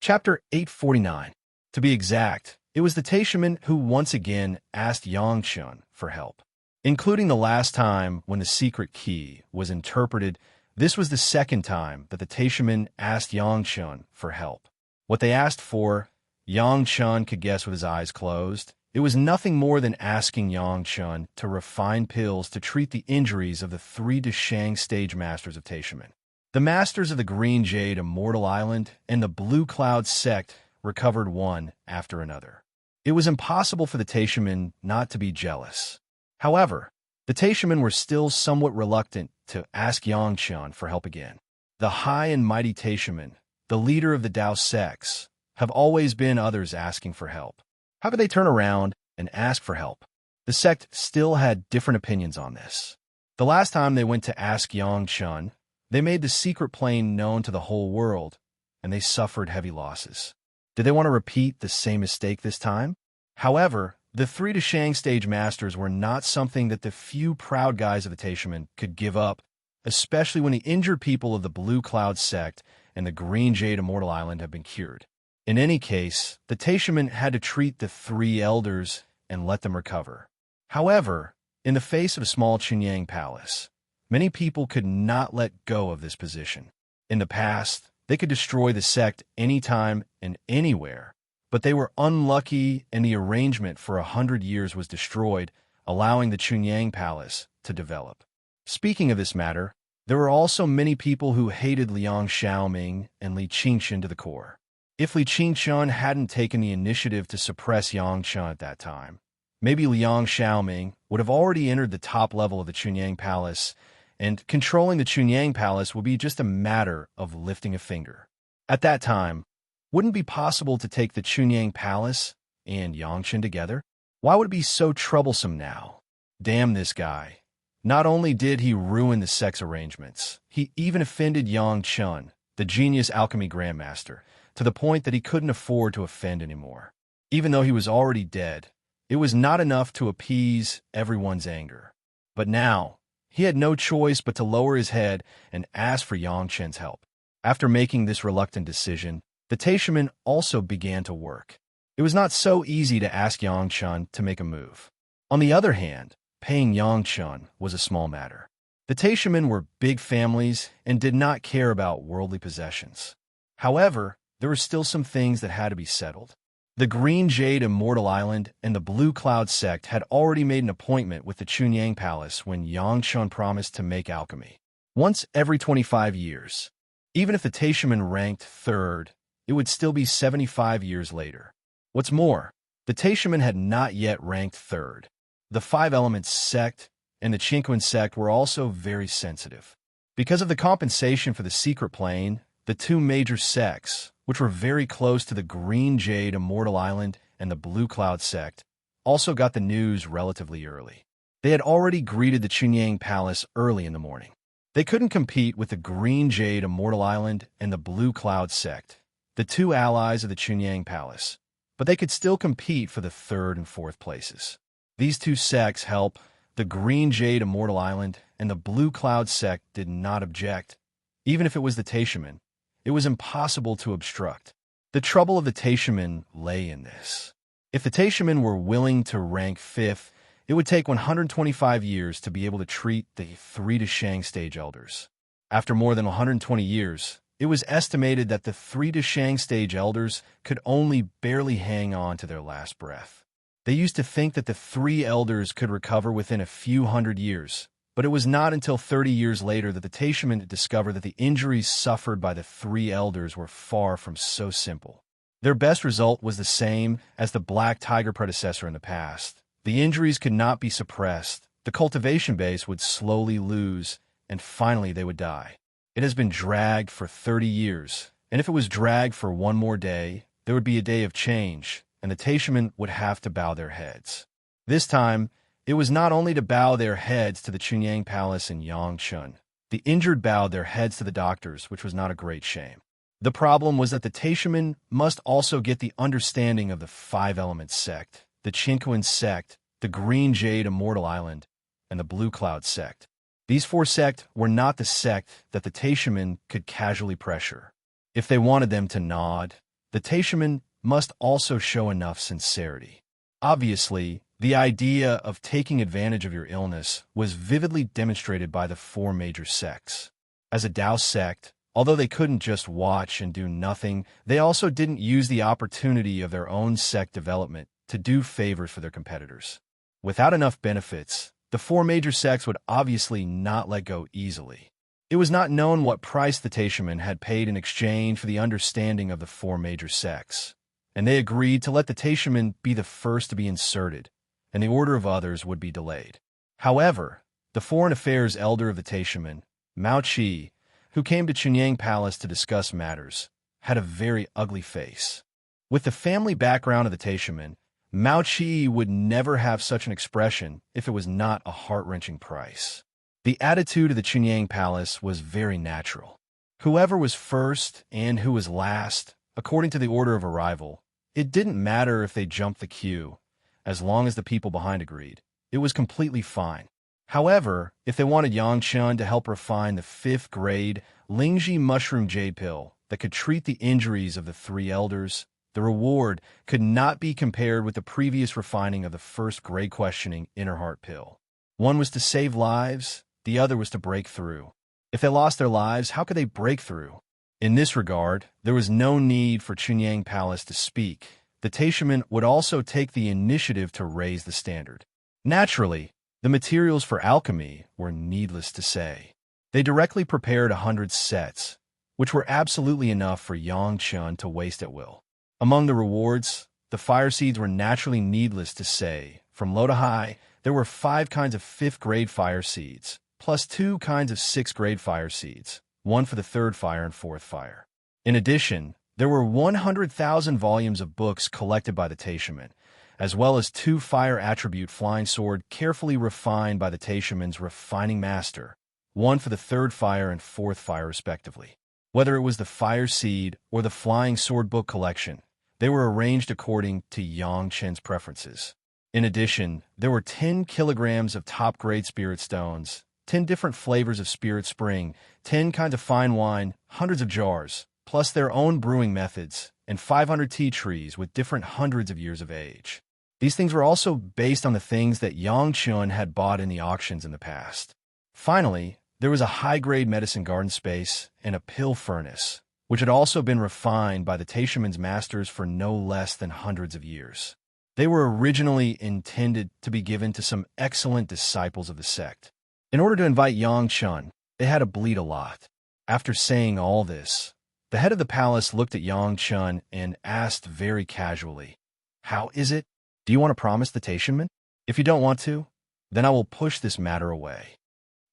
Chapter 849. To be exact, it was the Taishaman who once again asked Yangchun for help. Including the last time when the secret key was interpreted, this was the second time that the Taishaman asked Yangchun for help. What they asked for, Yangchun could guess with his eyes closed. It was nothing more than asking Yangchun to refine pills to treat the injuries of the three Deshang stage masters of Taishaman. The masters of the Green Jade Immortal Island and the Blue Cloud sect recovered one after another. It was impossible for the Taishaman not to be jealous. However, the Taishaman were still somewhat reluctant to ask Yangchun for help again. The high and mighty Taishaman, the leader of the Dao sects, have always been others asking for help. How could they turn around and ask for help? The sect still had different opinions on this. The last time they went to ask Yangchun, they made the secret plane known to the whole world, and they suffered heavy losses. Did they want to repeat the same mistake this time? However, the three Deshang stage masters were not something that the few proud guys of the Taishaman could give up, especially when the injured people of the Blue Cloud sect and the Green Jade Immortal Island have been cured. In any case, the Taishaman had to treat the three elders and let them recover. However, in the face of a small Chunyang palace, many people could not let go of this position. In the past, they could destroy the sect anytime and anywhere, but they were unlucky and the arrangement for 100 years was destroyed, allowing the Chunyang palace to develop. Speaking of this matter, there were also many people who hated Liang Xiaoming and Li Qingxun to the core. If Li Qingxun hadn't taken the initiative to suppress Yangchun at that time, maybe Liang Xiaoming would have already entered the top level of the Chunyang palace, and controlling the Chunyang palace would be just a matter of lifting a finger. At that time, wouldn't it be possible to take the Chunyang palace and Yangchun together? Why would it be so troublesome now? Damn this guy. Not only did he ruin the sex arrangements, he even offended Yangchun, the genius alchemy grandmaster, to the point that he couldn't afford to offend anymore. Even though he was already dead, it was not enough to appease everyone's anger. But now, he had no choice but to lower his head and ask for Yangchun's help. After making this reluctant decision, the Taishaman also began to work. It was not so easy to ask Yangchun to make a move. On the other hand, paying Yangchun was a small matter. The Taishaman were big families and did not care about worldly possessions. However, there were still some things that had to be settled. The Green Jade Immortal Island and the Blue Cloud sect had already made an appointment with the Chunyang Palace when Yangchun promised to make alchemy. Once every 25 years. Even if the Taishaman ranked third, it would still be 75 years later. What's more, the Taishaman had not yet ranked third. The Five Elements sect and the Chinquin sect were also very sensitive. Because of the compensation for the secret plane, the two major sects, which were very close to the Green Jade Immortal Island and the Blue Cloud sect, also got the news relatively early. They had already greeted the Chunyang Palace early in the morning. They couldn't compete with the Green Jade Immortal Island and the Blue Cloud sect, the two allies of the Chunyang Palace, but they could still compete for the third and fourth places. These two sects help. The Green Jade Immortal Island and the Blue Cloud sect did not object. Even if it was the Taishaman, it was impossible to obstruct. The trouble of the Taishaman lay in this. If the Taishaman were willing to rank fifth, it would take 125 years to be able to treat the three Deshang stage elders. After more than 120 years, it was estimated that the three Deshang stage elders could only barely hang on to their last breath. They used to think that the three elders could recover within a few hundred years, but it was not until 30 years later that the Taishaman discovered that the injuries suffered by the three elders were far from so simple. Their best result was the same as the Black Tiger predecessor in the past. The injuries could not be suppressed, the cultivation base would slowly lose, and finally they would die. It has been dragged for 30 years, and if it was dragged for one more day, there would be a day of change, and the Taishaman would have to bow their heads. This time, it was not only to bow their heads to the Chunyang Palace in Yangchun. The injured bowed their heads to the doctors, which was not a great shame. The problem was that the Taishaman must also get the understanding of the Five Elements sect, the Chinquin sect, the Green Jade Immortal Island, and the Blue Cloud sect. These four sects were not the sect that the Taishaman could casually pressure. If they wanted them to nod, the Taishaman must also show enough sincerity. Obviously, the idea of taking advantage of your illness was vividly demonstrated by the four major sects. As a Tao sect, although they couldn't just watch and do nothing, they also didn't use the opportunity of their own sect development to do favors for their competitors. Without enough benefits, the four major sects would obviously not let go easily. It was not known what price the Taishaman had paid in exchange for the understanding of the four major sects, and they agreed to let the Taishaman be the first to be inserted, and the order of others would be delayed. However, the foreign affairs elder of the Taishaman, Mao Qi, who came to Chunyang Palace to discuss matters, had a very ugly face. With the family background of the Taishaman, Mao Qi would never have such an expression if it was not a heart-wrenching price. The attitude of the Chunyang Palace was very natural. Whoever was first and who was last, according to the order of arrival, it didn't matter if they jumped the queue, as long as the people behind agreed. It was completely fine. However, if they wanted Yang Chun to help refine the 5th grade Lingji mushroom jade pill that could treat the injuries of the 3 elders, the reward could not be compared with the previous refining of the 1st grade questioning inner heart pill. One was to save lives, the other was to break through. If they lost their lives, how could they break through? In this regard, there was no need for Chunyang Palace to speak. The Taishaman would also take the initiative to raise the standard. Naturally, the materials for alchemy were needless to say. They directly prepared 100 sets, which were absolutely enough for Yang Chun to waste at will. Among the rewards, the fire seeds were naturally needless to say. From low to high, there were 5 kinds of 5th grade fire seeds, plus 2 kinds of 6th grade fire seeds, one for the 3rd fire and 4th fire. In addition, there were 100,000 volumes of books collected by the Taishaman, as well as 2 fire attribute flying sword carefully refined by the Taishaman's refining master, one for the 3rd fire and 4th fire respectively. Whether it was the fire seed or the flying sword book collection, they were arranged according to Yang Chen's preferences. In addition, there were 10 kilograms of top-grade spirit stones, 10 different flavors of spirit spring, 10 kinds of fine wine, hundreds of jars, plus their own brewing methods, and 500 tea trees with different hundreds of years of age. These things were also based on the things that Yang Chun had bought in the auctions in the past. Finally, there was a high-grade medicine garden space and a pill furnace, which had also been refined by the Taishaman's masters for no less than hundreds of years. They were originally intended to be given to some excellent disciples of the sect. In order to invite Yang Chun, they had to bleed a lot. After saying all this, the head of the palace looked at Yang Chun and asked very casually, "How is it? Do you want to promise the Taishaman? If you don't want to, then I will push this matter away."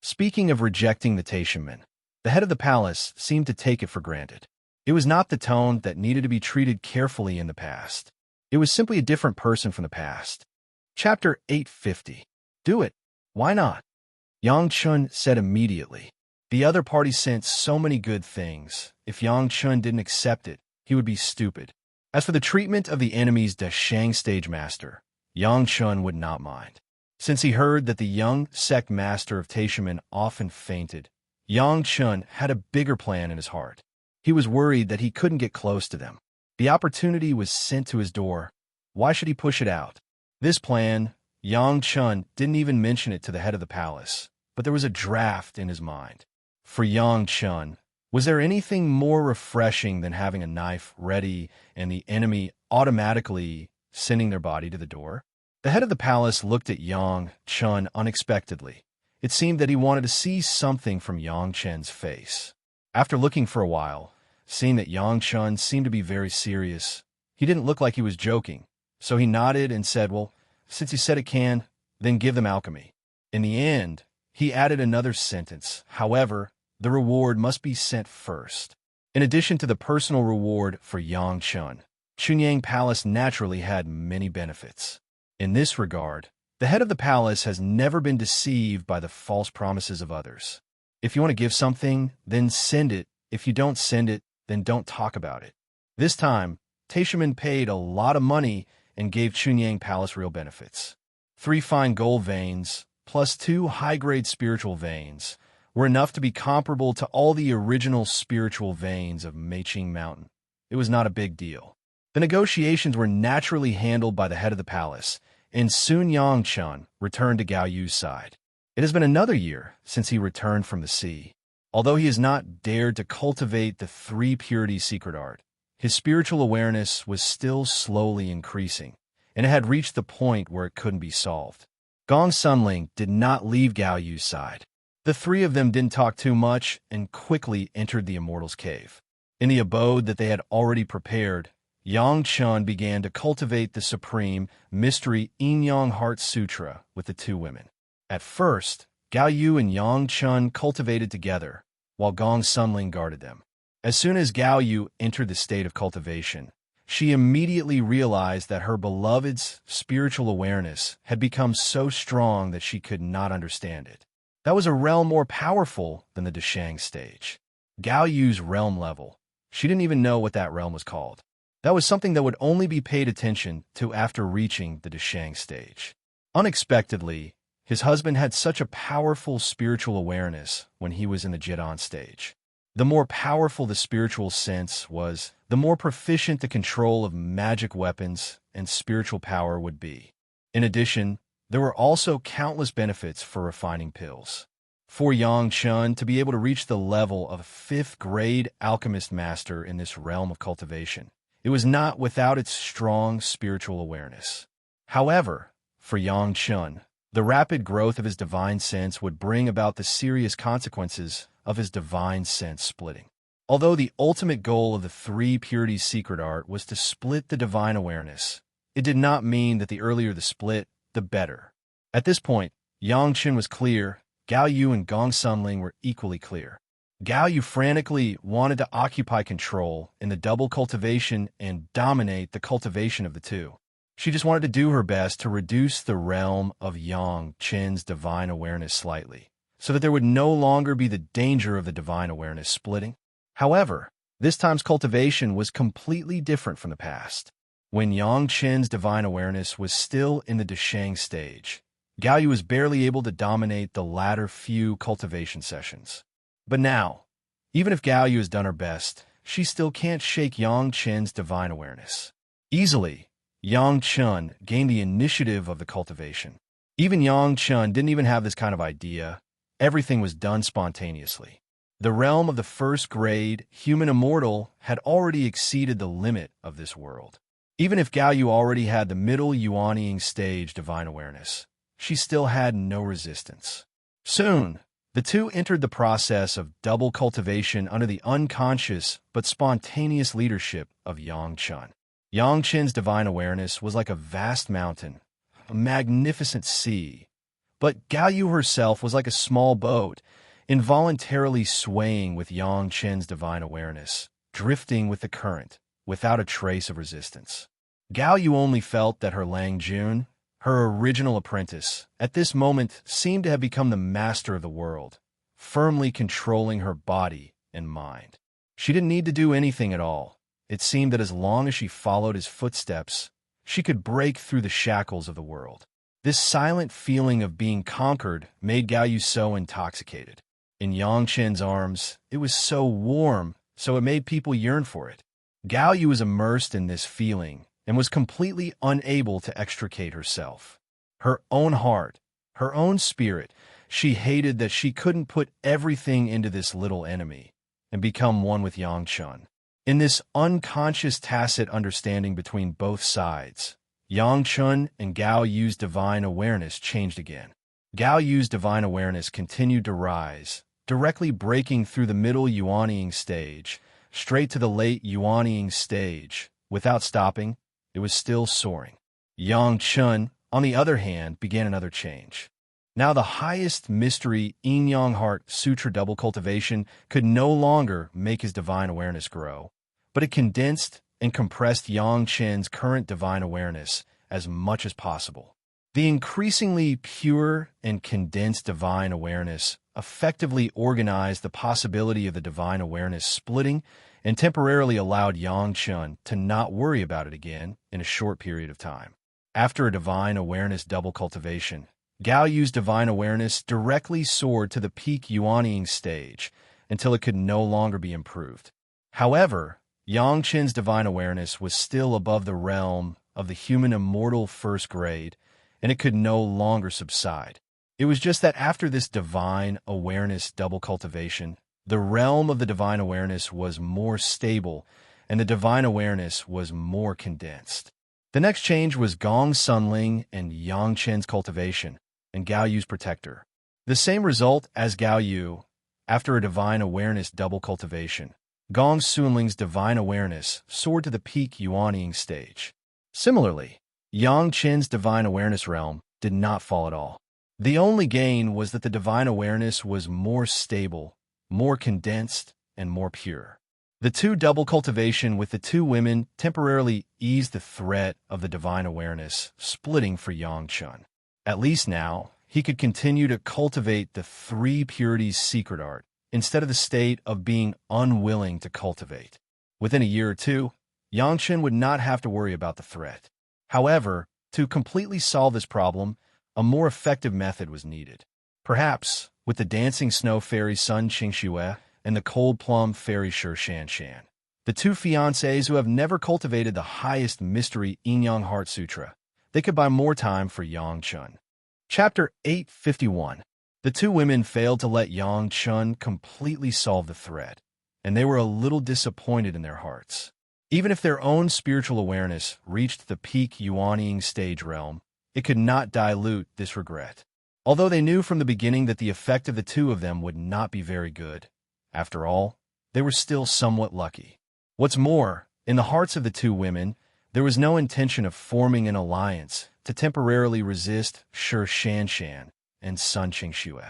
Speaking of rejecting the Taishaman, the head of the palace seemed to take it for granted. It was not the tone that needed to be treated carefully in the past. It was simply a different person from the past. Chapter 850. Do it. Why not? Yang Chun said immediately. The other party sent so many good things. If Yang Chun didn't accept it, he would be stupid. As for the treatment of the enemy's Dashang stage master, Yang Chun would not mind. Since he heard that the young sect master of Taishaman often fainted, Yang Chun had a bigger plan in his heart. He was worried that he couldn't get close to them. The opportunity was sent to his door. Why should he push it out? This plan, Yang Chun didn't even mention it to the head of the palace, but there was a draft in his mind. For Yang Chun, was there anything more refreshing than having a knife ready and the enemy automatically sending their body to the door? The head of the palace looked at Yang Chun unexpectedly. It seemed that he wanted to see something from Yang Chun's face. After looking for a while, seeing that Yang Chun seemed to be very serious, he didn't look like he was joking, so he nodded and said, "Well, since you said it can, then give them alchemy." In the end, he added another sentence. However, the reward must be sent first. In addition to the personal reward for Yang Chun, Chunyang Palace naturally had many benefits. In this regard, the head of the palace has never been deceived by the false promises of others. If you want to give something, then send it. If you don't send it, then don't talk about it. This time, Taishaman paid a lot of money and gave Chunyang Palace real benefits. 3 fine gold veins, plus 2 high-grade spiritual veins, were enough to be comparable to all the original spiritual veins of Meiqing Mountain. it was not a big deal. The negotiations were naturally handled by the head of the palace, and soon Yangchun returned to Gao Yu's side. It has been another year since he returned from the sea. Although he has not dared to cultivate the three purities secret art, his spiritual awareness was still slowly increasing, and it had reached the point where it couldn't be solved. Gong Sunling did not leave Gao Yu's side. The three of them didn't talk too much and quickly entered the Immortal's cave. In the abode that they had already prepared, Yang Chun began to cultivate the supreme mystery Yin-Yang Heart Sutra with the two women. At first, Gao Yu and Yang Chun cultivated together, while Gong Sunling guarded them. As soon as Gao Yu entered the state of cultivation, she immediately realized that her beloved's spiritual awareness had become so strong that she could not understand it. That was a realm more powerful than the Deshang stage. Gao Yu's realm level. She didn't even know what that realm was called. That was something that would only be paid attention to after reaching the Deshang stage. Unexpectedly, his husband had such a powerful spiritual awareness when he was in the Jidan stage. The more powerful the spiritual sense was, the more proficient the control of magic weapons and spiritual power would be. In addition, there were also countless benefits for refining pills. For Yang Chun to be able to reach the level of a 5th-grade alchemist master in this realm of cultivation, it was not without its strong spiritual awareness. However, for Yang Chun, the rapid growth of his divine sense would bring about the serious consequences of his divine sense splitting. Although the ultimate goal of the three purities secret art was to split the divine awareness, it did not mean that the earlier the split, the better. At this point, Yang Chun was clear, Gao Yu and Gong Sunling were equally clear. Gao Yu frantically wanted to occupy control in the double cultivation and dominate the cultivation of the two. She just wanted to do her best to reduce the realm of Yang Chen's divine awareness slightly, so that there would no longer be the danger of the divine awareness splitting. However, this time's cultivation was completely different from the past. When Yang Chen's divine awareness was still in the Deshang stage, Gao Yu was barely able to dominate the latter few cultivation sessions. But now, even if Gao Yu has done her best, she still can't shake Yang Chen's divine awareness. Easily, Yang Chun gained the initiative of the cultivation. Even Yang Chun didn't even have this kind of idea. Everything was done spontaneously. The realm of the 1st-grade human immortal had already exceeded the limit of this world. Even if Gao Yu already had the middle Yuanying stage divine awareness, she still had no resistance. Soon, the two entered the process of double cultivation under the unconscious but spontaneous leadership of Yang Chun. Yang Chen's divine awareness was like a vast mountain, a magnificent sea, but Gao Yu herself was like a small boat, involuntarily swaying with Yang Chen's divine awareness, drifting with the current, without a trace of resistance. Gao Yu only felt that her Lang Jun, her original apprentice, at this moment seemed to have become the master of the world, firmly controlling her body and mind. She didn't need to do anything at all. It seemed that as long as she followed his footsteps, she could break through the shackles of the world. This silent feeling of being conquered made Gao Yu so intoxicated. In Yang Chen's arms, it was so warm, so it made people yearn for it. Gao Yu was immersed in this feeling and was completely unable to extricate herself. Her own heart, her own spirit, she hated that she couldn't put everything into this little enemy and become one with Yang Chun. In this unconscious tacit understanding between both sides, Yang Chun and Gao Yu's divine awareness changed again. Gao Yu's divine awareness continued to rise, directly breaking through the middle Yuanying stage, straight to the late Yuanying stage. Without stopping, it was still soaring. Yang Chun, on the other hand, began another change. Now the highest mystery Yin-Yang Heart Sutra double cultivation could no longer make his divine awareness grow, but it condensed and compressed Yang Chen's current divine awareness as much as possible. The increasingly pure and condensed divine awareness effectively organized the possibility of the divine awareness splitting and temporarily allowed Yang Chun to not worry about it again in a short period of time. After a divine awareness double cultivation, Gao Yu's divine awareness directly soared to the peak Yuanying stage until it could no longer be improved. However, Yang Qin's divine awareness was still above the realm of the human immortal first grade, and it could no longer subside. It was just that after this divine awareness double cultivation, the realm of the divine awareness was more stable, and the divine awareness was more condensed. The next change was Gong Sunling and Yang Qin's cultivation, and Gao Yu's protector. The same result as Gao Yu, after a divine awareness double cultivation. Gong Sunling's divine awareness soared to the peak Yuanying stage. Similarly, Yang Qin's divine awareness realm did not fall at all. The only gain was that the divine awareness was more stable, more condensed, and more pure. The two double cultivation with the two women temporarily eased the threat of the divine awareness splitting for Yang Qin. At least now, he could continue to cultivate the three purities secret art, instead of the state of being unwilling to cultivate. Within a year or two, Yang Qin would not have to worry about the threat. However, to completely solve this problem, a more effective method was needed. Perhaps with the dancing snow fairy Sun Qingxue and the cold plum fairy Shi Shanshan, the two fiancés who have never cultivated the highest mystery Yin-Yang Heart Sutra, they could buy more time for Yang Qin. Chapter 851. The two women failed to let Yang Qin completely solve the threat, and they were a little disappointed in their hearts. Even if their own spiritual awareness reached the peak Yuanying stage realm, it could not dilute this regret. Although they knew from the beginning that the effect of the two of them would not be very good, after all, they were still somewhat lucky. What's more, in the hearts of the two women, there was no intention of forming an alliance to temporarily resist Shi Shanshan and Sun Qingxue.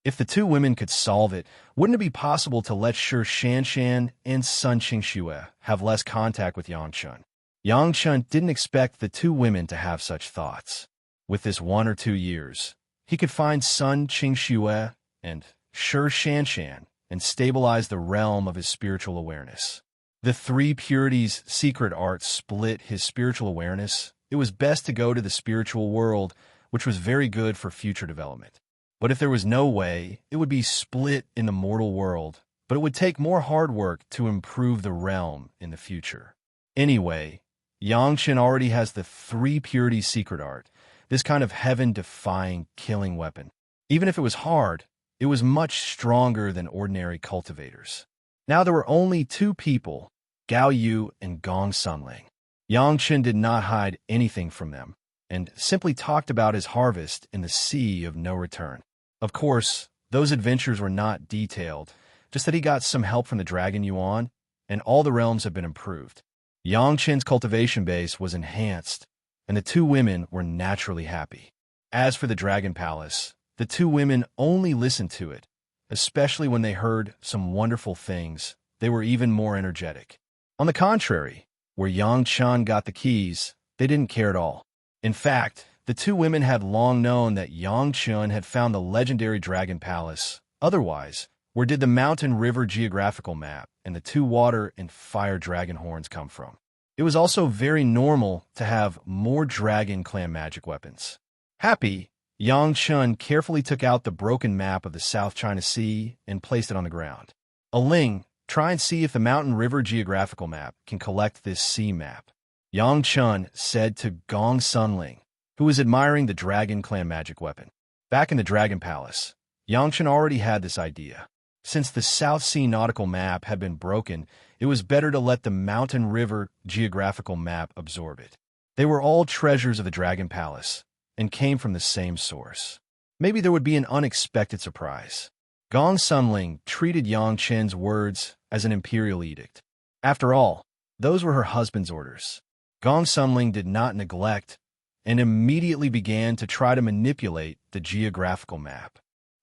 If the two women could solve it, wouldn't it be possible to let Shi Shanshan and Sun Qingxue have less contact with Yang Qin? Yang Qin didn't expect the two women to have such thoughts. With this 1 or 2 years, he could find Sun Qingxue and Shi Shanshan and stabilize the realm of his spiritual awareness. The three purities secret art split his spiritual awareness. It was best to go to the spiritual world, which was very good for future development. But if there was no way, it would be split in the mortal world, but it would take more hard work to improve the realm in the future. Anyway, Yang Qin already has the three purities secret art, this kind of heaven-defying killing weapon. Even if it was hard, it was much stronger than ordinary cultivators. Now there were only two people, Gao Yu and Gong Sunling. Yang Qin did not hide anything from them, and simply talked about his harvest in the sea of no return. Of course, those adventures were not detailed, just that he got some help from the Dragon Yuan, and all the realms have been improved. Yang Qin's cultivation base was enhanced, and the two women were naturally happy. As for the Dragon Palace, the two women only listened to it, especially when they heard some wonderful things. They were even more energetic. On the contrary, where Yang Qin got the keys, they didn't care at all. In fact, the two women had long known that Yang Qin had found the legendary Dragon Palace. Otherwise, where did the mountain river geographical map and the two water and fire dragon horns come from? It was also very normal to have more dragon clan magic weapons. Happy, Yang Qin carefully took out the broken map of the South China Sea and placed it on the ground. Ling, try and see if the mountain river geographical map can collect this sea map. Yang Qin said to Gong Sunling, who was admiring the Dragon Clan magic weapon. Back in the Dragon Palace, Yang Qin already had this idea. Since the South Sea nautical map had been broken, it was better to let the mountain river geographical map absorb it. They were all treasures of the Dragon Palace, and came from the same source. Maybe there would be an unexpected surprise. Gong Sunling treated Yang Qin's words as an imperial edict. After all, those were her husband's orders. Gong Sunling did not neglect and immediately began to try to manipulate the geographical map.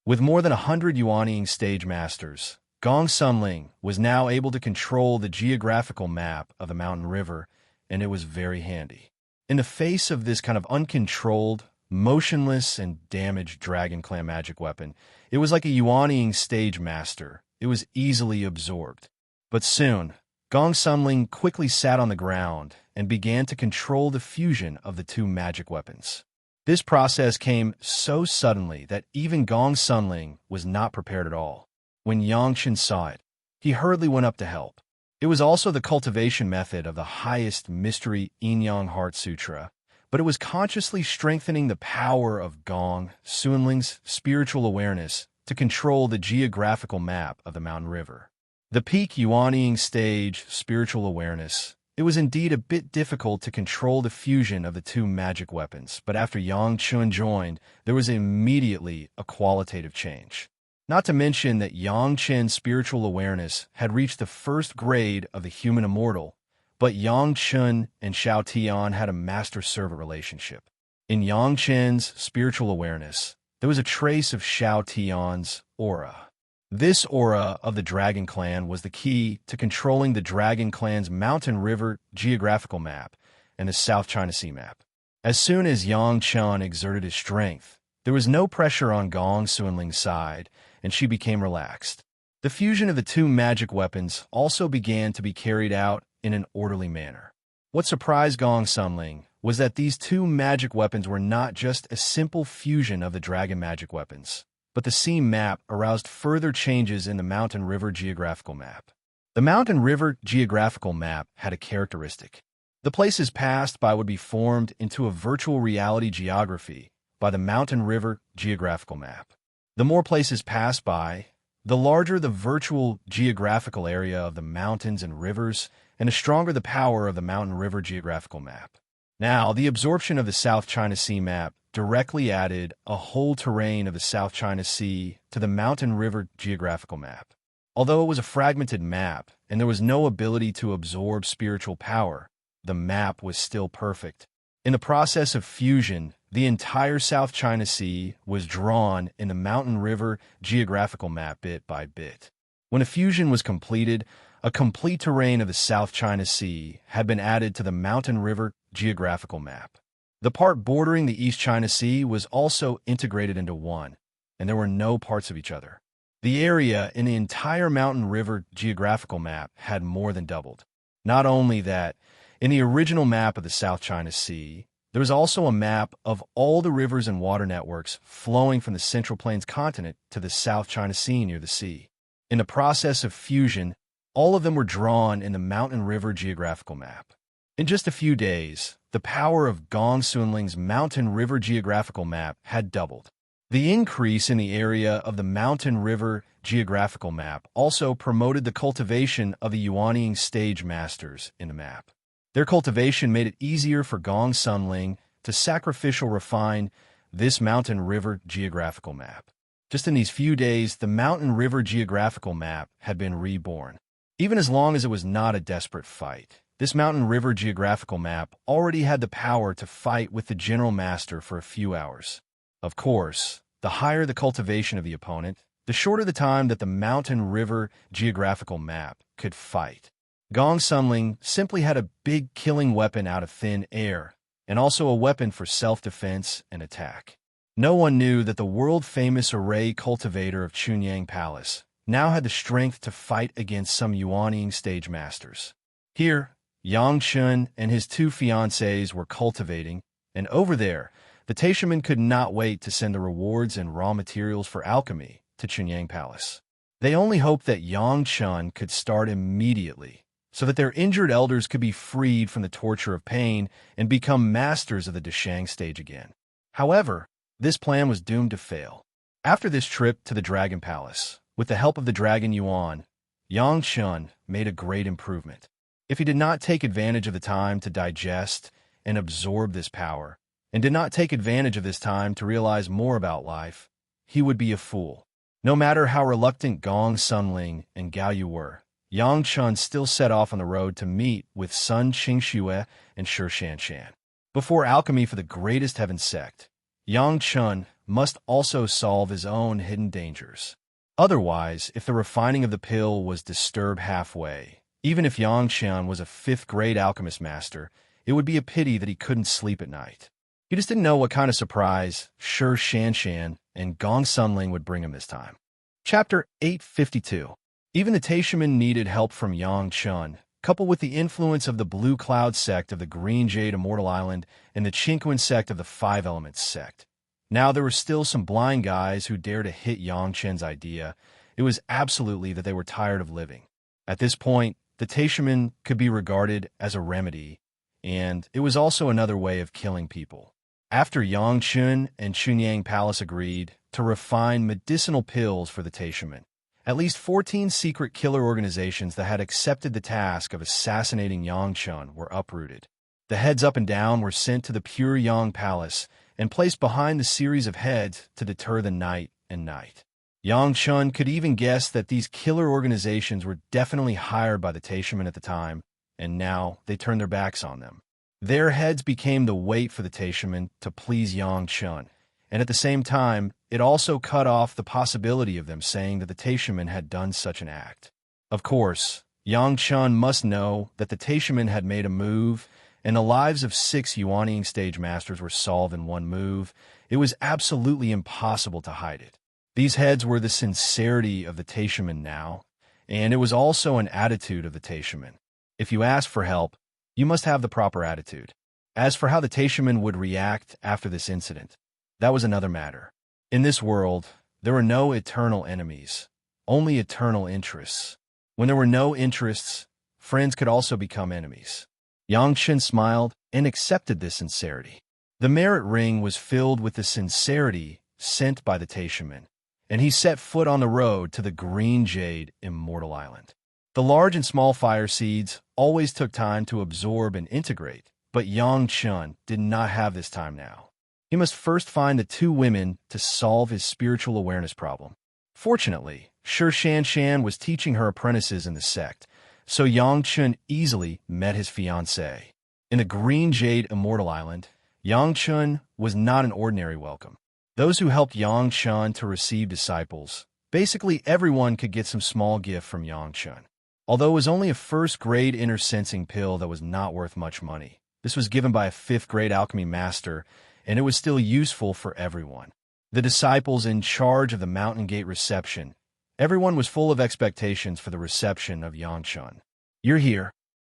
With more than 100 Yuanying stage masters, Gong Sunling was now able to control the geographical map of the mountain river, and it was very handy. In the face of this kind of uncontrolled, motionless, and damaged Dragon Clan magic weapon, it was like a Yuanying stage master. It was easily absorbed. But soon, Gong Sunling quickly sat on the ground and began to control the fusion of the two magic weapons. This process came so suddenly that even Gong Sunling was not prepared at all. When Yang Qin saw it, he hurriedly went up to help. It was also the cultivation method of the highest mystery Yin-Yang Heart Sutra, but it was consciously strengthening the power of Gong Sunling's spiritual awareness to control the geographical map of the mountain river. The peak Yuanying stage spiritual awareness. It was indeed a bit difficult to control the fusion of the two magic weapons, but after Yang Chun joined, there was immediately a qualitative change. Not to mention that Yang Chen's spiritual awareness had reached the first grade of the human immortal, but Yang Chun and Xiao Tian had a master-servant relationship. In Yang Chen's spiritual awareness, there was a trace of Xiao Tian's aura. This aura of the Dragon Clan was the key to controlling the Dragon Clan's mountain river geographical map and the South China Sea map. As soon as Yang Chun exerted his strength, there was no pressure on Gong Sunling's side, and she became relaxed. The fusion of the two magic weapons also began to be carried out in an orderly manner. What surprised Gong Sunling was that these two magic weapons were not just a simple fusion of the dragon magic weapons, but the sea map aroused further changes in the mountain river geographical map. The mountain river geographical map had a characteristic. The places passed by would be formed into a virtual reality geography by the mountain river geographical map. The more places passed by, the larger the virtual geographical area of the mountains and rivers, and the stronger the power of the mountain river geographical map. Now, the absorption of the South China Sea map directly added a whole terrain of the South China Sea to the mountain river geographical map. Although it was a fragmented map, and there was no ability to absorb spiritual power, the map was still perfect. In the process of fusion, the entire South China Sea was drawn in the mountain river geographical map bit by bit. When a fusion was completed, a complete terrain of the South China Sea had been added to the mountain river geographical map. The part bordering the East China Sea was also integrated into one, and there were no parts of each other. The area in the entire mountain river geographical map had more than doubled. Not only that, in the original map of the South China Sea, there was also a map of all the rivers and water networks flowing from the Central Plains continent to the South China Sea near the sea. In the process of fusion, all of them were drawn in the mountain river geographical map. In just a few days, the power of Gong Sunling's mountain river geographical map had doubled. The increase in the area of the mountain river geographical map also promoted the cultivation of the Yuanying stage masters in the map. Their cultivation made it easier for Gong Sunling to sacrificial refine this mountain river geographical map. Just in these few days, the mountain river geographical map had been reborn. Even as long as it was not a desperate fight, this mountain river geographical map already had the power to fight with the general master for a few hours. Of course, the higher the cultivation of the opponent, the shorter the time that the mountain river geographical map could fight. Gong Sunling simply had a big killing weapon out of thin air, and also a weapon for self-defense and attack. No one knew that the world-famous array cultivator of Chunyang Palace now had the strength to fight against some Yuanying stage masters. Here, Yang Chun and his two fiancées were cultivating, and over there, the Taishaman could not wait to send the rewards and raw materials for alchemy to Chunyang Palace. They only hoped that Yang Chun could start immediately, so that their injured elders could be freed from the torture of pain and become masters of the Dashang stage again. However, this plan was doomed to fail. After this trip to the Dragon Palace, with the help of the Dragon Yuan, Yang Chun made a great improvement. If he did not take advantage of the time to digest and absorb this power, and did not take advantage of this time to realize more about life, he would be a fool. No matter how reluctant Gong Sunling and Gao Yu were, Yang Chun still set off on the road to meet with Sun Qingxue and Shi Shanshan. Before alchemy for the greatest heaven sect, Yang Chun must also solve his own hidden dangers. Otherwise, if the refining of the pill was disturbed halfway, even if Yang Chun was a 5th-grade alchemist master, it would be a pity that he couldn't sleep at night. He just didn't know what kind of surprise Shi Shanshan and Gong Sunling would bring him this time. Chapter 852. Even the Taishaman needed help from Yang Chun, coupled with the influence of the Blue Cloud sect of the Green Jade Immortal Island and the Qingquan sect of the Five Elements sect. Now there were still some blind guys who dared to hit Yang Chun's idea. It was absolutely that they were tired of living. At this point, the Taishaman could be regarded as a remedy, and it was also another way of killing people. After Yangchun and Chunyang Palace agreed to refine medicinal pills for the Taishaman, at least 14 secret killer organizations that had accepted the task of assassinating Yangchun were uprooted. The heads up and down were sent to the pure Yang Palace and placed behind the series of heads to deter the night and night. Yangchun could even guess that these killer organizations were definitely hired by the Taishaman at the time, and now they turned their backs on them. Their heads became the weight for the Taishaman to please Yangchun, and at the same time, it also cut off the possibility of them saying that the Taishaman had done such an act. Of course, Yangchun must know that the Taishaman had made a move, and the lives of 6 Yuanying stage masters were solved in one move. It was absolutely impossible to hide it. These heads were the sincerity of the Taishaman now, and it was also an attitude of the Taishaman. If you ask for help, you must have the proper attitude. As for how the Taishaman would react after this incident, that was another matter. In this world, there were no eternal enemies, only eternal interests. When there were no interests, friends could also become enemies. Yangchun smiled and accepted this sincerity. The merit ring was filled with the sincerity sent by the Taishaman, and he set foot on the road to the green jade Immortal Island. The large and small fire seeds always took time to absorb and integrate, but Yangchun did not have this time now. He must first find the 2 women to solve his spiritual awareness problem. Fortunately, Shi Shanshan was teaching her apprentices in the sect, so Yangchun easily met his fiancée. In the Green Jade Immortal Island, Yangchun was not an ordinary welcome. Those who helped Yangchun to receive disciples, basically everyone could get some small gift from Yangchun. Although it was only a first-grade inner sensing pill that was not worth much money, this was given by a 5th-grade alchemy master, and it was still useful for everyone. The disciples in charge of the Mountain Gate reception, everyone was full of expectations for the reception of Yangchun. "You're here."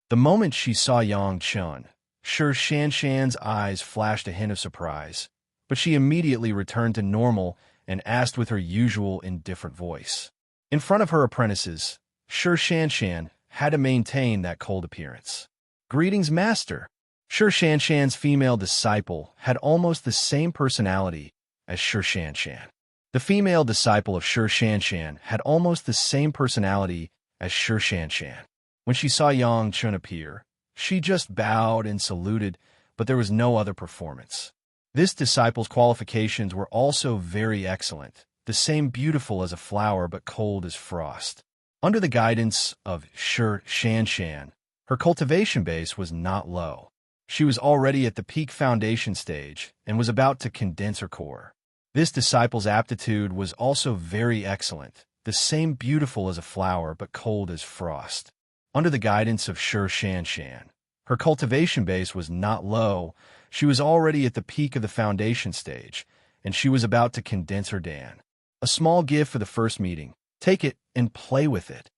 The moment she saw Yangchun, Shi Shanshan's eyes flashed a hint of surprise, but she immediately returned to normal and asked with her usual indifferent voice. In front of her apprentices, Shi Shanshan had to maintain that cold appearance. "Greetings, Master." Shi Shanshan's female disciple had almost the same personality as Shi Shanshan. The female disciple of Shi Shanshan had almost the same personality as Shi Shanshan. When she saw Yangchun appear, she just bowed and saluted, but there was no other performance. This disciple's qualifications were also very excellent, the same beautiful as a flower but cold as frost. Under the guidance of Shi Shanshan, her cultivation base was not low. She was already at the peak foundation stage and was about to condense her core. This disciple's aptitude was also very excellent, the same beautiful as a flower but cold as frost. Under the guidance of Shi Shanshan, her cultivation base was not low. She was already at the peak of the foundation stage, and she was about to condense her Dan. A small gift for the first meeting. Take it and play with it.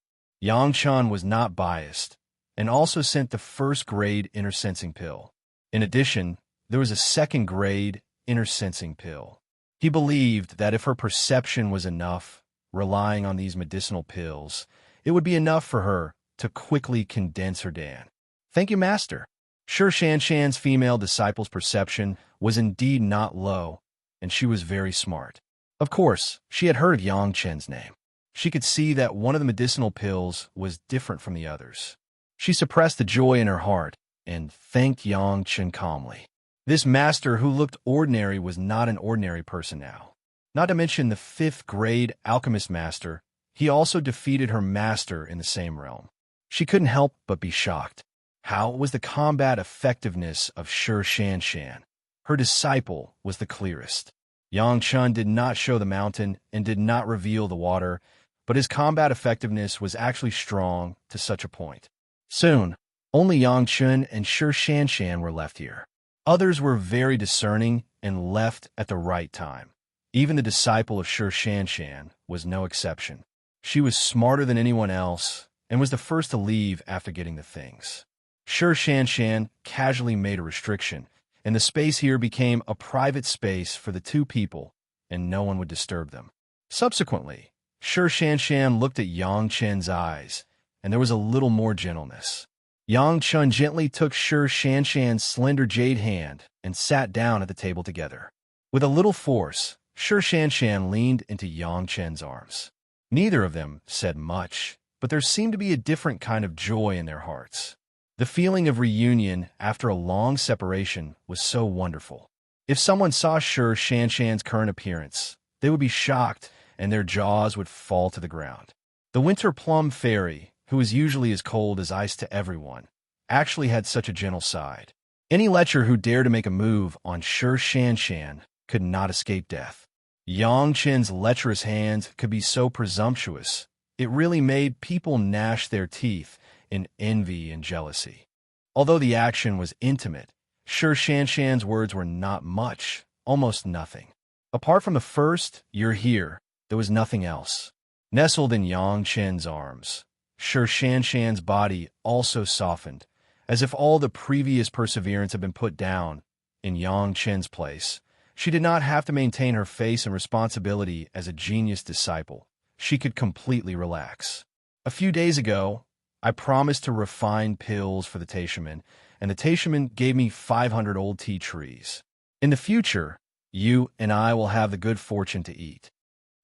Yangchun was not biased, and also sent the 1st-grade inner sensing pill. In addition, there was a 2nd-grade inner sensing pill. He believed that if her perception was enough, relying on these medicinal pills, it would be enough for her to quickly condense her Dan. "Thank you, Master." Shi Shanshan's female disciple's perception was indeed not low, and she was very smart. Of course, she had heard of Yangchun's name. She could see that one of the medicinal pills was different from the others. She suppressed the joy in her heart and thanked Yangchun calmly. This master who looked ordinary was not an ordinary person now. Not to mention the 5th-grade alchemist master, he also defeated her master in the same realm. She couldn't help but be shocked. How was the combat effectiveness of Shi Shanshan? Her disciple was the clearest. Yangchun did not show the mountain and did not reveal the water, but his combat effectiveness was actually strong to such a point. Soon, only Yangchun and Shi Shanshan were left here. Others were very discerning and left at the right time. Even the disciple of Shi Shanshan was no exception. She was smarter than anyone else and was the first to leave after getting the things. Shi Shanshan casually made a restriction, and the space here became a private space for the 2 people, and no one would disturb them. Subsequently, Shi Shanshan looked at Yangchun's eyes, and there was a little more gentleness. Yang Chun gently took Shi Shanshan's slender jade hand and sat down at the table together. With a little force, Shi Shanshan leaned into Yang Chen's arms. Neither of them said much, but there seemed to be a different kind of joy in their hearts. The feeling of reunion after a long separation was so wonderful. If someone saw Shi Shanshan's current appearance, they would be shocked and their jaws would fall to the ground. The Winter Plum Fairy, who is usually as cold as ice to everyone, actually had such a gentle side. Any lecher who dared to make a move on Shi Shanshan could not escape death. Yang Chen's lecherous hands could be so presumptuous, it really made people gnash their teeth in envy and jealousy. Although the action was intimate, Shi Shanshan's words were not much, almost nothing. Apart from the first, "You're here," there was nothing else. Nestled in Yang Chen's arms, Shi Shanshan's body also softened, as if all the previous perseverance had been put down in Yang Chen's place. She did not have to maintain her face and responsibility as a genius disciple. She could completely relax. A few days ago, I promised to refine pills for the Taishaman, and the Taishaman gave me 500 old tea trees. In the future, you and I will have the good fortune to eat.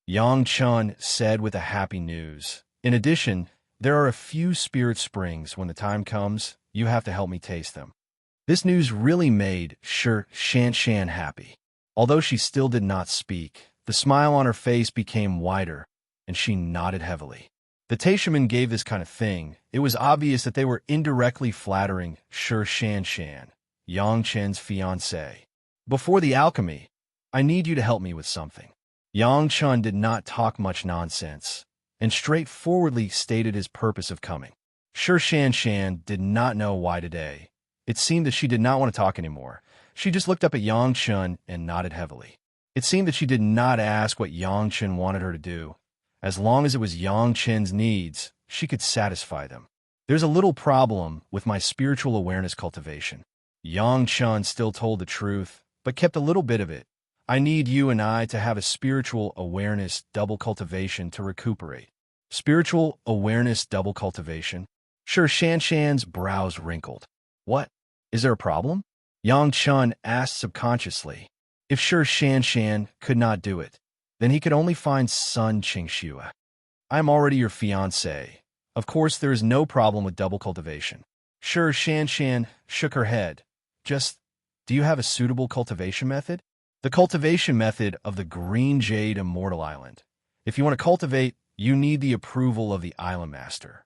Yang Chun said with a happy news. In addition, there are a few spirit springs. When the time comes, you have to help me taste them. This news really made Shi Shanshan happy. Although she still did not speak, the smile on her face became wider, and she nodded heavily. The Taishaman gave this kind of thing. It was obvious that they were indirectly flattering Shi Shanshan, Yang Chen's fiancée. Before the alchemy, I need you to help me with something. Yang Chun did not talk much nonsense, and straightforwardly stated his purpose of coming. Shi Shanshan did not know why today. It seemed that she did not want to talk anymore. She just looked up at Yang Chun and nodded heavily. It seemed that she did not ask what Yang Chun wanted her to do. As long as it was Yang Chen's needs, she could satisfy them. There's a little problem with my spiritual awareness cultivation. Yang Chun still told the truth, but kept a little bit of it. I need you and I to have a spiritual awareness double cultivation to recuperate. Spiritual awareness double cultivation? Shi Shanshan's brows wrinkled. What? Is there a problem? Yang Chun asked subconsciously. If Shi Shanshan could not do it, then he could only find Sun Qingxue. I am already your fiancé. Of course, there is no problem with double cultivation. Shi Shanshan shook her head. Just, do you have a suitable cultivation method? The cultivation method of the Green Jade Immortal Island. If you want to cultivate, you need the approval of the Island Master.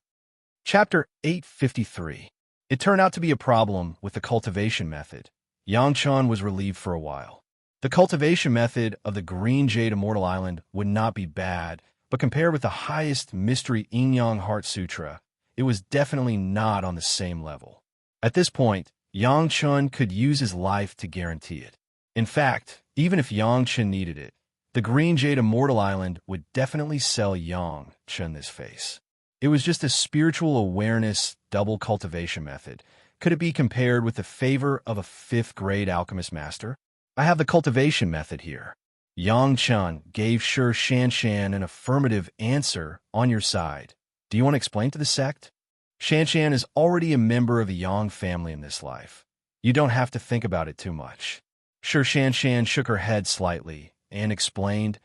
Chapter 853. It turned out to be a problem with the cultivation method. Yang Chun was relieved for a while. The cultivation method of the Green Jade Immortal Island would not be bad, but compared with the highest mystery Yin-Yang Heart Sutra, it was definitely not on the same level. At this point, Yang Chun could use his life to guarantee it. In fact, even if Yang Chun needed it, the Green Jade Immortal Island would definitely sell Yang Chun this face. It was just a spiritual awareness double cultivation method. Could it be compared with the favor of a 5th-grade alchemist master? I have the cultivation method here. Yang Chun gave Shi Shanshan an affirmative answer. On your side. Do you want to explain to the sect? Shanshan is already a member of the Yang family in this life. You don't have to think about it too much. Shi Shanshan shook her head slightly and explained,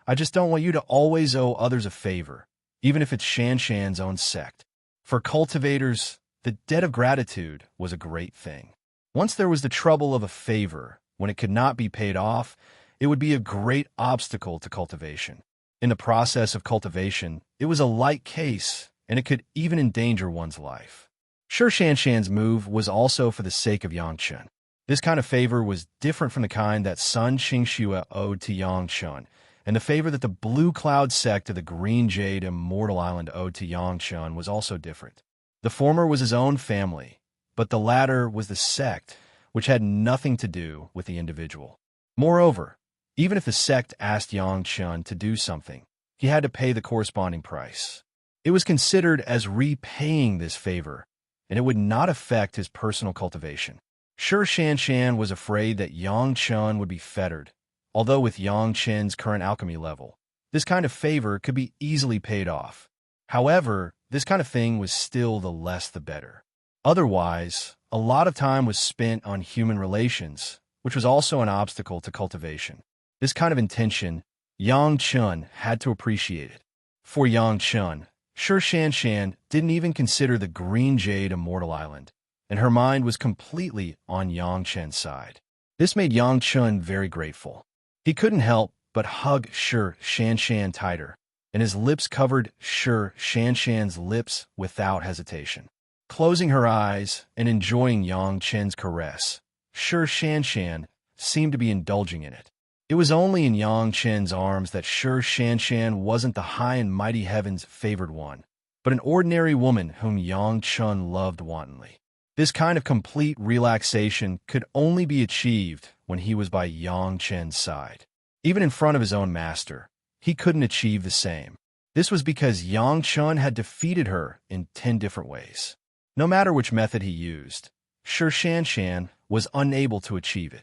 I just don't want you to always owe others a favor, even if it's Shanshan's own sect. For cultivators, the debt of gratitude was a great thing. Once there was the trouble of a favor, when it could not be paid off, it would be a great obstacle to cultivation. In the process of cultivation, it was a light case, and it could even endanger one's life. Shi Shanshan's move was also for the sake of Yang Chun. This kind of favor was different from the kind that Sun Qingxue owed to Yang Chun, and the favor that the Blue Cloud sect of the Green Jade Immortal Island owed to Yang Chun was also different. The former was his own family, but the latter was the sect, which had nothing to do with the individual. Moreover, even if the sect asked Yang Chun to do something, he had to pay the corresponding price. It was considered as repaying this favor, and it would not affect his personal cultivation. Shi Shanshan was afraid that Yang Chun would be fettered, although with Yang Chen's current alchemy level, this kind of favor could be easily paid off. However, this kind of thing was still the less the better. Otherwise, a lot of time was spent on human relations, which was also an obstacle to cultivation. This kind of intention, Yang Chun had to appreciate it. For Yang Chun, Shi Shanshan didn't even consider the green jade Immortal Island, and her mind was completely on Yang Chen's side. This made Yang Chun very grateful. He couldn't help but hug Shi Shanshan tighter, and his lips covered Shi Shanshan's lips without hesitation. Closing her eyes and enjoying Yang Chen's caress, Shi Shanshan seemed to be indulging in it. It was only in Yang Chen's arms that Shi Shanshan wasn't the high and mighty heaven's favored one, but an ordinary woman whom Yang Chun loved wantonly. This kind of complete relaxation could only be achieved when he was by Yang Chen's side. Even in front of his own master, he couldn't achieve the same. This was because Yang Chun had defeated her in 10 different ways. No matter which method he used, Shi Shanshan was unable to achieve it.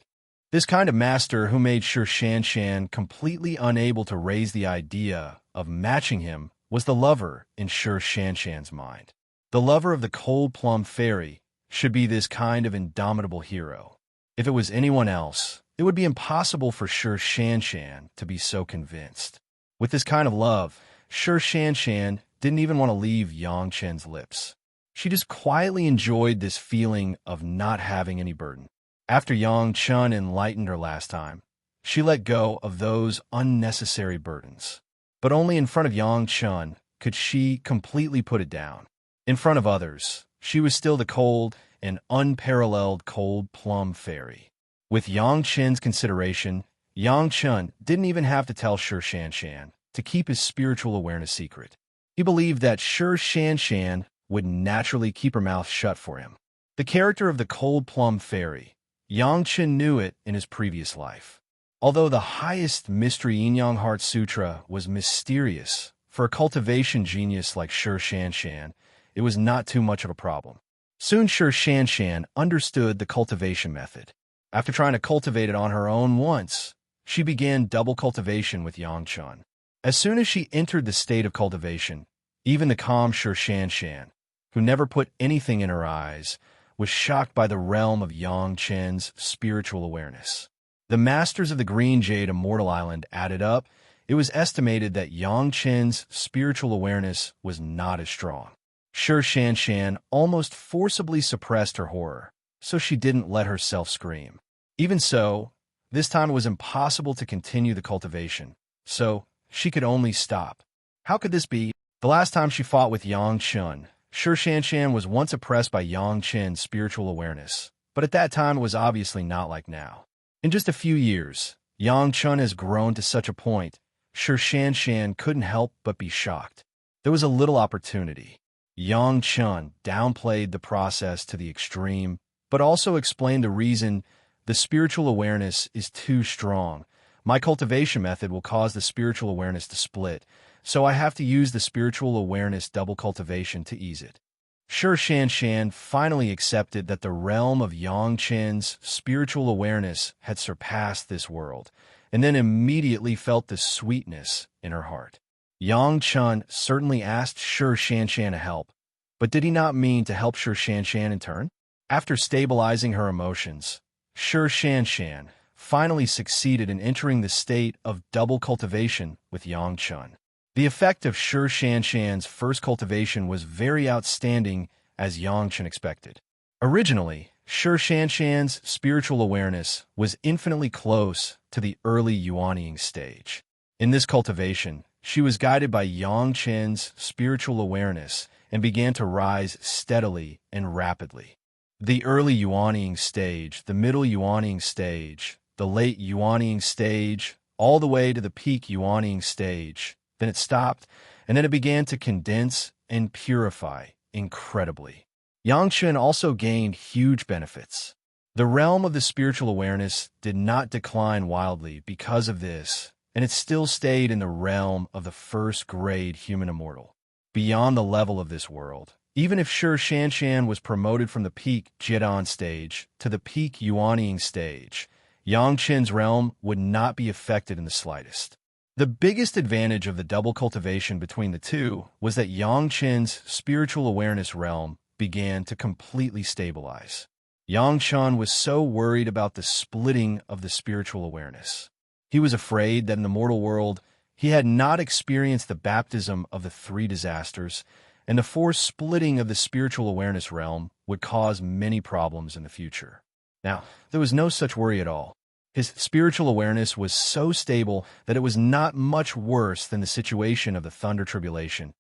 This kind of master who made Shi Shanshan completely unable to raise the idea of matching him was the lover in Shi Shanshan's mind. The lover of the cold plum fairy should be this kind of indomitable hero. If it was anyone else, it would be impossible for Shi Shanshan to be so convinced. With this kind of love, Shi Shanshan didn't even want to leave Yang Chen's lips. She just quietly enjoyed this feeling of not having any burden. After Yang Chun enlightened her last time, she let go of those unnecessary burdens. But only in front of Yang Chun could she completely put it down. In front of others, she was still the cold and unparalleled cold plum fairy. With Yang Chen's consideration, Yang Chun didn't even have to tell Shi Shanshan to keep his spiritual awareness secret. He believed that Shi Shanshan would naturally keep her mouth shut for him. The character of the cold plum fairy, Yang Chen knew it in his previous life. Although the highest mystery Yin-Yang Heart Sutra was mysterious, for a cultivation genius like Shi Shanshan, it was not too much of a problem. Soon Shi Shanshan understood the cultivation method. After trying to cultivate it on her own once, she began double cultivation with Yang Chun. As soon as she entered the state of cultivation, even the calm Shi Shanshan, who never put anything in her eyes, was shocked by the realm of Yang Chen's spiritual awareness. The masters of the Green Jade Immortal Island added up, it was estimated that Yang Chen's spiritual awareness was not as strong. Shi Shanshan almost forcibly suppressed her horror, so she didn't let herself scream. Even so, this time it was impossible to continue the cultivation, so she could only stop. How could this be? The last time she fought with Yang Chun, Shi Shanshan was once oppressed by Yang Chen's spiritual awareness, but at that time it was obviously not like now. In just a few years, Yang Chun has grown to such a point, Shi Shanshan couldn't help but be shocked. There was a little opportunity. Yang Chun downplayed the process to the extreme, but also explained the reason. The spiritual awareness is too strong. My cultivation method will cause the spiritual awareness to split, so I have to use the spiritual awareness double cultivation to ease it. Shi Shanshan finally accepted that the realm of Yang Chen's spiritual awareness had surpassed this world, and then immediately felt the sweetness in her heart. Yang Chun certainly asked Shi Shanshan to help, but did he not mean to help Shi Shanshan in turn? After stabilizing her emotions, Shi Shanshan finally succeeded in entering the state of double cultivation with Yang Chun. The effect of Shi Shanshan's first cultivation was very outstanding, as Yang Chun expected. Originally, Shi Shanshan's spiritual awareness was infinitely close to the early Yuanying stage. In this cultivation, she was guided by Yang Chen's spiritual awareness and began to rise steadily and rapidly. The early Yuanying stage, the middle Yuanying stage, the late Yuanying stage, all the way to the peak Yuanying stage. Then it stopped, and then it began to condense and purify incredibly. Yang Chun also gained huge benefits. The realm of the spiritual awareness did not decline wildly because of this, and it still stayed in the realm of the first-grade human immortal. Beyond the level of this world, even if Shi Shanshan was promoted from the peak Jidan stage to the peak Yuanying stage, Yang Chen's realm would not be affected in the slightest. The biggest advantage of the double cultivation between the two was that Yang Chen's spiritual awareness realm began to completely stabilize. Yang Chen was so worried about the splitting of the spiritual awareness. He was afraid that in the mortal world, he had not experienced the baptism of the three disasters, and the forced splitting of the spiritual awareness realm would cause many problems in the future. Now, there was no such worry at all. His spiritual awareness was so stable that it was not much worse than the situation of the thunder tribulation,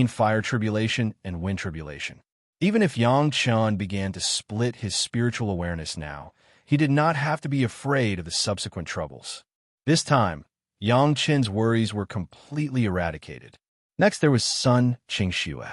fire tribulation, and wind tribulation. Even if Yang Chen began to split his spiritual awareness now, he did not have to be afraid of the subsequent troubles. This time, Yang Chen's worries were completely eradicated. Next, there was Sun Qingxue.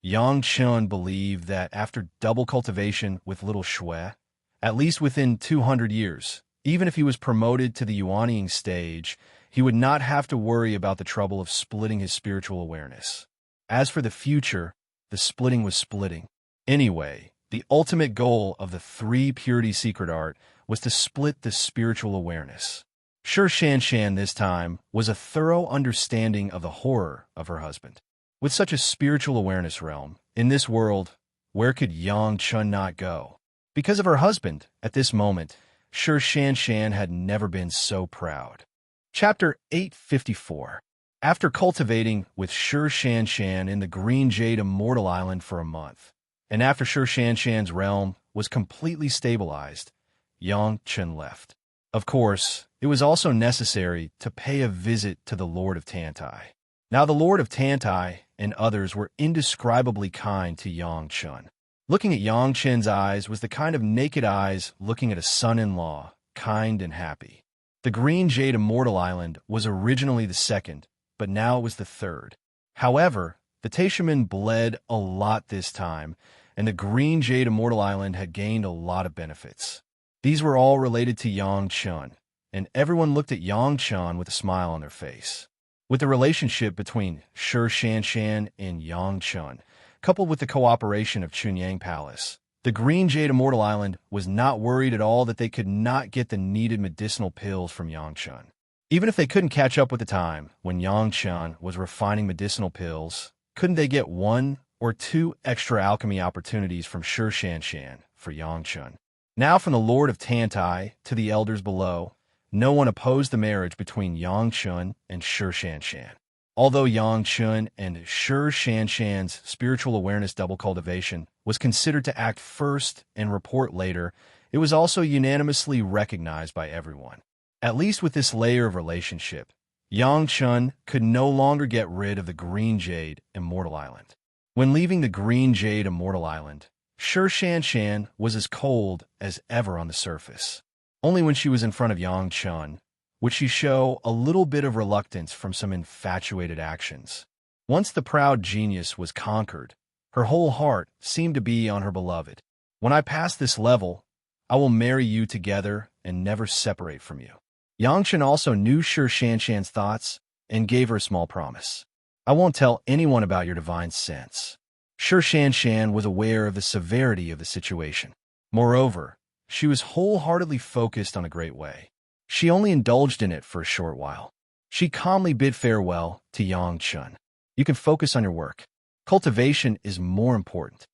Yang Chen believed that after double cultivation with little Shui, at least within 200 years, even if he was promoted to the Yuanying stage, he would not have to worry about the trouble of splitting his spiritual awareness. As for the future, the splitting was splitting. Anyway, the ultimate goal of the three purity secret art was to split the spiritual awareness. Shi Shanshan this time was a thorough understanding of the horror of her husband. With such a spiritual awareness realm, in this world, where could Yang Chen not go? Because of her husband, at this moment, Shi Shanshan had never been so proud. Chapter 854. After cultivating with Shi Shanshan in the Green Jade Immortal Island for a month, and after Shi Shanshan's realm was completely stabilized, Yang Chen left. Of course, it was also necessary to pay a visit to the Lord of Tantai. Now the Lord of Tantai and others were indescribably kind to Yang Chen. Looking at Yang Chen's eyes was the kind of naked eyes looking at a son-in-law, kind and happy. The Green Jade Immortal Island was originally the second, but now it was the third. However, the Taishaman bled a lot this time, and the Green Jade Immortal Island had gained a lot of benefits. These were all related to Yang Chen, and everyone looked at Yang Chen with a smile on their face. With the relationship between Shi Shanshan and Yang Chen, coupled with the cooperation of Chunyang Palace, the Green Jade Immortal Island was not worried at all that they could not get the needed medicinal pills from Yang Chen. Even if they couldn't catch up with the time when Yang Chen was refining medicinal pills, couldn't they get 1 or 2 extra alchemy opportunities from Shi Shanshan for Yang Chen? Now from the Lord of Tantai to the elders below, no one opposed the marriage between Yang Chen and Shi Shanshan. Although Yang Chen and Shi Shanshan's spiritual awareness double cultivation was considered to act first and report later, it was also unanimously recognized by everyone. At least with this layer of relationship, Yang Chen could no longer get rid of the Green Jade Immortal Island. When leaving the Green Jade Immortal Island, Shi Shanshan was as cold as ever on the surface. Only when she was in front of Yang Chen would she show a little bit of reluctance from some infatuated actions. Once the proud genius was conquered, her whole heart seemed to be on her beloved. When I pass this level, I will marry you together and never separate from you. Yang Chen also knew Shi Shanshan's thoughts and gave her a small promise. I won't tell anyone about your divine sense. Shi Shanshan was aware of the severity of the situation. Moreover, she was wholeheartedly focused on a great way. She only indulged in it for a short while. She calmly bid farewell to Yang Chen. You can focus on your work. Cultivation is more important.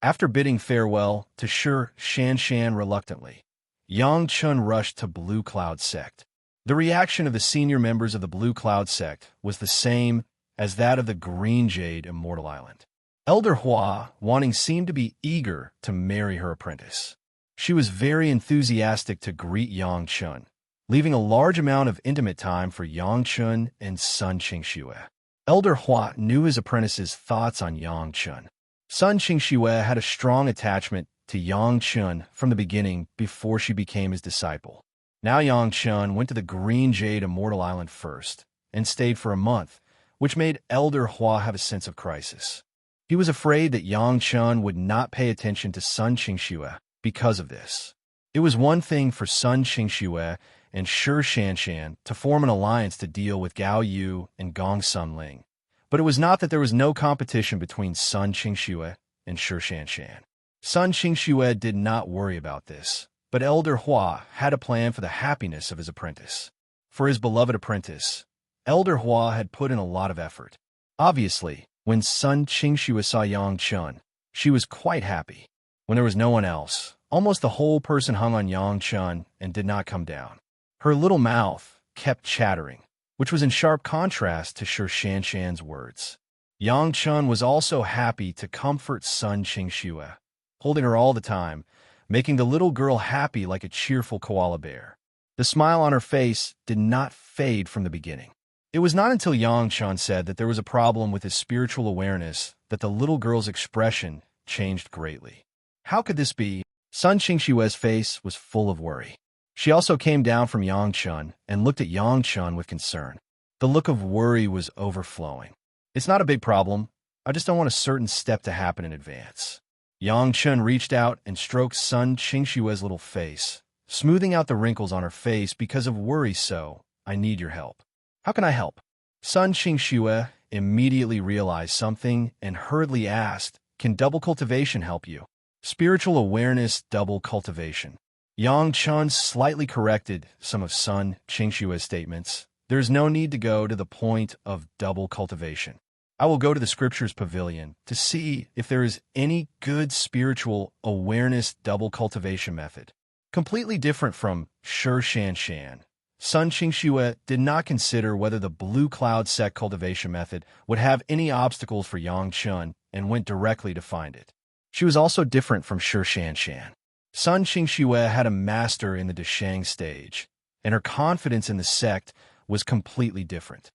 After bidding farewell to Shi Shanshan reluctantly, Yang Chen rushed to Blue Cloud Sect. The reaction of the senior members of the Blue Cloud Sect was the same as that of the Green Jade Immortal Island. Elder Hua Wanting seemed to be eager to marry her apprentice. She was very enthusiastic to greet Yang Chen, leaving a large amount of intimate time for Yang Chen and Sun Qingxue. Elder Hua knew his apprentice's thoughts on Yang Chen. Sun Qingxue had a strong attachment to Yang Chen from the beginning before she became his disciple. Now Yang Chen went to the Green Jade Immortal Island first and stayed for a month, which made Elder Hua have a sense of crisis. He was afraid that Yang Chen would not pay attention to Sun Qingxue because of this. It was one thing for Sun Qingxue and Shi Shanshan to form an alliance to deal with Gao Yu and Gong Sunling, but it was not that there was no competition between Sun Qingxue and Shi Shanshan. Sun Qingxue did not worry about this, but Elder Hua had a plan for the happiness of his apprentice. For his beloved apprentice, Elder Hua had put in a lot of effort. Obviously, when Sun Qingxue saw Yang Chun, she was quite happy. When there was no one else, almost the whole person hung on Yang Chun and did not come down. Her little mouth kept chattering, which was in sharp contrast to Shi Shanshan's words. Yang Chun was also happy to comfort Sun Qingxue, holding her all the time, making the little girl happy like a cheerful koala bear. The smile on her face did not fade from the beginning. It was not until Yang Chun said that there was a problem with his spiritual awareness that the little girl's expression changed greatly. How could this be? Sun Qingxue's face was full of worry. She also came down from Yang Chun and looked at Yang Chun with concern. The look of worry was overflowing. It's not a big problem. I just don't want a certain step to happen in advance. Yang Chun reached out and stroked Sun Qingxue's little face, smoothing out the wrinkles on her face because of worry. So, I need your help. How can I help? Sun Qingxue immediately realized something and hurriedly asked, can double cultivation help you? Spiritual awareness double cultivation. Yang Chun slightly corrected some of Sun Qingxue's statements. There's no need to go to the point of double cultivation. I will go to the scriptures pavilion to see if there is any good spiritual awareness double cultivation method. Completely different from Shi Shanshan, Sun Qingxue did not consider whether the blue cloud sect cultivation method would have any obstacles for Yang Chun and went directly to find it. She was also different from Shi Shanshan. Sun Qingxue had a master in the Deshang stage, and her confidence in the sect was completely different.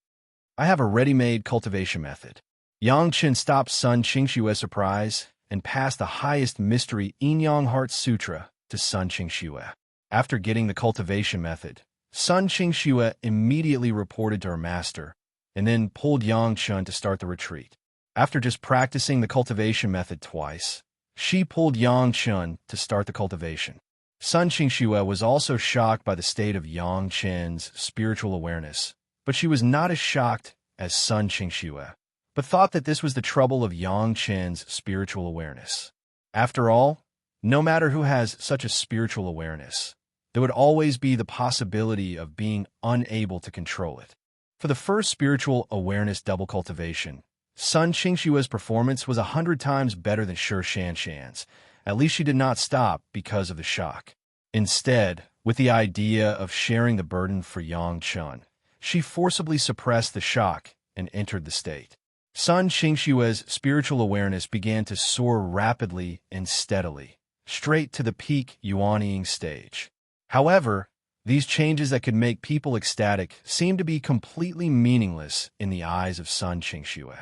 I have a ready-made cultivation method. Yang Chun stopped Sun Qingxue's surprise and passed the highest mystery Yin-Yang Heart Sutra to Sun Qingxue. After getting the cultivation method, Sun Qingxue immediately reported to her master and then pulled Yang Chun to start the retreat. After just practicing the cultivation method twice, she pulled Yang Chun to start the cultivation. Sun Qingxue was also shocked by the state of Yang Chun's spiritual awareness, but she was not as shocked as Sun Qingxue, but thought that this was the trouble of Yang Chun's spiritual awareness. After all, no matter who has such a spiritual awareness, there would always be the possibility of being unable to control it. For the first spiritual awareness double cultivation, Sun Qingxue's performance was 100 times better than Shi Shanshan's. At least she did not stop because of the shock. Instead, with the idea of sharing the burden for Yang Chun, she forcibly suppressed the shock and entered the state. Sun Qingxue's spiritual awareness began to soar rapidly and steadily, straight to the peak Yuanying stage. However, these changes that could make people ecstatic seemed to be completely meaningless in the eyes of Sun Qingxue.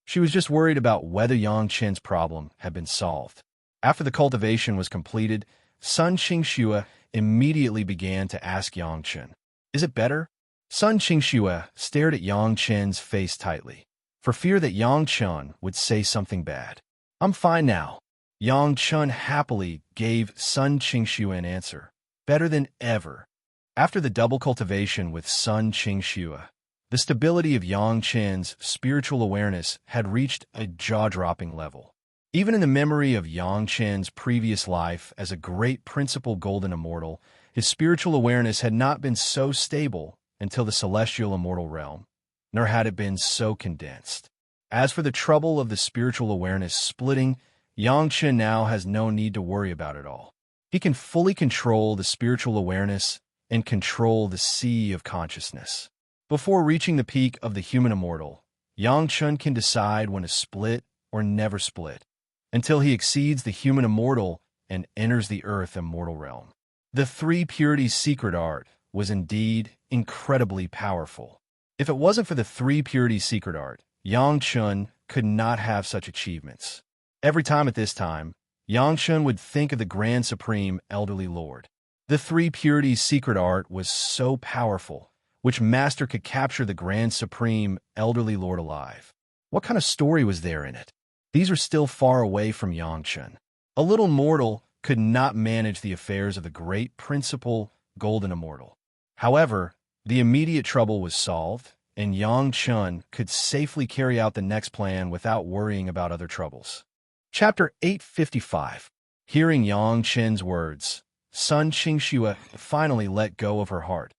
She was just worried about whether Yang Chun's problem had been solved. After the cultivation was completed, Sun Qingxue immediately began to ask Yang Chun, "Is it better?" Sun Qingxue stared at Yang Chun's face tightly, for fear that Yang Chun would say something bad. "I'm fine now." Yang Chun happily gave Sun Qingxue an answer. Better than ever. After the double cultivation with Sun Qingxue, the stability of Yang Chun's spiritual awareness had reached a jaw-dropping level. Even in the memory of Yang Chun's previous life as a great principal golden immortal, his spiritual awareness had not been so stable until the celestial immortal realm, nor had it been so condensed. As for the trouble of the spiritual awareness splitting, Yang Chun now has no need to worry about it all. He can fully control the spiritual awareness and control the sea of consciousness. Before reaching the peak of the human immortal, Yang Chun can decide when to split or never split, until he exceeds the human immortal and enters the earth immortal realm. The three purities secret art was indeed incredibly powerful. If it wasn't for the three purities secret art, Yang Chun could not have such achievements. Every time at this time, Yang Chun would think of the Grand Supreme Elderly Lord. The three purities secret art was so powerful, which master could capture the Grand Supreme Elderly Lord alive. What kind of story was there in it? These are still far away from Yang Chun. A little mortal could not manage the affairs of the great principal golden immortal. However, the immediate trouble was solved, and Yang Chun could safely carry out the next plan without worrying about other troubles. Chapter 855. Hearing Yang Chun's words, Sun Qingxue finally let go of her heart.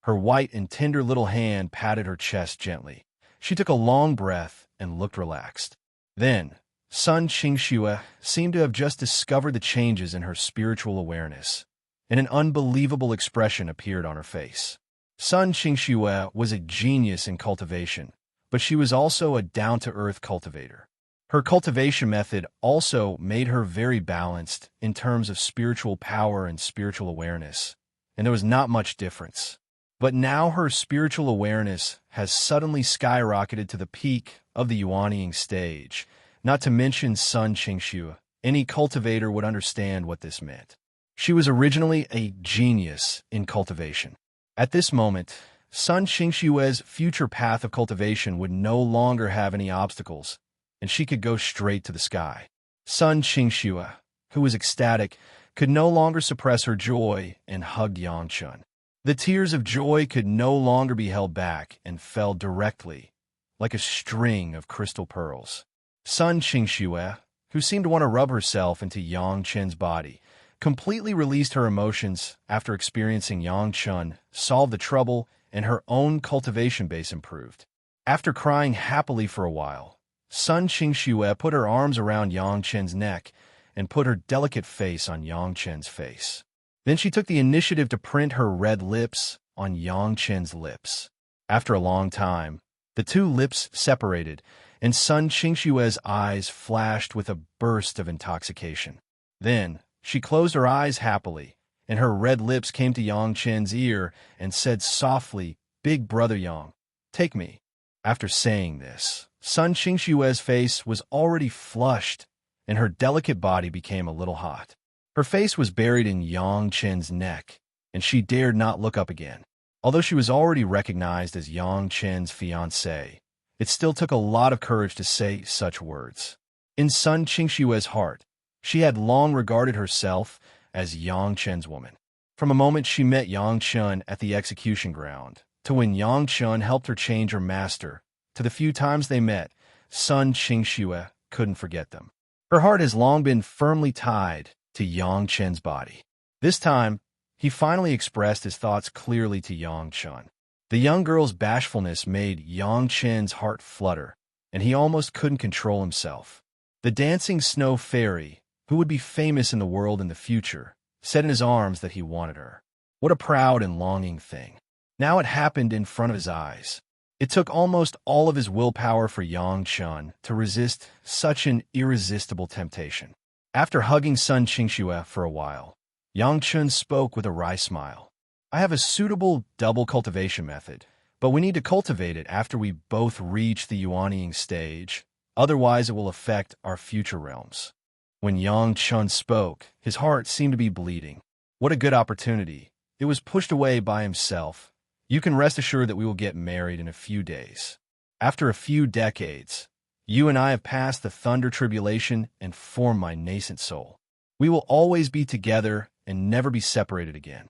Her white and tender little hand patted her chest gently. She took a long breath and looked relaxed. Then, Sun Qingxue seemed to have just discovered the changes in her spiritual awareness, and an unbelievable expression appeared on her face. Sun Qingxue was a genius in cultivation, but she was also a down-to-earth cultivator. Her cultivation method also made her very balanced in terms of spiritual power and spiritual awareness, and there was not much difference. But now her spiritual awareness has suddenly skyrocketed to the peak of the Yuanying stage. Not to mention Sun Qingxue, any cultivator would understand what this meant. She was originally a genius in cultivation. At this moment, Sun Qingxue's future path of cultivation would no longer have any obstacles, and she could go straight to the sky. Sun Qingxue, who was ecstatic, could no longer suppress her joy and hugged Yangchun. The tears of joy could no longer be held back and fell directly, like a string of crystal pearls. Sun Qingxue, who seemed to want to rub herself into Yangchun's body, completely released her emotions after experiencing Yangchun solve the trouble and her own cultivation base improved. After crying happily for a while, Sun Qingxue put her arms around Yangchun's neck and put her delicate face on Yangchun's face. Then she took the initiative to print her red lips on Yangchun's lips. After a long time, the two lips separated, and Sun Qingxue's eyes flashed with a burst of intoxication. Then, she closed her eyes happily, and her red lips came to Yangchun's ear and said softly, "Big brother Yang, take me." After saying this, Sun Qingxue's face was already flushed, and her delicate body became a little hot. Her face was buried in Yangchun's neck, and she dared not look up again. Although she was already recognized as Yangchun's fiancée, it still took a lot of courage to say such words. In Sun Qingxue's heart, she had long regarded herself as Yangchun's woman. From a moment she met Yangchun at the execution ground, to when Yangchun helped her change her master, to the few times they met, Sun Qingxue couldn't forget them. Her heart has long been firmly tied to Yangchun's body. This time, he finally expressed his thoughts clearly to Yangchun. The young girl's bashfulness made Yangchun's heart flutter, and he almost couldn't control himself. The dancing snow fairy, who would be famous in the world in the future, said in his arms that he wanted her. What a proud and longing thing. Now it happened in front of his eyes. It took almost all of his willpower for Yangchun to resist such an irresistible temptation. After hugging Sun Qingxue for a while, Yangchun spoke with a wry smile. "I have a suitable double cultivation method, but we need to cultivate it after we both reach the Yuanying stage, otherwise it will affect our future realms." When Yangchun spoke, his heart seemed to be bleeding. What a good opportunity. It was pushed away by himself. You can rest assured that we will get married in a few days. After a few decades, you and I have passed the thunder tribulation and formed my nascent soul. We will always be together and never be separated again.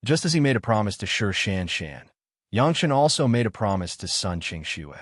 Just as he made a promise to Shi Shanshan, Yangchun also made a promise to Sun Qingxue.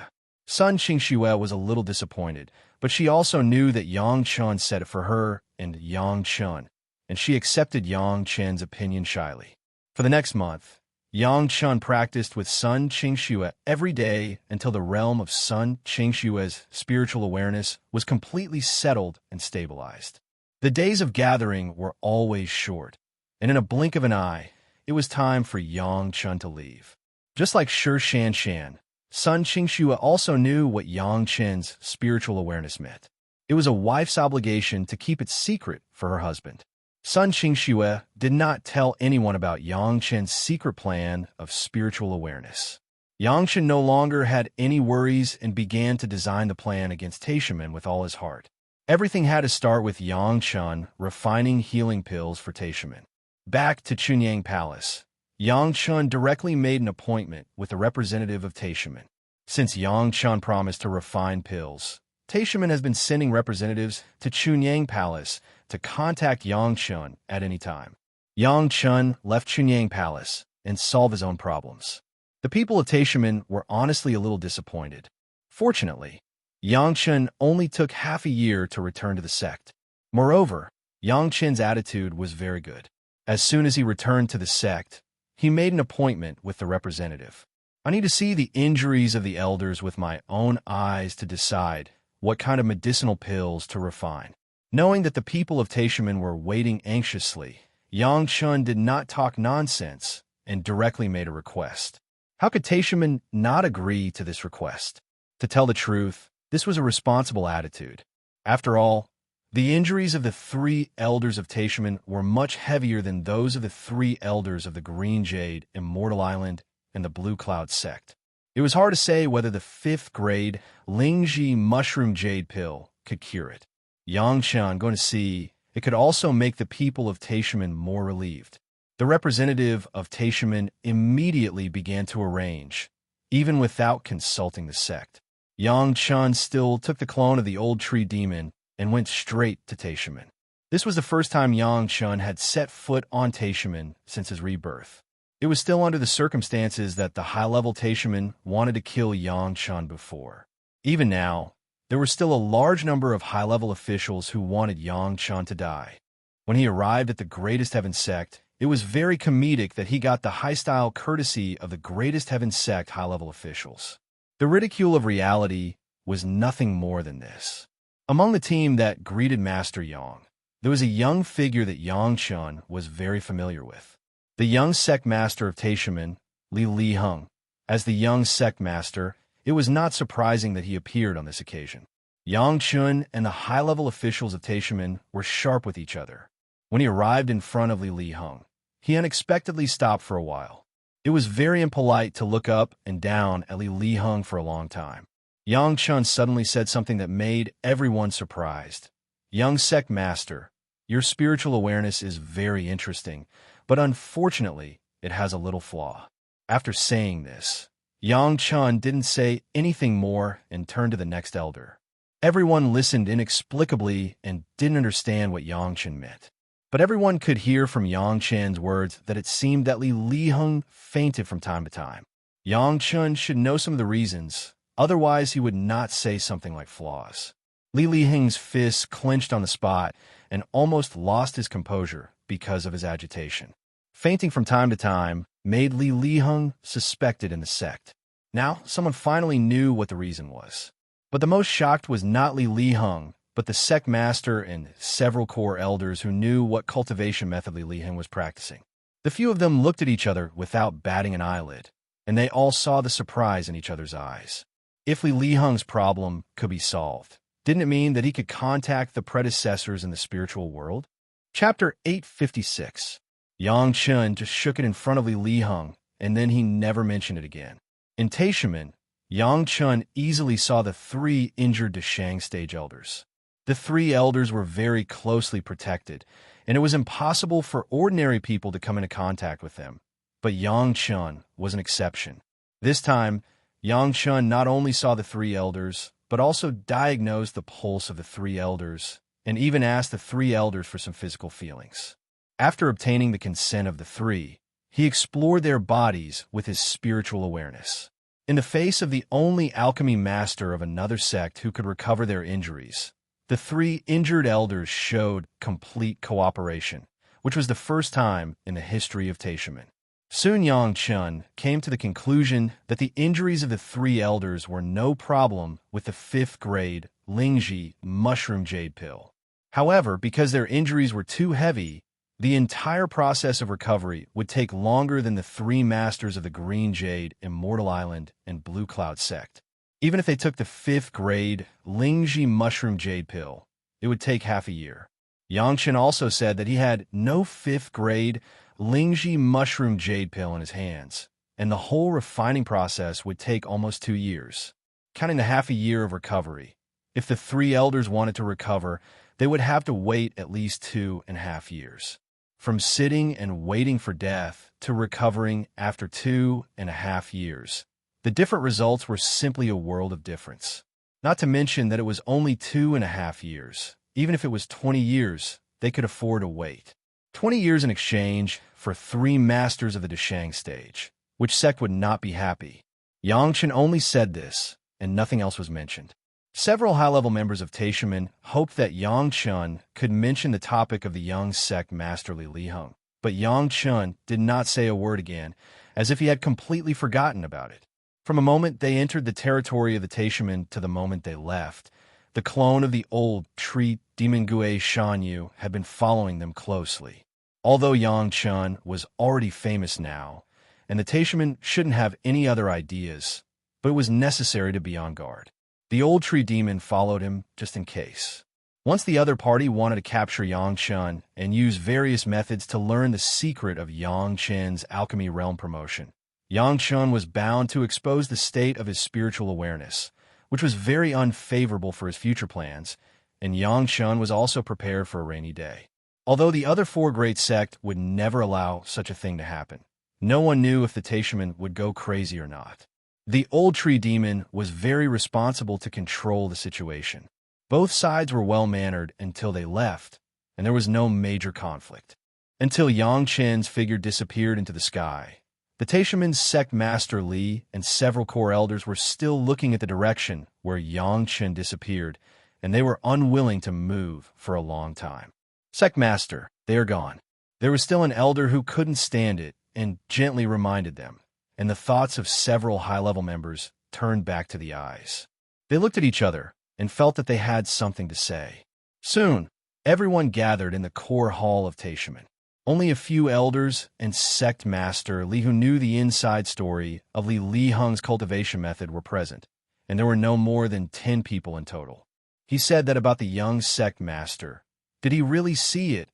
Sun Qingxue was a little disappointed, but she also knew that Yangchun said it for her and Yangchun, and she accepted Yangchun's opinion shyly. For the next month, Yangchun practiced with Sun Qingxue every day until the realm of Sun Qingxue's spiritual awareness was completely settled and stabilized. The days of gathering were always short, and in a blink of an eye, it was time for Yangchun to leave. Just like Shi Shanshan, Sun Qingxue also knew what Yangchun's spiritual awareness meant. It was a wife's obligation to keep it secret for her husband. Sun Qingxue did not tell anyone about Yangchun's secret plan of spiritual awareness. Yangchun no longer had any worries and began to design the plan against Taishaman with all his heart. Everything had to start with Yangchun refining healing pills for Taishaman. Back to Chunyang Palace, Yangchun directly made an appointment with a representative of Taishaman. Since Yangchun promised to refine pills, Taishaman has been sending representatives to Chunyang Palace to contact Yangchun at any time. Yangchun left Chunyang Palace and solved his own problems. The people of Taishaman were honestly a little disappointed. Fortunately, Yangchun only took half a year to return to the sect. Moreover, Yangchun's attitude was very good. As soon as he returned to the sect, he made an appointment with the representative. I need to see the injuries of the elders with my own eyes to decide what kind of medicinal pills to refine. Knowing that the people of Taishaman were waiting anxiously, Yang Chun did not talk nonsense and directly made a request. How could Taishaman not agree to this request? To tell the truth, this was a responsible attitude. After all, the injuries of the 3 elders of Taishaman were much heavier than those of the 3 elders of the Green Jade, Immortal Island, and the Blue Cloud sect. It was hard to say whether the 5th grade Lingji mushroom jade pill could cure it. Yang Chun going to see it could also make the people of Taishaman more relieved. The representative of Taishaman immediately began to arrange, even without consulting the sect. Yang Chun still took the clone of the old tree demon and went straight to Taishaman. This was the first time Yang Chun had set foot on Taishaman since his rebirth. It was still under the circumstances that the high-level Taishaman wanted to kill Yang Chun before. Even now, there were still a large number of high-level officials who wanted Yang Chun to die. When he arrived at the Greatest Heaven sect, it was very comedic that he got the high-style courtesy of the Greatest Heaven sect high-level officials. The ridicule of reality was nothing more than this. Among the team that greeted Master Yang, there was a young figure that Yang Chun was very familiar with. The young sect master of Taishaman, Li Hung. As the young sect master, it was not surprising that he appeared on this occasion. Yang Chun and the high-level officials of Taishaman were sharp with each other. When he arrived in front of Li Hung, he unexpectedly stopped for a while. It was very impolite to look up and down at Li Hung for a long time. Yang Chun suddenly said something that made everyone surprised. Young sect master, your spiritual awareness is very interesting, but unfortunately, it has a little flaw. After saying this, Yang Chun didn't say anything more and turned to the next elder. Everyone listened inexplicably and didn't understand what Yang Chun meant. But everyone could hear from Yang Chun's words that it seemed that Li Hung fainted from time to time. Yang Chun should know some of the reasons, otherwise he would not say something like flaws. Li Hung's fists clenched on the spot and almost lost his composure because of his agitation. Fainting from time to time made Li Hung suspected in the sect. Now, someone finally knew what the reason was. But the most shocked was not Li Hung, but the sect master and several core elders who knew what cultivation method Li Hung was practicing. The few of them looked at each other without batting an eyelid, and they all saw the surprise in each other's eyes. If Li Hung's problem could be solved, didn't it mean that he could contact the predecessors in the spiritual world? Chapter 856. Yang Chun just shook it in front of Li Hung, and then he never mentioned it again. In Taishaman, Yang Chun easily saw the 3 injured Deshang stage elders. The 3 elders were very closely protected, and it was impossible for ordinary people to come into contact with them. But Yang Chun was an exception. This time, Yang Chun not only saw the 3 elders, but also diagnosed the pulse of the 3 elders, and even asked the 3 elders for some physical feelings. After obtaining the consent of the 3, he explored their bodies with his spiritual awareness. In the face of the only alchemy master of another sect who could recover their injuries, the 3 injured elders showed complete cooperation, which was the first time in the history of Taishaman. Soon Yang Chun came to the conclusion that the injuries of the 3 elders were no problem with the 5th grade Lingji mushroom jade pill. However, because their injuries were too heavy, the entire process of recovery would take longer than the 3 masters of the Green Jade, Immortal Island, and Blue Cloud sect. Even if they took the 5th grade Lingji mushroom jade pill, it would take half a year. Yang Chun also said that he had no 5th grade Lingji mushroom jade pill in his hands, and the whole refining process would take almost 2 years. Counting the half a year of recovery, if the 3 elders wanted to recover, they would have to wait at least 2.5 years. From sitting and waiting for death to recovering after 2.5 years, the different results were simply a world of difference. Not to mention that it was only 2.5 years. Even if it was 20 years, they could afford to wait. 20 years in exchange for 3 masters of the Deshang stage, which sect would not be happy. Yang Chun only said this, and nothing else was mentioned. Several high-level members of Taishaman hoped that Yang Chun could mention the topic of the young sect master Li Hung. But Yang Chun did not say a word again, as if he had completely forgotten about it. From the moment they entered the territory of the Taishaman to the moment they left, the clone of the old tree demon Gue Shanyu had been following them closely. Although Yang Chun was already famous now, and the Taishaman shouldn't have any other ideas, but it was necessary to be on guard. The old tree demon followed him just in case. Once the other party wanted to capture Yang Chun and use various methods to learn the secret of Yang Chen's alchemy realm promotion, Yang Chun was bound to expose the state of his spiritual awareness, which was very unfavorable for his future plans, and Yang Chun was also prepared for a rainy day. Although the other four great sect would never allow such a thing to happen, no one knew if the Taishaman would go crazy or not. The old tree demon was very responsible to control the situation. Both sides were well-mannered until they left, and there was no major conflict. Until Yang Chen's figure disappeared into the sky, the Taishaman's sect master Li and several core elders were still looking at the direction where Yang Chen disappeared, and they were unwilling to move for a long time. Sect master, they are gone. There was still an elder who couldn't stand it and gently reminded them, and the thoughts of several high-level members turned back to the eyes. They looked at each other and felt that they had something to say. Soon, everyone gathered in the core hall of Taishaman. Only a few elders and sect master Li who knew the inside story of Li Heng's cultivation method were present, and there were no more than 10 people in total. He said that about the young sect master. Did he really see it,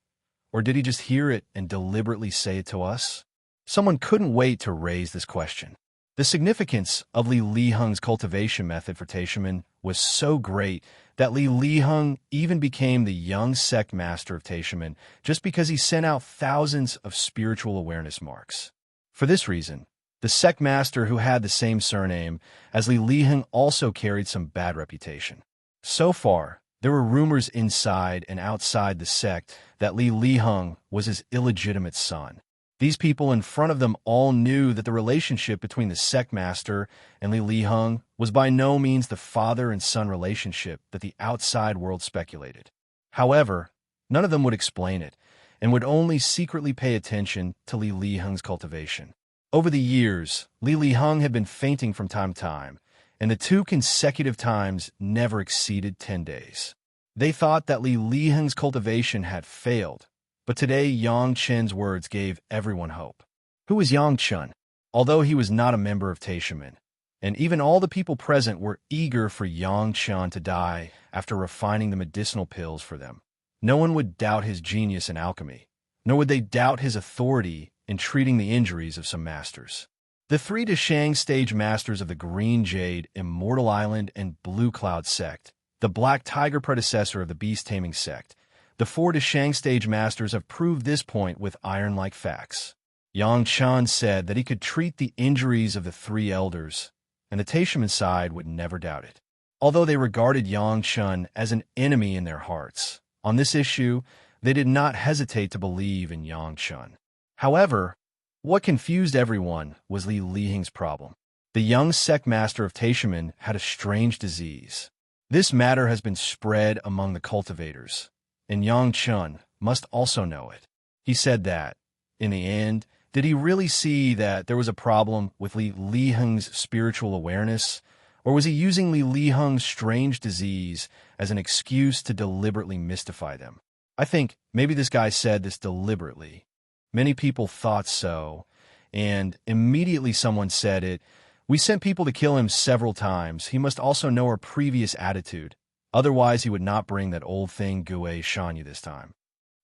or did he just hear it and deliberately say it to us? Someone couldn't wait to raise this question. The significance of Li Heng's cultivation method for Taishaman was so great that Li Heng even became the young sect master of Taishaman just because he sent out thousands of spiritual awareness marks. For this reason, the sect master who had the same surname as Li Heng also carried some bad reputation. So far, there were rumors inside and outside the sect that Li Heng was his illegitimate son. These people in front of them all knew that the relationship between the sect master and Li Heng was by no means the father and son relationship that the outside world speculated. However, none of them would explain it, and would only secretly pay attention to Li Heng's cultivation. Over the years, Li Heng had been fainting from time to time, and the 2 consecutive times never exceeded 10 days. They thought that Li Heng's cultivation had failed, but today Yang Chen's words gave everyone hope. Who was Yang Chen? Although he was not a member of Taishaman, and even all the people present were eager for Yang Chen to die after refining the medicinal pills for them. No one would doubt his genius in alchemy, nor would they doubt his authority in treating the injuries of some masters. The 3 Deshang stage masters of the Green Jade, Immortal Island, and Blue Cloud sect, the Black Tiger predecessor of the Beast Taming sect, the 4 Deshang stage masters have proved this point with iron-like facts. Yang Chen said that he could treat the injuries of the 3 elders, and the Taishaman side would never doubt it. Although they regarded Yang Chen as an enemy in their hearts, on this issue, they did not hesitate to believe in Yang Chen. However, what confused everyone was Li Heng's problem. The young sect master of Taishaman had a strange disease. This matter has been spread among the cultivators, and Yang Chen must also know it. He said that, in the end, did he really see that there was a problem with Li Heng's spiritual awareness, or was he using Li Heng's strange disease as an excuse to deliberately mystify them? I think maybe this guy said this deliberately. Many people thought so, and immediately someone said it. We sent people to kill him several times. He must also know our previous attitude. Otherwise, he would not bring that old thing Gue Shanyu this time.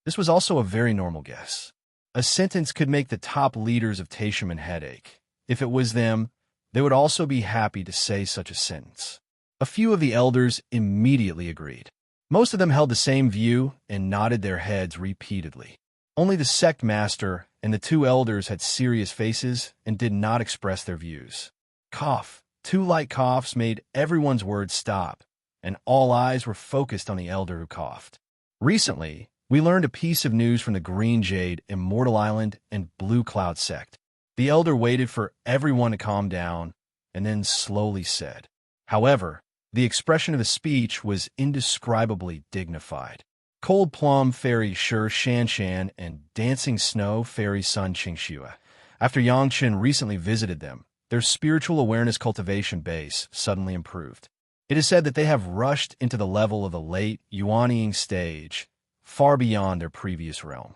This was also a very normal guess. A sentence could make the top leaders of Taishaman headache. If it was them, they would also be happy to say such a sentence. A few of the elders immediately agreed. Most of them held the same view and nodded their heads repeatedly. Only the sect master and the 2 elders had serious faces and did not express their views. Cough. 2 light coughs made everyone's words stop, and all eyes were focused on the elder who coughed. Recently, we learned a piece of news from the Green Jade, Immortal Island, and Blue Cloud sect. The elder waited for everyone to calm down, and then slowly said. However, the expression of his speech was indescribably dignified. Cold Plum Fairy Shi Shanshan and Dancing Snow Fairy Sun Qingxue. After Yangchen recently visited them, their spiritual awareness cultivation base suddenly improved. It is said that they have rushed into the level of the late Yuanying stage, far beyond their previous realm.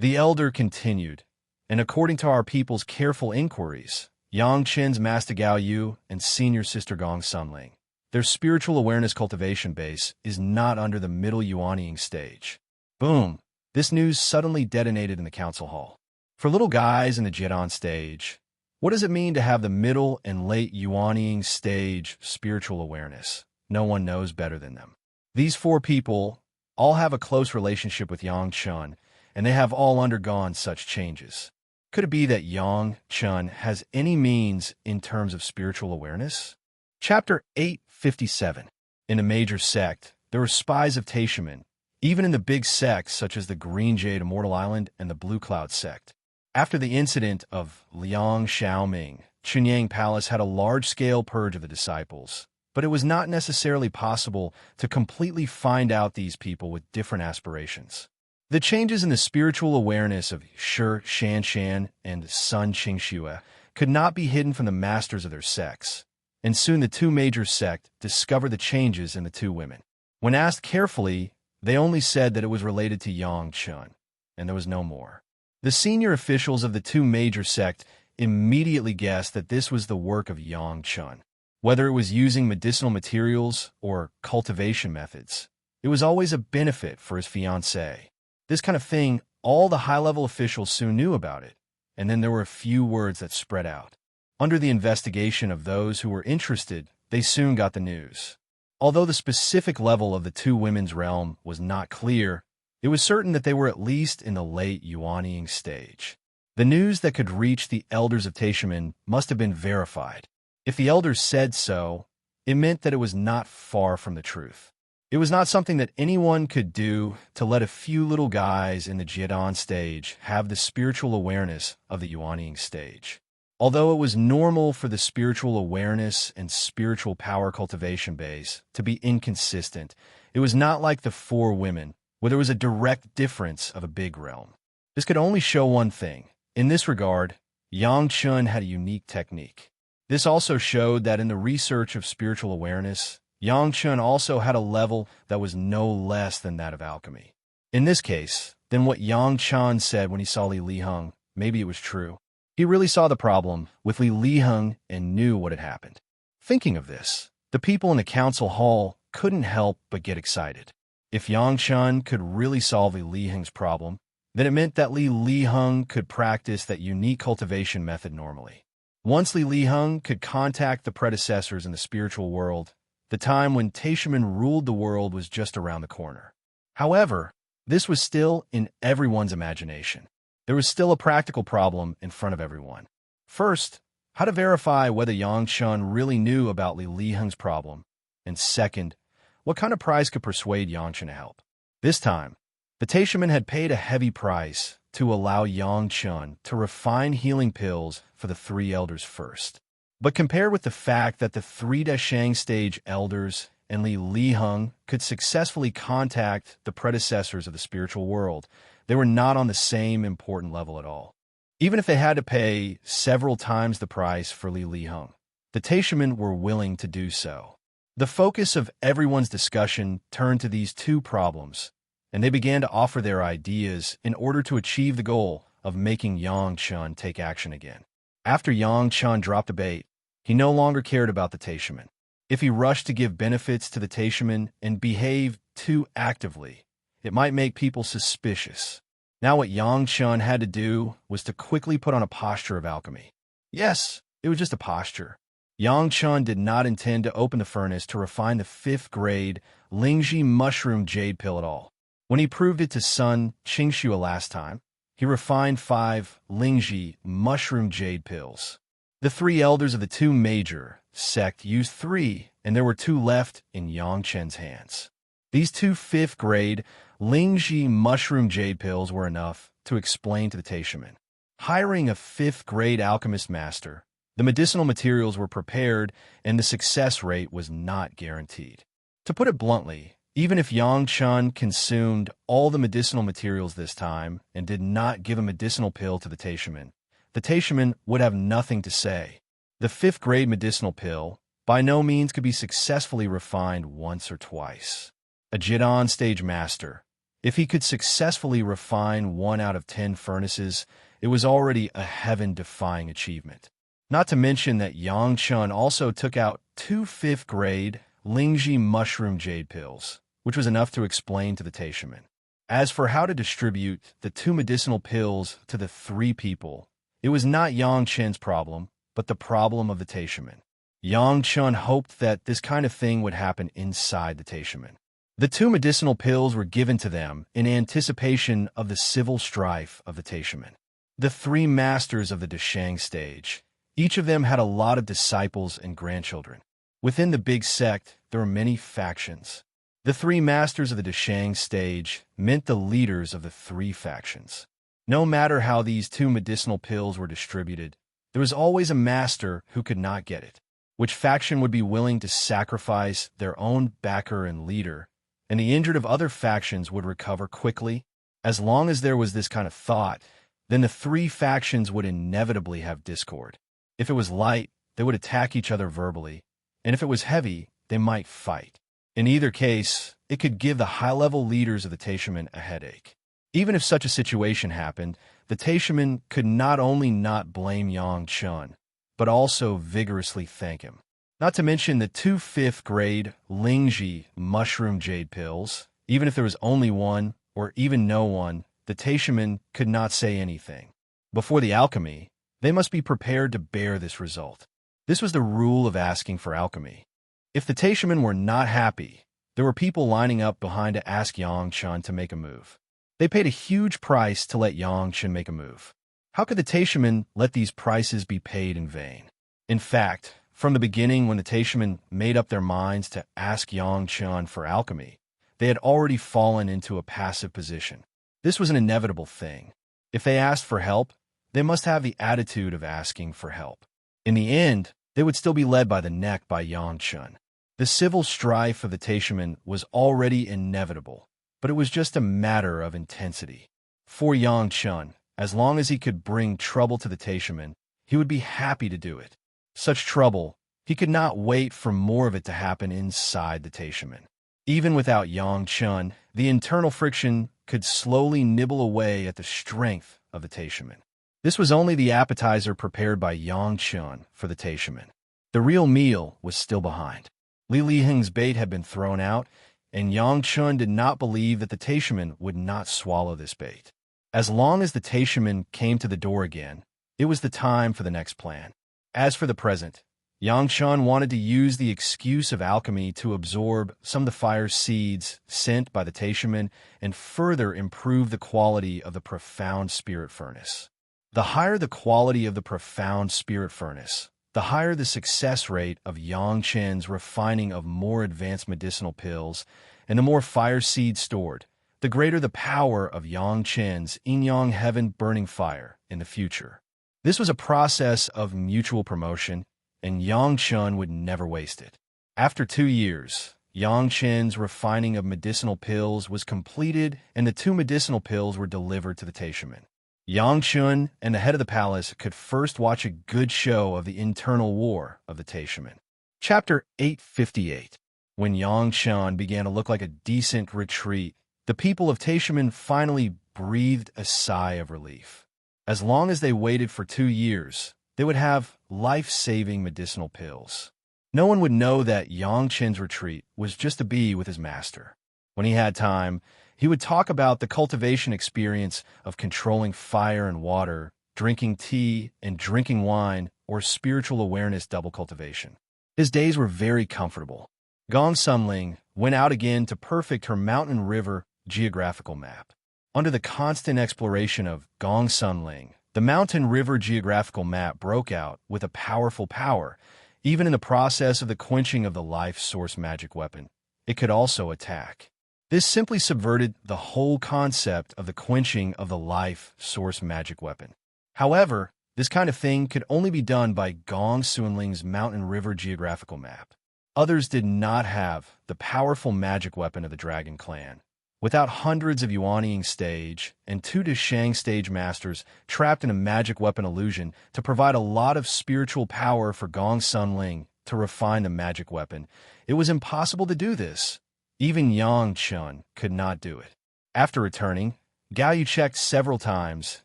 The elder continued, and according to our people's careful inquiries, Yangchen's Master Gao Yu and senior sister Gong Sunling, their spiritual awareness cultivation base is not under the middle Yuanying stage. Boom! This news suddenly detonated in the council hall. For little guys in the Jidan stage, what does it mean to have the middle and late Yuanying stage spiritual awareness? No one knows better than them. These four people all have a close relationship with Yang Chun, and they have all undergone such changes. Could it be that Yang Chun has any means in terms of spiritual awareness? Chapter 857. In a major sect, there were spies of Taishaman, even in the big sects such as the Green Jade Immortal Island and the Blue Cloud sect. After the incident of Liang Xiaoming, Chunyang Palace had a large-scale purge of the disciples, but it was not necessarily possible to completely find out these people with different aspirations. The changes in the spiritual awareness of Shi Shanshan and Sun Qingxue could not be hidden from the masters of their sects, and soon the two major sects discovered the changes in the two women. When asked carefully, they only said that it was related to Yang Chun, and there was no more. The senior officials of the two major sects immediately guessed that this was the work of Yang Chun. Whether it was using medicinal materials or cultivation methods, it was always a benefit for his fiancée. This kind of thing, all the high-level officials soon knew about it, and then there were a few words that spread out. Under the investigation of those who were interested, they soon got the news. Although the specific level of the two women's realm was not clear, it was certain that they were at least in the late Yuanying stage. The news that could reach the elders of Taishaman must have been verified. If the elders said so, it meant that it was not far from the truth. It was not something that anyone could do to let a few little guys in the Jidan stage have the spiritual awareness of the Yuanying stage. Although it was normal for the spiritual awareness and spiritual power cultivation base to be inconsistent, it was not like the four women, where there was a direct difference of a big realm. This could only show one thing. In this regard, Yang Chun had a unique technique. This also showed that in the research of spiritual awareness, Yang Chun also had a level that was no less than that of alchemy. In this case, then what Yang Chun said when he saw Li Liheng, maybe it was true. He really saw the problem with Li Liheng and knew what had happened. Thinking of this, the people in the council hall couldn't help but get excited. If Yang Chun could really solve Li Liheng's problem, then it meant that Li Liheng could practice that unique cultivation method normally. Once Li Liheng could contact the predecessors in the spiritual world, the time when Taishaman ruled the world was just around the corner. However, this was still in everyone's imagination. There was still a practical problem in front of everyone. First, how to verify whether Yang Chun really knew about Li Liheng's problem, and second, what kind of price could persuade Yang Chun to help. This time, the Taishaman had paid a heavy price to allow Yang Chun to refine healing pills for the three elders first. But compared with the fact that the three Dashang stage elders and Li Liheng could successfully contact the predecessors of the spiritual world, they were not on the same important level at all. Even if they had to pay several times the price for Li Liheng, the Taishaman were willing to do so. The focus of everyone's discussion turned to these two problems, and they began to offer their ideas in order to achieve the goal of making Yang Chun take action again. After Yang Chun dropped the bait, he no longer cared about the Taishaman. If he rushed to give benefits to the Taishaman and behaved too actively, it might make people suspicious. Now what Yang Chun had to do was to quickly put on a posture of alchemy. Yes, it was just a posture. Yang Chun did not intend to open the furnace to refine the 5th grade Lingji mushroom jade pill at all. When he proved it to Sun Qingxue last time, he refined 5 Lingji mushroom jade pills. The 3 elders of the 2 major sect used 3, and there were 2 left in Yang Chen's hands. These 2 5th grade Lingji mushroom jade pills were enough to explain to the Taishaman. Hiring a 5th grade alchemist master, the medicinal materials were prepared and the success rate was not guaranteed. To put it bluntly, Even if Yang Chun consumed all the medicinal materials this time and did not give a medicinal pill to the Taishaman would have nothing to say. The fifth-grade medicinal pill by no means could be successfully refined once or twice. A Jidon stage master, if he could successfully refine 1 out of 10 furnaces, it was already a heaven-defying achievement. Not to mention that Yang Chun also took out 2 fifth-grade Lingji mushroom jade pills, which was enough to explain to the Taishaman. As for how to distribute the 2 medicinal pills to the 3 people, it was not Yang Chun's problem, but the problem of the Taishaman. Yang Chun hoped that this kind of thing would happen inside the Taishaman. The 2 medicinal pills were given to them in anticipation of the civil strife of the Taishaman. The 3 masters of the Dashang stage, each of them had a lot of disciples and grandchildren. Within the big sect, there were many factions. The 3 masters of the Dashang stage meant the leaders of the 3 factions. No matter how these 2 medicinal pills were distributed, there was always a master who could not get it. Which faction would be willing to sacrifice their own backer and leader, and the injured of other factions would recover quickly? As long as there was this kind of thought, then the 3 factions would inevitably have discord. If it was light, they would attack each other verbally, and if it was heavy, they might fight. In either case, it could give the high-level leaders of the Taishaman a headache. Even if such a situation happened, the Taishaman could not only not blame Yang Chun, but also vigorously thank him. Not to mention the 2 fifth-grade Lingji mushroom jade pills. Even if there was only one, or even no one, the Taishaman could not say anything. Before the alchemy, they must be prepared to bear this result. This was the rule of asking for alchemy. If the Taishaman were not happy, there were people lining up behind to ask Yang Chun to make a move. They paid a huge price to let Yang Chun make a move. How could the Taishaman let these prices be paid in vain? In fact, from the beginning when the Taishaman made up their minds to ask Yang Chun for alchemy, they had already fallen into a passive position. This was an inevitable thing. If they asked for help, they must have the attitude of asking for help. In the end, they would still be led by the neck by Yang Chun. The civil strife of the Taishaman was already inevitable, but it was just a matter of intensity. For Yang Chun, as long as he could bring trouble to the Taishaman, he would be happy to do it. Such trouble, he could not wait for more of it to happen inside the Taishaman. Even without Yang Chun, the internal friction could slowly nibble away at the strength of the Taishaman. This was only the appetizer prepared by Yang Chun for the Taishaman. The real meal was still behind. Li Liheng's bait had been thrown out, and Yang Chun did not believe that the Taishaman would not swallow this bait. As long as the Taishaman came to the door again, it was the time for the next plan. As for the present, Yang Chun wanted to use the excuse of alchemy to absorb some of the fire seeds sent by the Taishaman and further improve the quality of the profound spirit furnace. The higher the quality of the profound spirit furnace, the higher the success rate of Yang Chun's refining of more advanced medicinal pills, and the more fire seeds stored, the greater the power of Yang Chun's yin-yang heaven burning fire in the future. This was a process of mutual promotion, and Yang Chun would never waste it. After 2 years, Yang Chun's refining of medicinal pills was completed, and the 2 medicinal pills were delivered to the Taishaman. Yang Chun and the head of the palace could first watch a good show of the internal war of the Taishaman. Chapter 858. When Yang Chun began to look like a decent retreat, the people of Taishaman finally breathed a sigh of relief. As long as they waited for 2 years, they would have life-saving medicinal pills. No one would know that Yang Chun's retreat was just to be with his master. When he had time, he would talk about the cultivation experience of controlling fire and water, drinking tea and drinking wine, or spiritual awareness double cultivation. His days were very comfortable. Gong Sunling went out again to perfect her mountain river geographical map. Under the constant exploration of Gong Sunling, the mountain river geographical map broke out with a powerful power. Even in the process of the quenching of the life source magic weapon, it could also attack. This simply subverted the whole concept of the quenching of the life source magic weapon. However, this kind of thing could only be done by Gong Sunling's mountain river geographical map. others did not have the powerful magic weapon of the Dragon Clan. Without hundreds of Yuanying stage and 2 Deshang stage masters trapped in a magic weapon illusion to provide a lot of spiritual power for Gong Sunling to refine the magic weapon, it was impossible to do this. Even Yang Chun could not do it. After returning, Gao Yu checked several times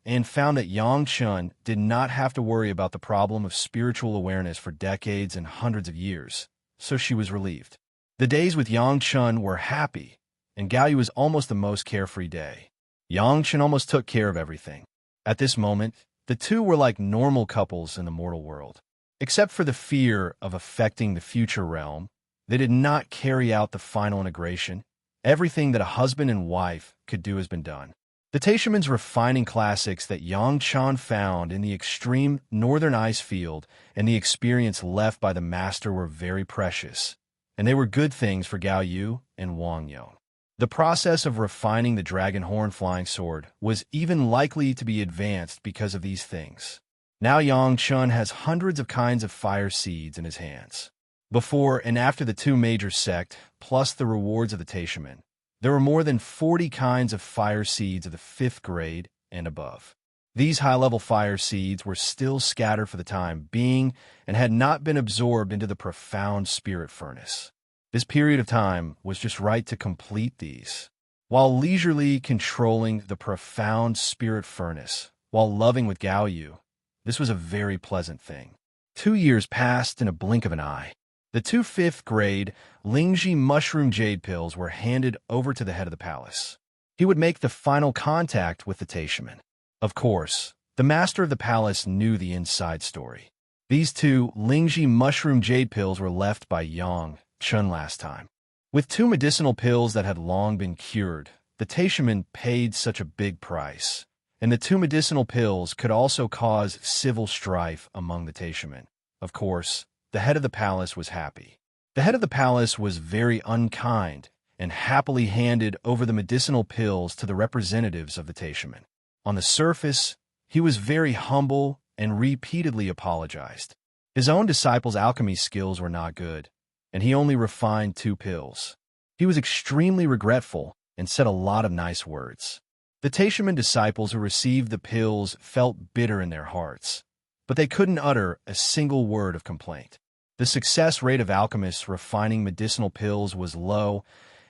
and found that Yang Chun did not have to worry about the problem of spiritual awareness for decades and hundreds of years, so she was relieved. The days with Yang Chun were happy, and Gao Yu was almost the most carefree day. Yang Chun almost took care of everything. At this moment, the two were like normal couples in the mortal world. Except for the fear of affecting the future realm, they did not carry out the final integration. Everything that a husband and wife could do has been done. The Taishaman's refining classics that Yang Chan found in the extreme northern ice field and the experience left by the master were very precious, and they were good things for Gao Yu and Wang Yong. The process of refining the dragon horn flying sword was even likely to be advanced because of these things. Now Yang Chun has hundreds of kinds of fire seeds in his hands. Before and after the 2 major sect, plus the rewards of the Taishaman, there were more than 40 kinds of fire seeds of the 5th grade and above. These high-level fire seeds were still scattered for the time being and had not been absorbed into the profound spirit furnace. This period of time was just right to complete these. While leisurely controlling the profound spirit furnace, while loving with Gao Yu, this was a very pleasant thing. 2 years passed in a blink of an eye. The 2 5th grade Lingji mushroom jade pills were handed over to the head of the palace. He would make the final contact with the Taishaman. Of course, the master of the palace knew the inside story. These 2 Lingji mushroom jade pills were left by Yang Chun last time. With 2 medicinal pills that had long been cured, the Taishaman paid such a big price, and the 2 medicinal pills could also cause civil strife among the Taishaman. Of course, the head of the palace was happy. The head of the palace was very unkind and happily handed over the medicinal pills to the representatives of the Taishaman. On the surface, he was very humble and repeatedly apologized. His own disciples' alchemy skills were not good, and he only refined 2 pills. He was extremely regretful and said a lot of nice words. The Taishaman disciples who received the pills felt bitter in their hearts, but they couldn't utter a single word of complaint. The success rate of alchemists refining medicinal pills was low,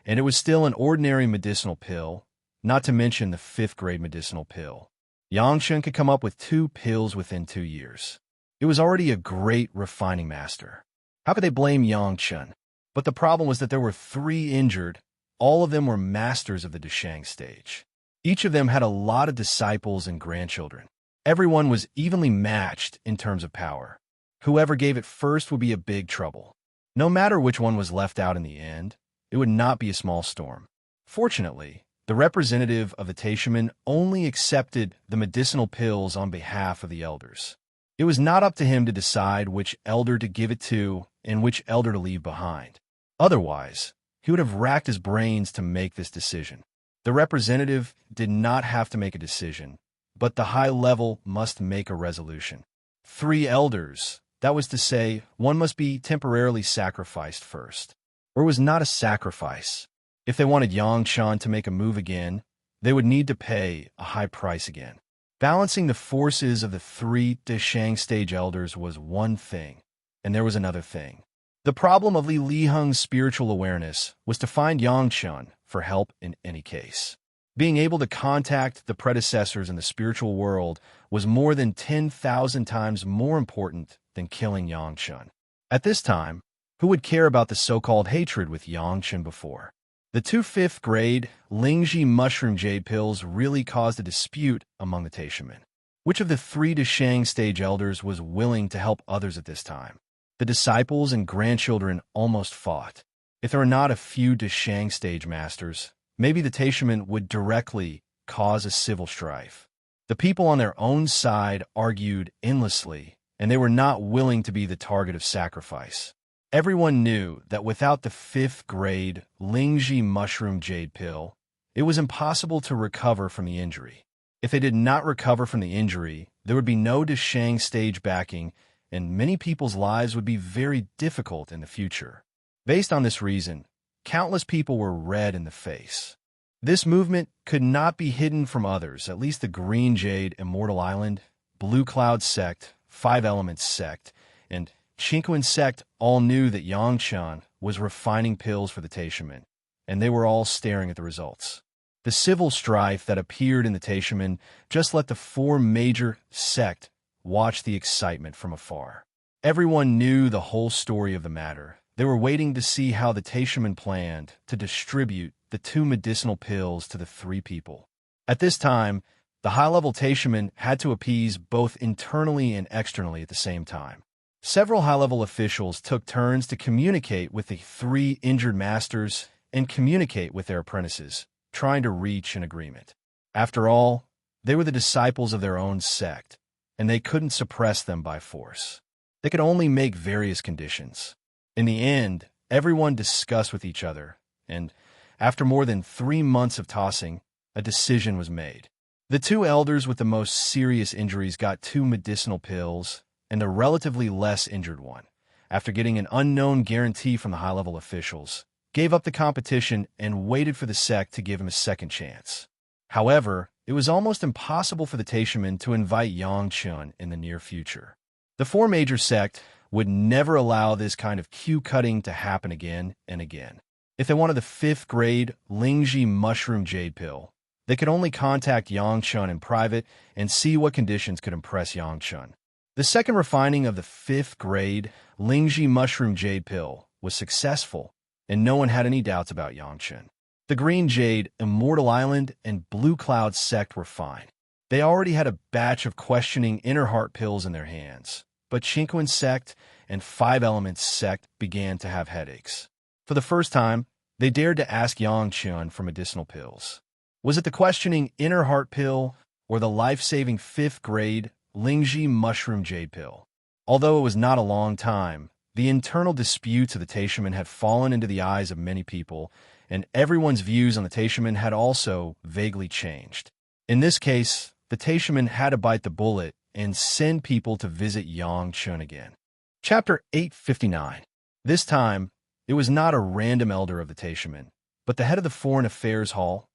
and it was still an ordinary medicinal pill, not to mention the 5th grade medicinal pill. Yang Chun could come up with 2 pills within 2 years. It was already a great refining master. How could they blame Yang Chun? But the problem was that there were 3 injured. All of them were masters of the Deshang stage. Each of them had a lot of disciples and grandchildren. Everyone was evenly matched in terms of power. Whoever gave it first would be a big trouble. No matter which one was left out in the end, it would not be a small storm. Fortunately, the representative of the Taishaman only accepted the medicinal pills on behalf of the elders. It was not up to him to decide which elder to give it to and which elder to leave behind. Otherwise, he would have racked his brains to make this decision. The representative did not have to make a decision, but the high level must make a resolution. 3 elders, that was to say, one must be temporarily sacrificed first. Or it was not a sacrifice. If they wanted Yang Chan to make a move again, they would need to pay a high price again. Balancing the forces of the 3 Deshang stage elders was one thing, and there was another thing. The problem of Li Liheng's spiritual awareness was to find Yang Chan for help in any case. Being able to contact the predecessors in the spiritual world was more than 10,000 times more important than killing Yang Chun. At this time, who would care about the so-called hatred with Yang Chun before? The 2 5th grade Lingji mushroom jade pills really caused a dispute among the Taishaman. Which of the 3 Deshang stage elders was willing to help others at this time? The disciples and grandchildren almost fought. If there were not a few Deshang stage masters, maybe the Taishaman would directly cause a civil strife. The people on their own side argued endlessly, and they were not willing to be the target of sacrifice. Everyone knew that without the 5th grade Lingji mushroom jade pill, it was impossible to recover from the injury. If they did not recover from the injury, there would be no Deshang stage backing, and many people's lives would be very difficult in the future. Based on this reason, countless people were red in the face. This movement could not be hidden from others, at least the Green Jade Immortal Island, Blue Cloud Sect, Five Elements Sect, and Chinquin Sect all knew that Yangchun was refining pills for the Taishaman, and they were all staring at the results. The civil strife that appeared in the Taishaman just let the four major sect watch the excitement from afar. Everyone knew the whole story of the matter. They were waiting to see how the Taishaman planned to distribute the 2 medicinal pills to the 3 people. At this time, the high-level Taishaman had to appease both internally and externally at the same time. Several high-level officials took turns to communicate with the 3 injured masters and communicate with their apprentices, trying to reach an agreement. After all, they were the disciples of their own sect, and they couldn't suppress them by force. They could only make various conditions. In the end, everyone discussed with each other, and after more than 3 months of tossing, a decision was made. The 2 elders with the most serious injuries got 2 medicinal pills, and the relatively less injured one, after getting an unknown guarantee from the high-level officials, gave up the competition and waited for the sect to give him a second chance. However, it was almost impossible for the Taishaman to invite Yangchun in the near future. The 4 major sect would never allow this kind of queue-cutting to happen again and again. If they wanted the 5th grade Lingji Mushroom Jade Pill, they could only contact Yangchun in private and see what conditions could impress Yangchun. The second refining of the 5th grade Lingji Mushroom Jade Pill was successful, and no one had any doubts about Yangchun. The Green Jade, Immortal Island, and Blue Cloud Sect were fine. They already had a batch of questioning inner heart pills in their hands, but Chinquin Sect and Five Elements Sect began to have headaches. For the first time, they dared to ask Yangchun for medicinal pills. Was it the questioning inner heart pill or the life-saving 5th grade Lingji Mushroom Jade Pill? Although it was not a long time, the internal disputes of the Taishaman had fallen into the eyes of many people, and everyone's views on the Taishaman had also vaguely changed. In this case, the Taishaman had to bite the bullet and send people to visit Yangchun again. Chapter 859. This time, it was not a random elder of the Taishaman, but the head of the Foreign Affairs Hall,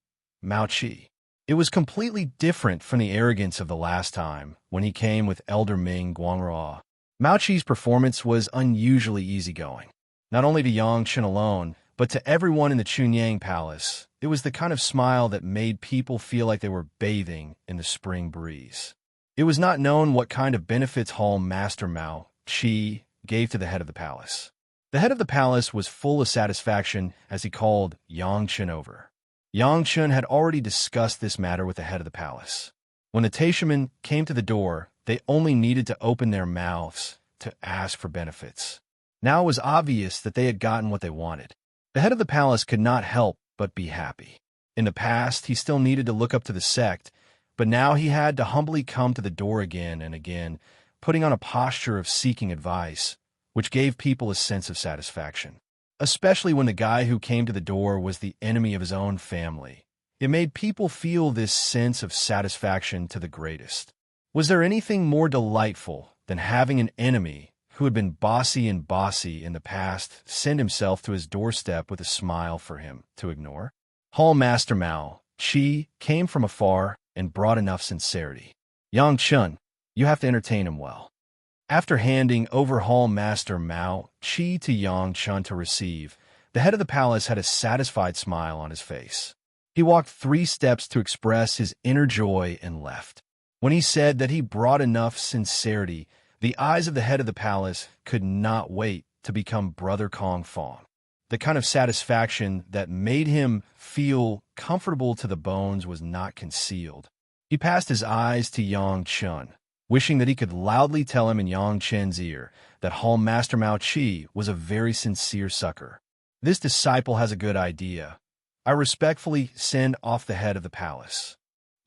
Mao Qi. It was completely different from the arrogance of the last time, when he came with Elder Ming Guangrua. Mao Qi's performance was unusually easygoing. Not only to Yangchun alone, but to everyone in the Chunyang Palace, it was the kind of smile that made people feel like they were bathing in the spring breeze. It was not known what kind of benefits Hall Master Mao Qi gave to the head of the palace. The head of the palace was full of satisfaction as he called Yangchun over. Yangchun had already discussed this matter with the head of the palace. When the Taishaman came to the door, they only needed to open their mouths to ask for benefits. Now it was obvious that they had gotten what they wanted. The head of the palace could not help but be happy. In the past, he still needed to look up to the sect, but now he had to humbly come to the door again and again, putting on a posture of seeking advice, which gave people a sense of satisfaction. Especially when the guy who came to the door was the enemy of his own family. It made people feel this sense of satisfaction to the greatest. Was there anything more delightful than having an enemy who had been bossy in the past send himself to his doorstep with a smile for him to ignore? Hall Master Mao Qi came from afar and brought enough sincerity. Yangchun, you have to entertain him well. After handing over Hall Master Mao Qi to Yangchun to receive, the head of the palace had a satisfied smile on his face. He walked 3 steps to express his inner joy and left. When he said that he brought enough sincerity, the eyes of the head of the palace could not wait to become Brother Kong Fong. The kind of satisfaction that made him feel comfortable to the bones was not concealed. He passed his eyes to Yangchun, wishing that he could loudly tell him in Yangchun's ear that Hall Master Mao Qi was a very sincere sucker. This disciple has a good idea. I respectfully send off the head of the palace.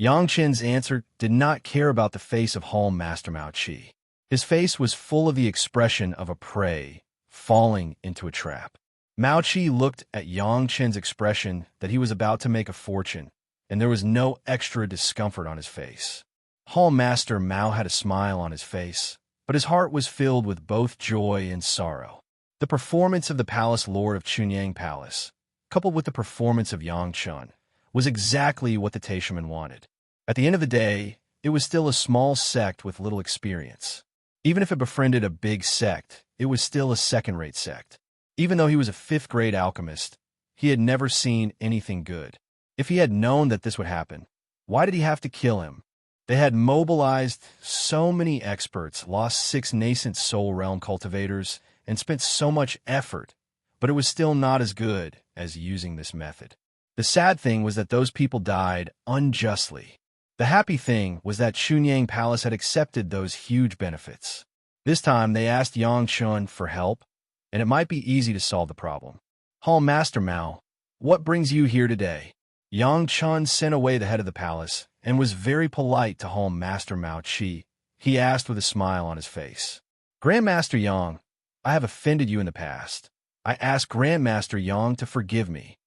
Yangchun's answer did not care about the face of Hall Master Mao Qi. His face was full of the expression of a prey falling into a trap. Mao Qi looked at Yangchun's expression that he was about to make a fortune, and there was no extra discomfort on his face. Hall Master Mao had a smile on his face, but his heart was filled with both joy and sorrow. The performance of the palace lord of Chunyang Palace, coupled with the performance of Yang Chun, was exactly what the Taishaman wanted. At the end of the day, it was still a small sect with little experience. Even if it befriended a big sect, it was still a second-rate sect. Even though he was a fifth-grade alchemist, he had never seen anything good. If he had known that this would happen, why did he have to kill him? They had mobilized so many experts, lost 6 nascent soul realm cultivators, and spent so much effort, but it was still not as good as using this method. The sad thing was that those people died unjustly. The happy thing was that Chunyang Palace had accepted those huge benefits. This time, they asked Yang Chun for help, and it might be easy to solve the problem. Hall Master Mao, what brings you here today? Yang Chun sent away the head of the palace and was very polite to Hall Master Mao Chi. He asked with a smile on his face. Grandmaster Yang, I have offended you in the past. I ask Grandmaster Yang to forgive me.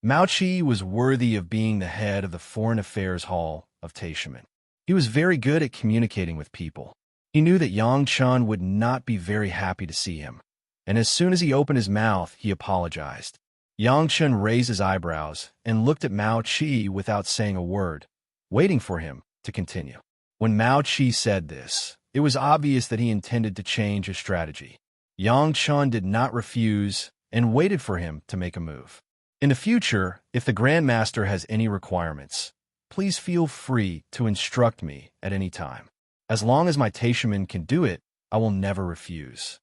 Mao Chi was worthy of being the head of the Foreign Affairs Hall of Taishaman. He was very good at communicating with people. He knew that Yang Chun would not be very happy to see him, and as soon as he opened his mouth, he apologized. Yang Chun raised his eyebrows and looked at Mao Chi without saying a word, waiting for him to continue. When Mao Chi said this, it was obvious that he intended to change his strategy. Yang Chun did not refuse and waited for him to make a move. In the future, if the Grandmaster has any requirements, please feel free to instruct me at any time. As long as my Taishaman can do it, I will never refuse.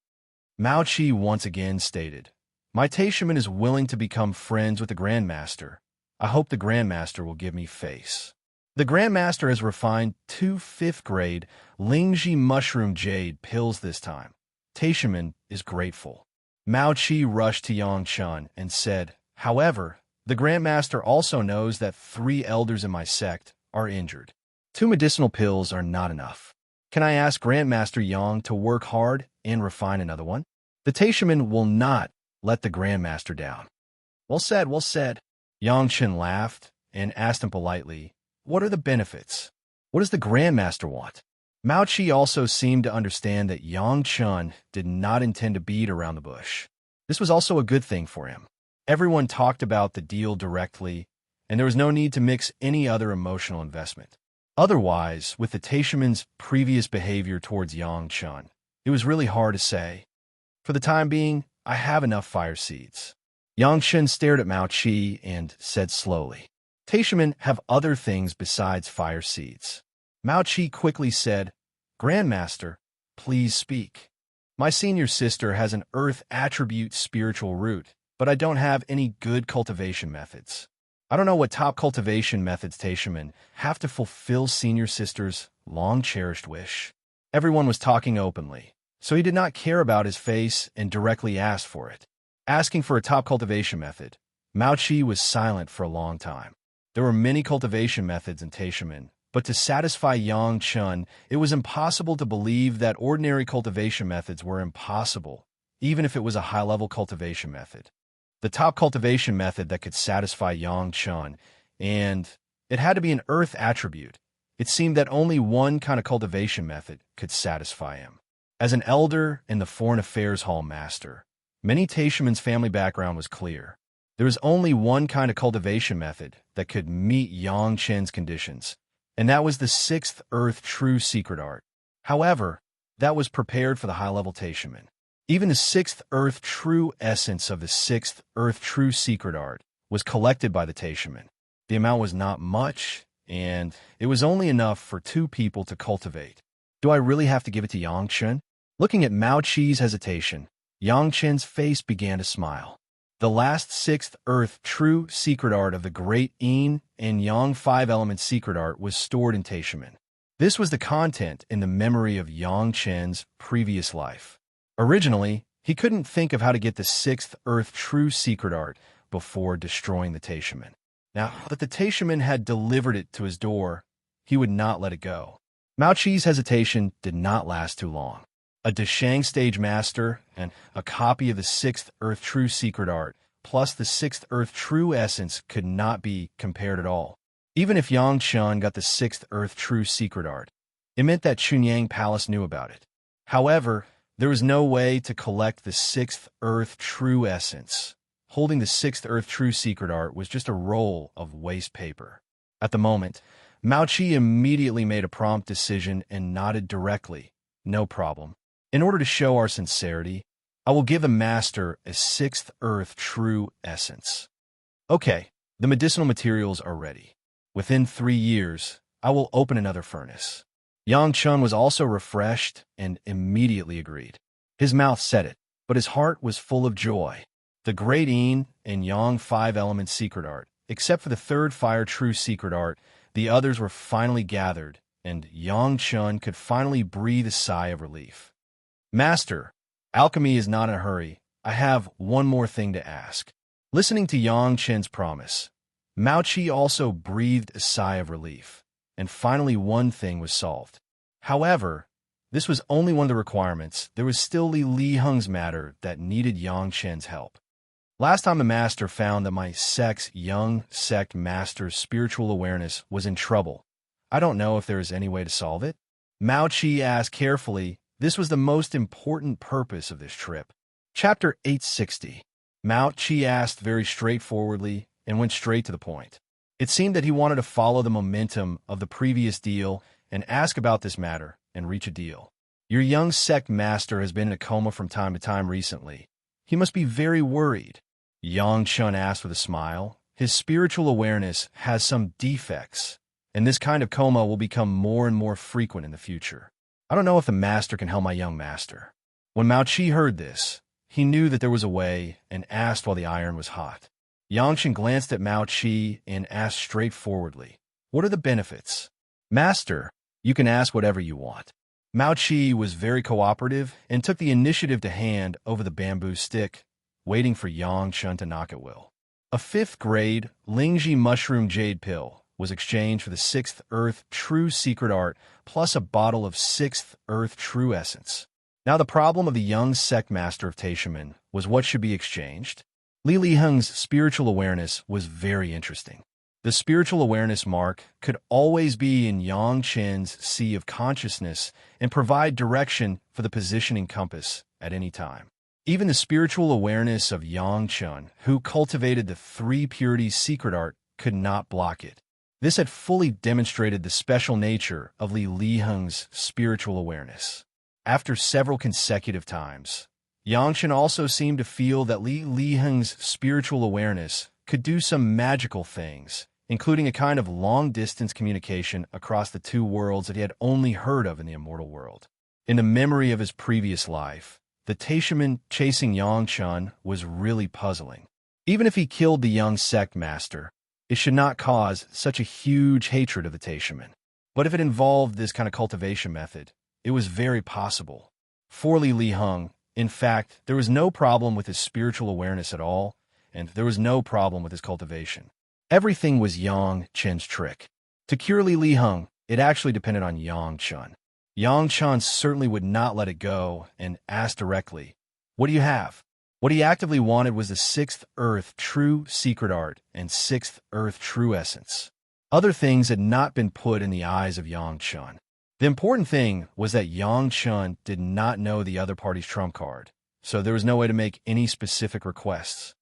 Mao Chi once again stated, My Taishaman is willing to become friends with the Grandmaster. I hope the Grandmaster will give me face. The Grandmaster has refined 2 5th-grade Lingji mushroom jade pills this time. Taishaman is grateful. Mao Chi rushed to Yang Chun and said, However, the Grandmaster also knows that 3 elders in my sect are injured. 2 medicinal pills are not enough. Can I ask Grandmaster Yang to work hard and refine another one? The Taishaman will not let the Grandmaster down. Well said, well said. Yang Chun laughed and asked him politely, What are the benefits? What does the Grandmaster want? Mao Chi also seemed to understand that Yang Chun did not intend to beat around the bush. This was also a good thing for him. Everyone talked about the deal directly, and there was no need to mix any other emotional investment. Otherwise, with the Taishaman's previous behavior towards Yang Chun, it was really hard to say. For the time being, I have enough fire seeds. Yang Chun stared at Mao Chi and said slowly, Taishaman have other things besides fire seeds. Mao Chi quickly said, Grandmaster, please speak. My senior sister has an earth attribute spiritual root, but I don't have any good cultivation methods. I don't know what top cultivation methods Taishaman have to fulfill senior sister's long-cherished wish. Everyone was talking openly, so he did not care about his face and directly asked for it. Asking for a top cultivation method, Mao Chi was silent for a long time. There were many cultivation methods in Taishaman, but to satisfy Yang Chun, it was impossible to believe that ordinary cultivation methods were impossible, even if it was a high-level cultivation method. The top cultivation method that could satisfy Yang Chun, and it had to be an earth attribute. It seemed that only one kind of cultivation method could satisfy him. As an elder and the Foreign Affairs Hall Master, many Taishaman's family background was clear. There was only one kind of cultivation method that could meet Yang Chun's conditions, and that was the 6th Earth True Secret Art. However, that was prepared for the high-level Taishaman. Even the 6th Earth True Essence of the 6th Earth True Secret Art was collected by the Taishaman. The amount was not much, and it was only enough for 2 people to cultivate. Do I really have to give it to Yang Chun? Looking at Mao Chi's hesitation, Yang Chun's face began to smile. The last 6th Earth True Secret Art of the Great Yin and Yang 5-element secret art was stored in Taishaman. This was the content in the memory of Yang Chun's previous life. Originally, he couldn't think of how to get the 6th Earth True Secret Art before destroying the Taishaman. Now that the Taishaman had delivered it to his door, he would not let it go. Mao Chi's hesitation did not last too long. A Deshang Stage Master and a copy of the 6th Earth True Secret Art, plus the 6th Earth True Essence could not be compared at all. Even if Yang Chun got the 6th Earth True Secret Art, it meant that Chunyang Palace knew about it. However, There was no way to collect the sixth Earth True essence. Holding the sixth Earth True secret art was just a roll of waste paper. At the moment, Mao Chi immediately made a prompt decision and nodded directly. No problem. In order to show our sincerity, I will give the master a sixth Earth True essence. Okay, the medicinal materials are ready. Within 3 years, I will open another furnace. Yang Chun was also refreshed and immediately agreed. His mouth said it, but his heart was full of joy. The Great Yin and Yang 5-element secret art, except for the third Fire True secret art, the others were finally gathered, and Yang Chun could finally breathe a sigh of relief. Master, alchemy is not in a hurry. I have one more thing to ask. Listening to Yang Chen's promise, Mao Chi also breathed a sigh of relief, and finally one thing was solved. However, this was only one of the requirements. There was still Li Heng's matter that needed Yang Chen's help. Last time the master found that my sect's young sect master's spiritual awareness was in trouble. I don't know if there is any way to solve it. Mao Chi asked carefully. This was the most important purpose of this trip. Chapter 860. Mao Chi asked very straightforwardly and went straight to the point. It seemed that he wanted to follow the momentum of the previous deal and ask about this matter and reach a deal. Your young sect master has been in a coma from time to time recently. He must be very worried. Yang Chun asked with a smile. His spiritual awareness has some defects, and this kind of coma will become more and more frequent in the future. I don't know if the master can help my young master. When Mao Chi heard this, he knew that there was a way and asked while the iron was hot. Yang Chen glanced at Mao Chi and asked straightforwardly, "What are the benefits?" "Master, you can ask whatever you want." Mao Chi was very cooperative and took the initiative to hand over the bamboo stick, waiting for Yang Chen to knock at will. A 5th grade Lingji mushroom jade pill was exchanged for the 6th Earth True secret art plus a bottle of 6th Earth True essence. Now the problem of the young sect master of Taishaman was what should be exchanged. Li Heng's spiritual awareness was very interesting. The spiritual awareness mark could always be in Yang Chen's sea of consciousness and provide direction for the positioning compass at any time. Even the spiritual awareness of Yang Chen, who cultivated the 3 purities secret art, could not block it. This had fully demonstrated the special nature of Li Heng's spiritual awareness. After several consecutive times, Yang Chen also seemed to feel that Li Heng's spiritual awareness could do some magical things, including a kind of long-distance communication across the 2 worlds that he had only heard of in the immortal world. In the memory of his previous life, the Taishaman chasing Yang Chen was really puzzling. Even if he killed the young sect master, it should not cause such a huge hatred of the Taishaman. But if it involved this kind of cultivation method, it was very possible. For Li Heng, in fact, there was no problem with his spiritual awareness at all, and there was no problem with his cultivation. Everything was Yang Chen's trick. To cure Li Heng, it actually depended on Yang Chen. Yang Chen certainly would not let it go and asked directly, "What do you have?" What he actively wanted was the 6th Earth True secret art and 6th Earth True essence. Other things had not been put in the eyes of Yang Chen. The important thing was that Yang Chen did not know the other party's trump card, so there was no way to make any specific requests.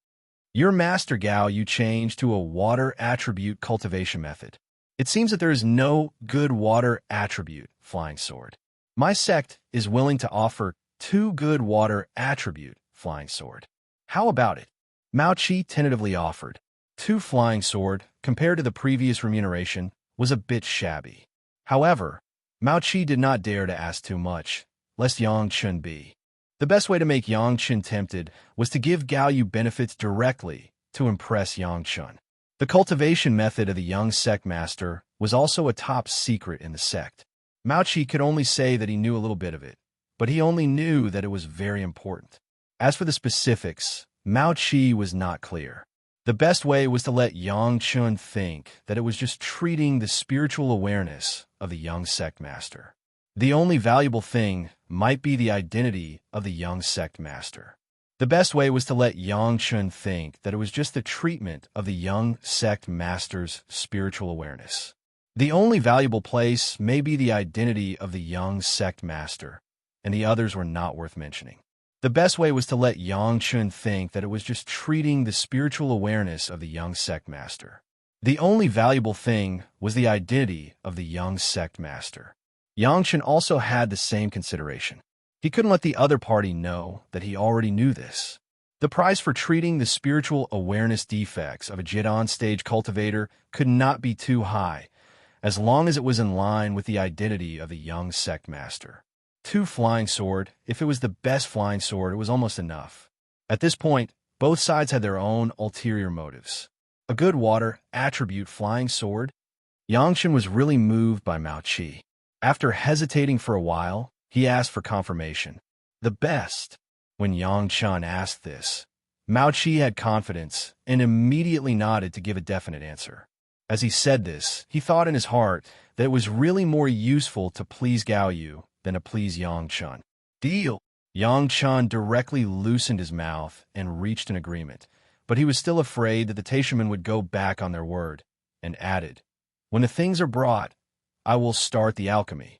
Your master Gao you changed to a water attribute cultivation method. It seems that there is no good water attribute, Flying Sword. My sect is willing to offer 2 good water attribute, Flying Sword. How about it? Mao Chi tentatively offered. 2 Flying Sword, compared to the previous remuneration, was a bit shabby. However, Mao Chi did not dare to ask too much, lest Yang Chen be. The best way to make Yang Chen tempted was to give Gao Yu benefits directly to impress Yang Chen. The cultivation method of the young sect master was also a top secret in the sect. Mao Chi could only say that he knew a little bit of it, but he only knew that it was very important. As for the specifics, Mao Chi was not clear. The best way was to let Yang Chen think that it was just treating the spiritual awareness of the young sect master. The only valuable thing might be the identity of the young sect master. The best way was to let Yang Chen think that it was just the treatment of the young sect master's spiritual awareness. The only valuable place may be the identity of the young sect master. and the others were not worth mentioning. The best way was to let Yang Chun think that it was just treating the spiritual awareness of the young sect master. The only valuable thing was the identity of the young sect master. Yang Chun also had the same consideration. He couldn't let the other party know that he already knew this. The price for treating the spiritual awareness defects of a Jidon stage cultivator could not be too high, as long as it was in line with the identity of the young sect master. 2 flying sword, if it was the best flying sword, it was almost enough. At this point, both sides had their own ulterior motives. A good water attribute flying sword? Yang Chun was really moved by Mao Qi. After hesitating for a while, he asked for confirmation. The best. When Yang Chun asked this, Mao Qi had confidence and immediately nodded to give a definite answer. As he said this, he thought in his heart that it was really more useful to please Gao Yu than to please Yang Chun. Deal! Yang Chun directly loosened his mouth and reached an agreement, but he was still afraid that the Taishamen would go back on their word, and added, "When the things are brought, I will start the alchemy.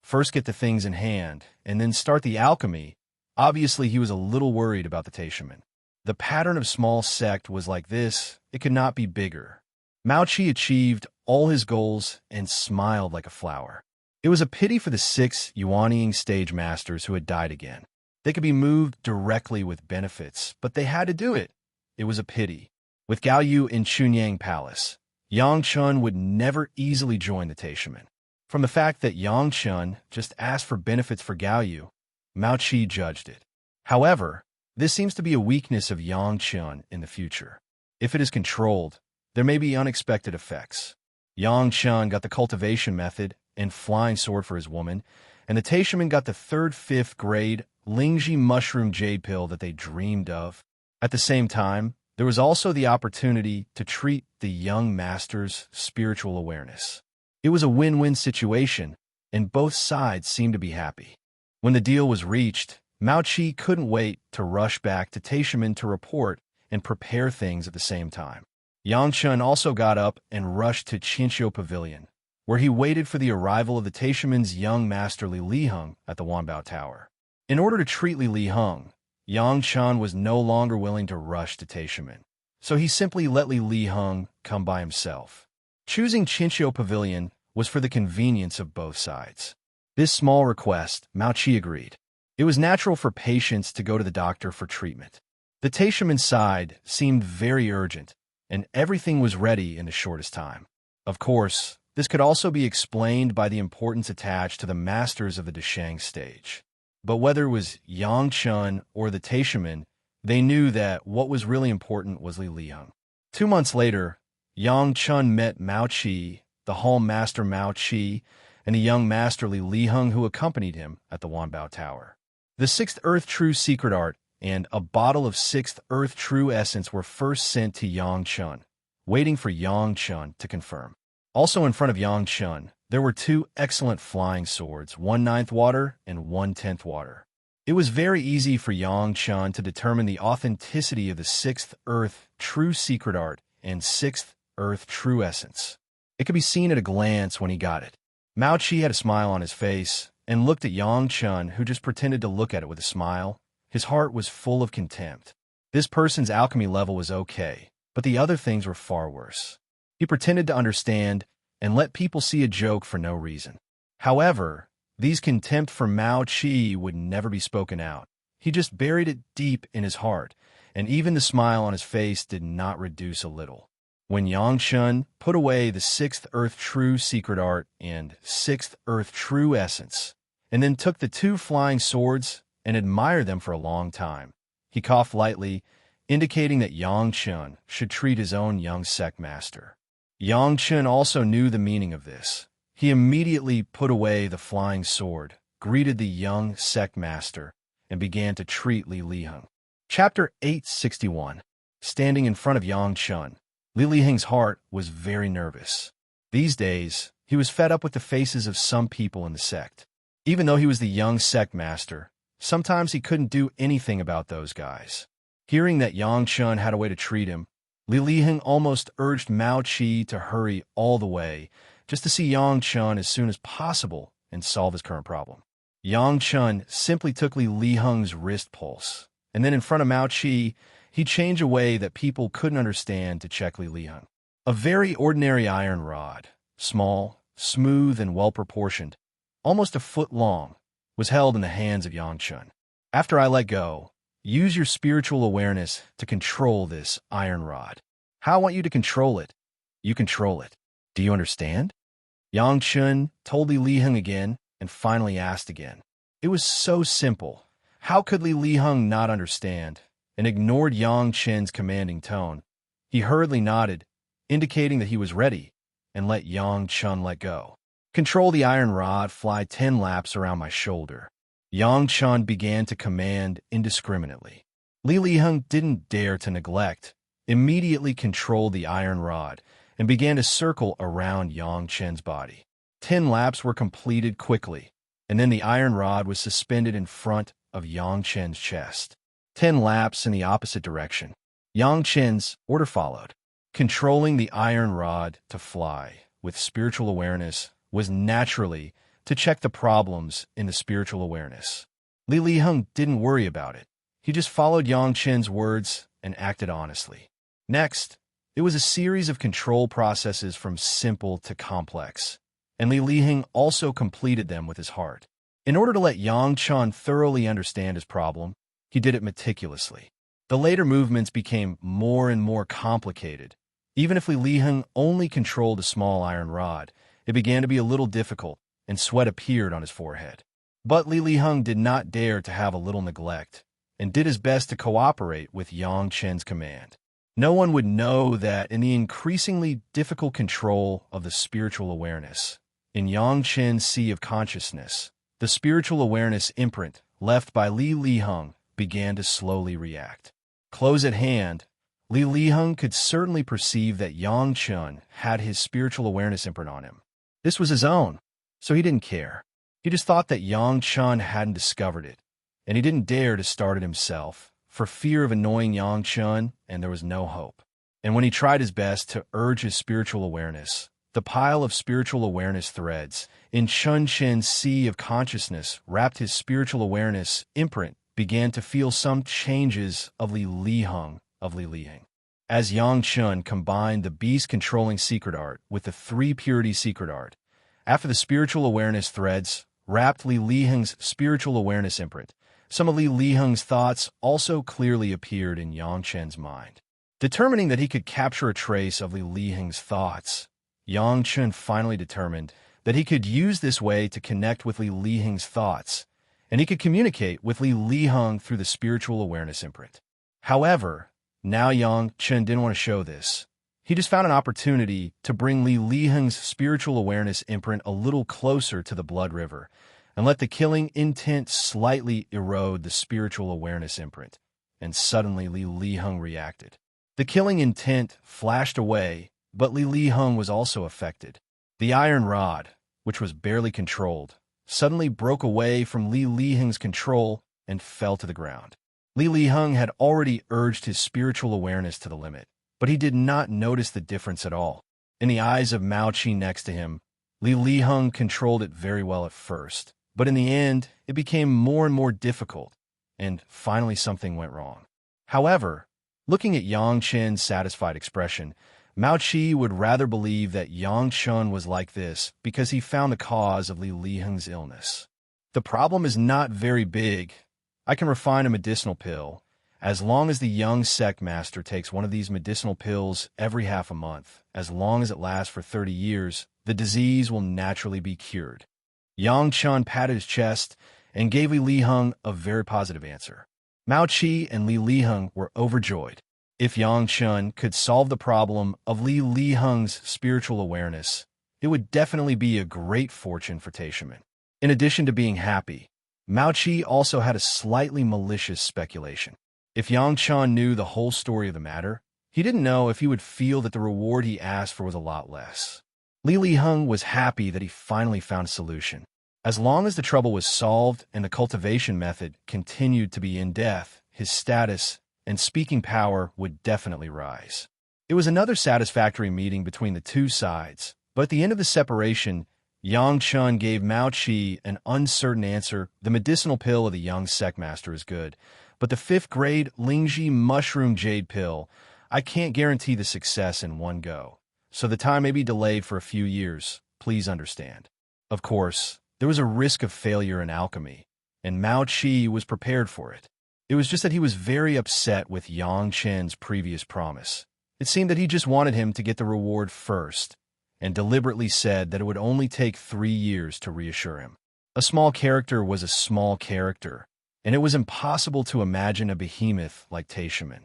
First get the things in hand, and then start the alchemy." Obviously, he was a little worried about the Taishamen. The pattern of small sect was like this, it could not be bigger. Mao Qi achieved all his goals and smiled like a flower. It was a pity for the 6 Yuanying stage masters who had died again. They could be moved directly with benefits, but they had to do it. It was a pity. With Gao Yu in Chunyang Palace, Yang Chun would never easily join the Taishamen. From the fact that Yang Chun just asked for benefits for Gao Yu, Mao Qi judged it. However, this seems to be a weakness of Yang Chun in the future. If it is controlled, there may be unexpected effects. Yang Chun got the cultivation method and flying sword for his woman, and the Taishamen got the 3rd, 5th grade Lingji mushroom jade pill that they dreamed of. At the same time, there was also the opportunity to treat the young master's spiritual awareness. It was a win-win situation, and both sides seemed to be happy. When the deal was reached, Mao Qi couldn't wait to rush back to Taishamen to report and prepare things at the same time. Yang Chun also got up and rushed to Qinqiu Pavilion, where he waited for the arrival of the Taishamen's young master Li Liheng at the Wanbao Tower. In order to treat Li Liheng, Yang Chun was no longer willing to rush to Taishamen, so he simply let Li Liheng come by himself. Choosing Qinqiu Pavilion was for the convenience of both sides. This small request, Mao Qi agreed. It was natural for patients to go to the doctor for treatment. The Taishamen side seemed very urgent, and everything was ready in the shortest time. Of course, this could also be explained by the importance attached to the masters of the Deshang stage. But whether it was Yang Chun or the Taishamen, they knew that what was really important was Li Liheng. 2 months later, Yang Chun met Mao Qi, the Hall Master Mao Qi, and the young master Li Liheng who accompanied him at the Wanbao Tower. The 6th Earth True Secret Art and a bottle of 6th Earth True Essence were first sent to Yang Chun, waiting for Yang Chun to confirm. Also in front of Yang Chun, there were 2 excellent flying swords, 1/9 water and 1/10 water. It was very easy for Yang Chun to determine the authenticity of the 6th Earth True Secret Art and 6th Earth True Essence. It could be seen at a glance when he got it. Mao Qi had a smile on his face and looked at Yang Chun, who just pretended to look at it with a smile. His heart was full of contempt. This person's alchemy level was okay, but the other things were far worse. He pretended to understand and let people see a joke for no reason. However, these contempt for Mao Qi would never be spoken out. He just buried it deep in his heart, and even the smile on his face did not reduce a little. When Yang Chun put away the 6th Earth True Secret Art and 6th Earth True Essence, and then took the 2 flying swords and admired them for a long time, he coughed lightly, indicating that Yang Chun should treat his own young sect master. Yang Chun also knew the meaning of this. He immediately put away the flying sword, greeted the young sect master, and began to treat Li Liheng. Chapter 861. Standing in front of Yang Chun, Li Liheng's heart was very nervous. These days, he was fed up with the faces of some people in the sect. Even though he was the young sect master, sometimes he couldn't do anything about those guys. Hearing that Yang Chun had a way to treat him, Li Liheng almost urged Mao Qi to hurry all the way, just to see Yang Chun as soon as possible and solve his current problem. Yang Chun simply took Li Heng's wrist pulse, and then in front of Mao Qi, he changed a way that people couldn't understand to check Li Heng. A very ordinary iron rod, small, smooth, and well-proportioned, almost a foot long, was held in the hands of Yang Chun. After I let go, use your spiritual awareness to control this iron rod. How I want you to control it, you control it. Do you understand? Yang Chun told Li Heng again and finally asked again. It was so simple. How could Li Heng not understand? And ignored Yang Chun's commanding tone. He hurriedly nodded, indicating that he was ready, and let Yang Chun let go. Control the iron rod fly 10 laps around my shoulder. Yang Chun began to command indiscriminately. Li Heng didn't dare to neglect, immediately controlled the iron rod, and began to circle around Yang Chun's body. 10 laps were completed quickly, and then the iron rod was suspended in front of Yang Chun's chest. 10 laps in the opposite direction. Yang Chun's order followed. Controlling the iron rod to fly with spiritual awareness was naturally to check the problems in the spiritual awareness. Li Heng didn't worry about it. He just followed Yang Chun's words and acted honestly. Next, it was a series of control processes from simple to complex, and Li Heng also completed them with his heart. In order to let Yang Chun thoroughly understand his problem, he did it meticulously. The later movements became more and more complicated. Even if Li Heng only controlled a small iron rod, it began to be a little difficult, and sweat appeared on his forehead. But Li Heng did not dare to have a little neglect, and did his best to cooperate with Yang Chun's command. No one would know that in the increasingly difficult control of the spiritual awareness, in Yang Chun's sea of consciousness, the spiritual awareness imprint left by Li Heng began to slowly react. Close at hand, Li Heng could certainly perceive that Yang Chun had his spiritual awareness imprint on him. This was his own, so he didn't care. He just thought that Yang Chun hadn't discovered it, and he didn't dare to start it himself, for fear of annoying Yang Chun, and there was no hope. And when he tried his best to urge his spiritual awareness, the pile of spiritual awareness threads in Chun Chen's sea of consciousness wrapped his spiritual awareness imprint began to feel some changes of Li Heng. As Yang Chun combined the beast-controlling secret art with the 3-purity secret art, after the spiritual awareness threads wrapped Li Heng's spiritual awareness imprint, some of Li Heng's thoughts also clearly appeared in Yang Chun's mind. Determining that he could capture a trace of Li Heng's thoughts, Yang Chun finally determined that he could use this way to connect with Li Heng's thoughts, and he could communicate with Li Heng through the spiritual awareness imprint. However, now Yang Chun didn't want to show this. He just found an opportunity to bring Li Heng's spiritual awareness imprint a little closer to the blood river, and let the killing intent slightly erode the spiritual awareness imprint. And suddenly Li Heng reacted. The killing intent flashed away, but Li Heng was also affected. The iron rod, which was barely controlled, suddenly broke away from Li Heng's control and fell to the ground. Li Heng had already urged his spiritual awareness to the limit, but he did not notice the difference at all. In the eyes of Mao Qi next to him, Li Heng controlled it very well at first, but in the end, it became more and more difficult, and finally something went wrong. However, looking at Yang Chun's satisfied expression, Mao Qi would rather believe that Yang Chun was like this because he found the cause of Li Heng's illness. The problem is not very big. I can refine a medicinal pill. As long as the young sect master takes one of these medicinal pills every half a month, as long as it lasts for 30 years, the disease will naturally be cured. Yang Chun patted his chest and gave Li Heng a very positive answer. Mao Qi and Li Heng were overjoyed. If Yang Chun could solve the problem of Li Heng's spiritual awareness, it would definitely be a great fortune for Taishaman. In addition to being happy, Mao Qi also had a slightly malicious speculation. If Yang Chun knew the whole story of the matter, he didn't know if he would feel that the reward he asked for was a lot less. Li Heng was happy that he finally found a solution. As long as the trouble was solved and the cultivation method continued to be in depth, his status and speaking power would definitely rise. It was another satisfactory meeting between the two sides, but at the end of the separation, Yang Chun gave Mao Qi an uncertain answer. The medicinal pill of the young sect master is good, but the 5th grade Lingji mushroom jade pill, I can't guarantee the success in one go. So the time may be delayed for a few years. Please understand. Of course, there was a risk of failure in alchemy, and Mao Qi was prepared for it. It was just that he was very upset with Yang Chen's previous promise. It seemed that he just wanted him to get the reward first, and deliberately said that it would only take 3 years to reassure him. A small character was a small character, and it was impossible to imagine a behemoth like Taishaman.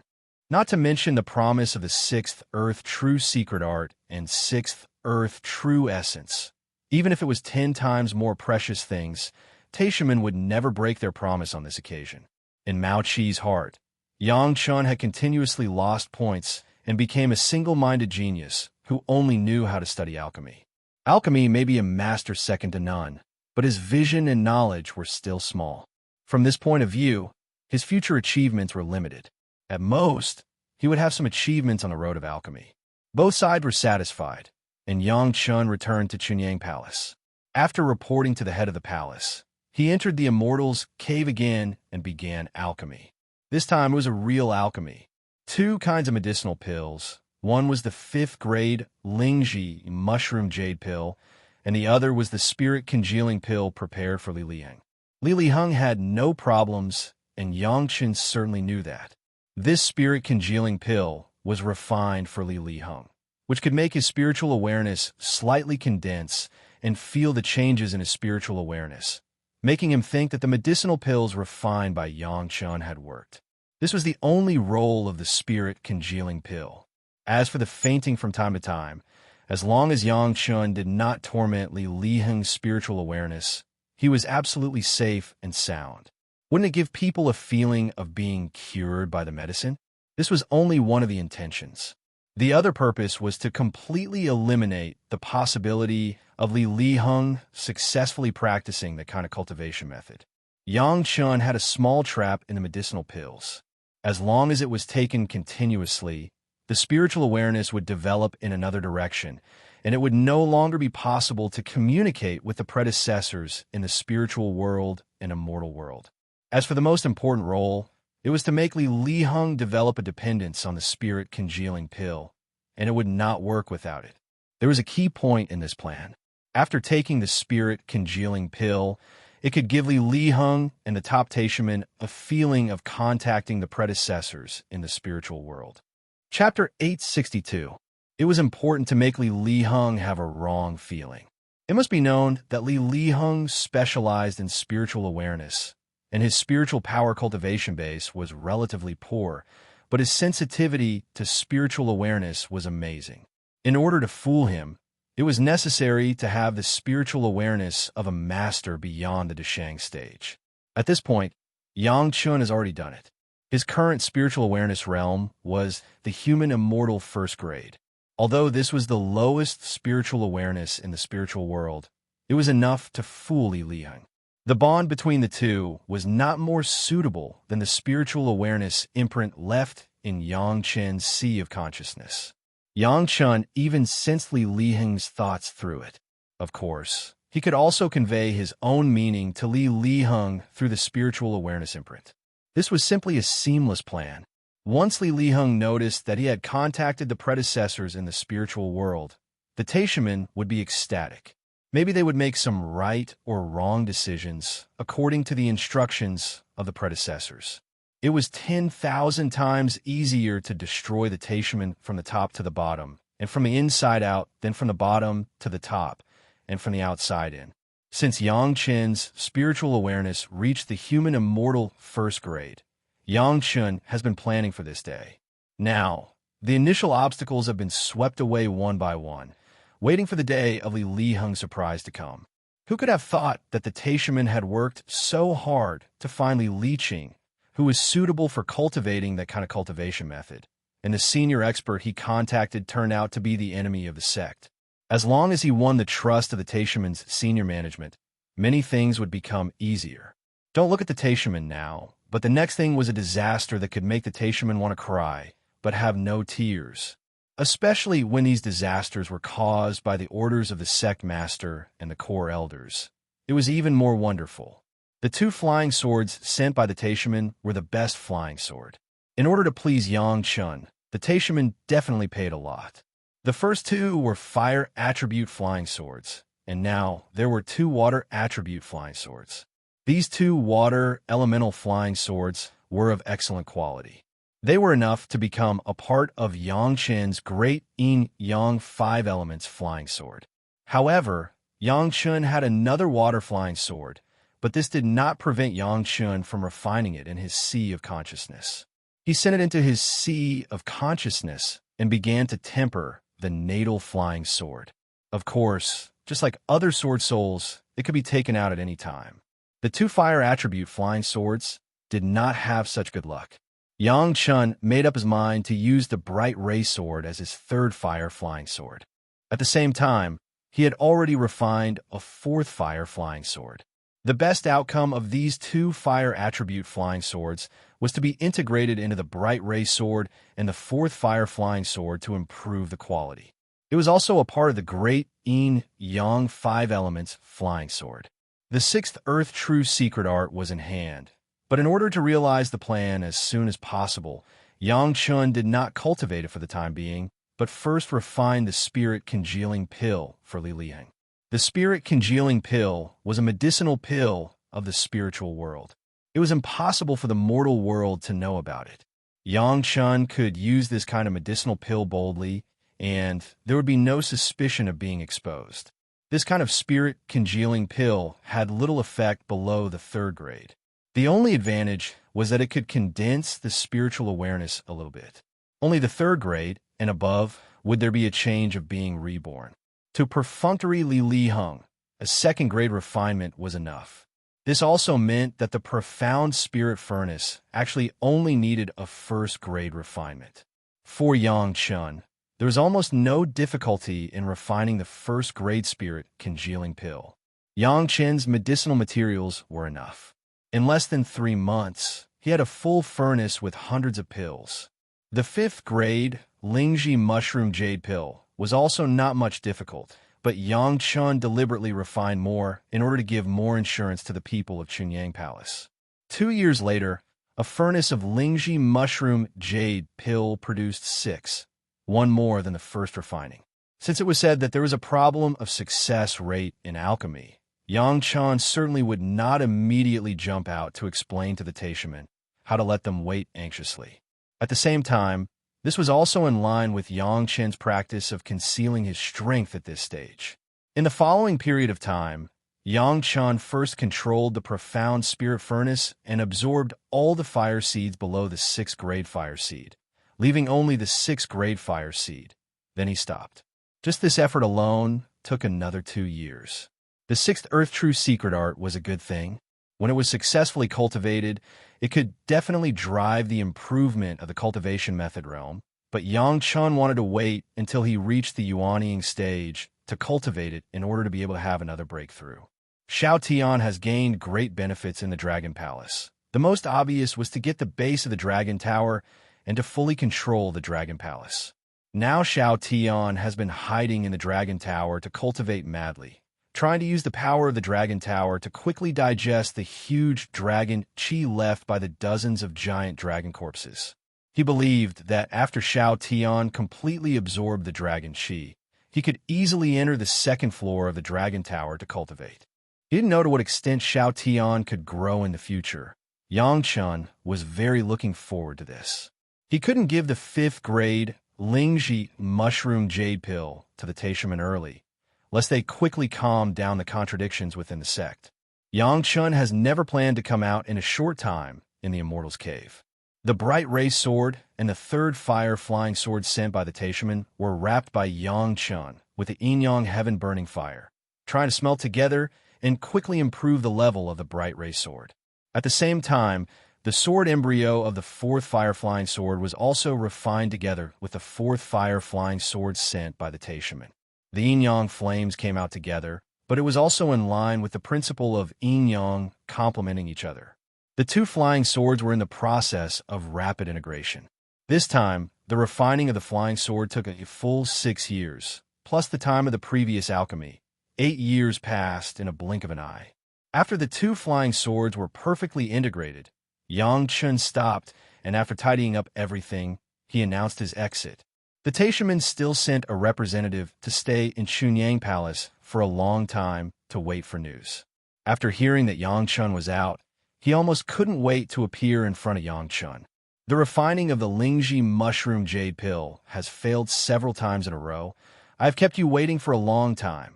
Not to mention the promise of the 6th Earth True Secret Art and 6th Earth True Essence. Even if it was 10 times more precious things, Taishaman would never break their promise on this occasion. In Mao Qi's heart, Yang Chun had continuously lost points and became a single-minded genius who only knew how to study alchemy. Alchemy may be a master second to none, but his vision and knowledge were still small. From this point of view, his future achievements were limited. At most, he would have some achievements on the road of alchemy. Both sides were satisfied, and Yang Chun returned to Chunyang Palace. After reporting to the head of the palace, he entered the Immortal's cave again and began alchemy. This time it was a real alchemy. 2 kinds of medicinal pills. One was the 5th grade Lingji mushroom jade pill, and the other was the spirit congealing pill prepared for Li Liheng. Li Liheng had no problems, and Yang Chen certainly knew that. This spirit congealing pill was refined for Li Liheng, which could make his spiritual awareness slightly condense and feel the changes in his spiritual awareness, making him think that the medicinal pills refined by Yang Chun had worked. This was the only role of the spirit congealing pill. As for the fainting from time to time, as long as Yang Chun did not torment Li Liheng's spiritual awareness, he was absolutely safe and sound. Wouldn't it give people a feeling of being cured by the medicine? This was only one of the intentions. The other purpose was to completely eliminate the possibility of Li Liheng successfully practicing the kind of cultivation method. Yang Chun had a small trap in the medicinal pills. As long as it was taken continuously, the spiritual awareness would develop in another direction, and it would no longer be possible to communicate with the predecessors in the spiritual world and immortal world. As for the most important role, it was to make Li Liheng develop a dependence on the spirit congealing pill, and it would not work without it. There was a key point in this plan. After taking the spirit congealing pill, it could give Li Liheng and the top Taishaman a feeling of contacting the predecessors in the spiritual world. Chapter 862. It was important to make Li Liheng have a wrong feeling. It must be known that Li Liheng specialized in spiritual awareness, and his spiritual power cultivation base was relatively poor, but his sensitivity to spiritual awareness was amazing. In order to fool him, it was necessary to have the spiritual awareness of a master beyond the Deshang stage. At this point, Yang Chun has already done it. His current spiritual awareness realm was the human immortal 1st grade. Although this was the lowest spiritual awareness in the spiritual world, it was enough to fool Li Liheng. The bond between the two was not more suitable than the spiritual awareness imprint left in Yang Chen's sea of consciousness. Yang Chun even sensed Li Liheng's thoughts through it. Of course, he could also convey his own meaning to Li Liheng through the spiritual awareness imprint. This was simply a seamless plan. Once Li Liheng noticed that he had contacted the predecessors in the spiritual world, the Taishaman would be ecstatic. Maybe they would make some right or wrong decisions according to the instructions of the predecessors. It was 10,000 times easier to destroy the Taishaman from the top to the bottom, and from the inside out than from the bottom to the top, and from the outside in. Since Yang Chen's spiritual awareness reached the human immortal 1st grade, Yang Chun has been planning for this day. Now, the initial obstacles have been swept away one by one, waiting for the day of Li Liheng's surprise to come. Who could have thought that the Taishaman had worked so hard to find Li Liqing, who was suitable for cultivating that kind of cultivation method, and the senior expert he contacted turned out to be the enemy of the sect. As long as he won the trust of the Taishaman's senior management, many things would become easier. Don't look at the Taishaman now, but the next thing was a disaster that could make the Taishaman want to cry, but have no tears. especially when these disasters were caused by the orders of the sect master and the core elders. It was even more wonderful. The two flying swords sent by the Taishaman were the best flying sword. In order to please Yang Chun, the Taishaman definitely paid a lot. The first two were fire attribute flying swords, and now there were two water attribute flying swords. These two water elemental flying swords were of excellent quality. They were enough to become a part of Yang Chen's great Yin Yang 5 elements flying sword. However, Yang Chun had another water flying sword, but this did not prevent Yang Chun from refining it in his sea of consciousness. He sent it into his sea of consciousness and began to temper the natal flying sword. Of course, just like other sword souls, it could be taken out at any time. The two fire attribute flying swords did not have such good luck. Yang Chun made up his mind to use the bright ray sword as his third fire flying sword. At the same time, he had already refined a fourth fire flying sword. The best outcome of these two fire attribute flying swords was to be integrated into the bright ray sword and the fourth fire flying sword to improve the quality. It was also a part of the great Yin Yang 5 elements flying sword. The sixth Earth True Secret Art was in hand, but in order to realize the plan as soon as possible, Yang Chun did not cultivate it for the time being, but first refined the spirit congealing pill for Li Liang. The spirit congealing pill was a medicinal pill of the spiritual world. It was impossible for the mortal world to know about it. Yang Chun could use this kind of medicinal pill boldly, and there would be no suspicion of being exposed. This kind of spirit congealing pill had little effect below the 3rd grade. The only advantage was that it could condense the spiritual awareness a little bit. Only the 3rd grade and above would there be a change of being reborn. To perfunctory Li Hung, a 2nd grade refinement was enough. This also meant that the profound spirit furnace actually only needed a 1st grade refinement. For Yang Chun, there was almost no difficulty in refining the 1st grade spirit congealing pill. Yang Chen's medicinal materials were enough. In less than 3 months, he had a full furnace with hundreds of pills. The 5th grade Lingji mushroom jade pill was also not much difficult, but Yang Chun deliberately refined more in order to give more insurance to the people of Chunyang Palace. 2 years later, a furnace of Lingji mushroom jade pill produced 6, one more than the first refining. Since it was said that there was a problem of success rate in alchemy, Yang Chun certainly would not immediately jump out to explain to the Taishaman how to let them wait anxiously. At the same time, this was also in line with Yang Chen's practice of concealing his strength at this stage. In the following period of time, Yang Chun first controlled the profound spirit furnace and absorbed all the fire seeds below the 6th grade fire seed, leaving only the 6th grade fire seed. Then he stopped. Just this effort alone took another 2 years. The 6th Earth True Secret Art was a good thing. When it was successfully cultivated, it could definitely drive the improvement of the cultivation method realm, but Yang Chun wanted to wait until he reached the Yuanying stage to cultivate it in order to be able to have another breakthrough. Xiao Tian has gained great benefits in the Dragon Palace. The most obvious was to get the base of the Dragon Tower and to fully control the Dragon Palace. Now Xiao Tian has been hiding in the Dragon Tower to cultivate madly, trying to use the power of the Dragon Tower to quickly digest the huge dragon qi left by the dozens of giant dragon corpses. He believed that after Xiao Tian completely absorbed the dragon qi, he could easily enter the 2nd floor of the Dragon Tower to cultivate. He didn't know to what extent Xiao Tian could grow in the future. Yang Chun was very looking forward to this. He couldn't give the 5th grade Lingji mushroom jade pill to the Taishaman early, lest they quickly calm down the contradictions within the sect. Yang Chun has never planned to come out in a short time in the Immortal's cave. The bright ray sword and the 3rd fire flying sword sent by the Taishaman were wrapped by Yang Chun with the yin-yang heaven burning fire, trying to smelt together and quickly improve the level of the bright ray sword. At the same time, the sword embryo of the 4th fire flying sword was also refined together with the 4th fire flying sword sent by the Taishaman. The yin-yang flames came out together, but it was also in line with the principle of yin-yang complementing each other. The 2 flying swords were in the process of rapid integration. This time, the refining of the flying sword took a full 6 years, plus the time of the previous alchemy. 8 years passed in a blink of an eye. After the two flying swords were perfectly integrated, Yang Chun stopped, and after tidying up everything, he announced his exit. The Taishaman still sent a representative to stay in Chunyang Palace for a long time to wait for news. After hearing that Yang Chun was out, he almost couldn't wait to appear in front of Yang Chun. The refining of the Lingji mushroom jade pill has failed several times in a row. I've kept you waiting for a long time.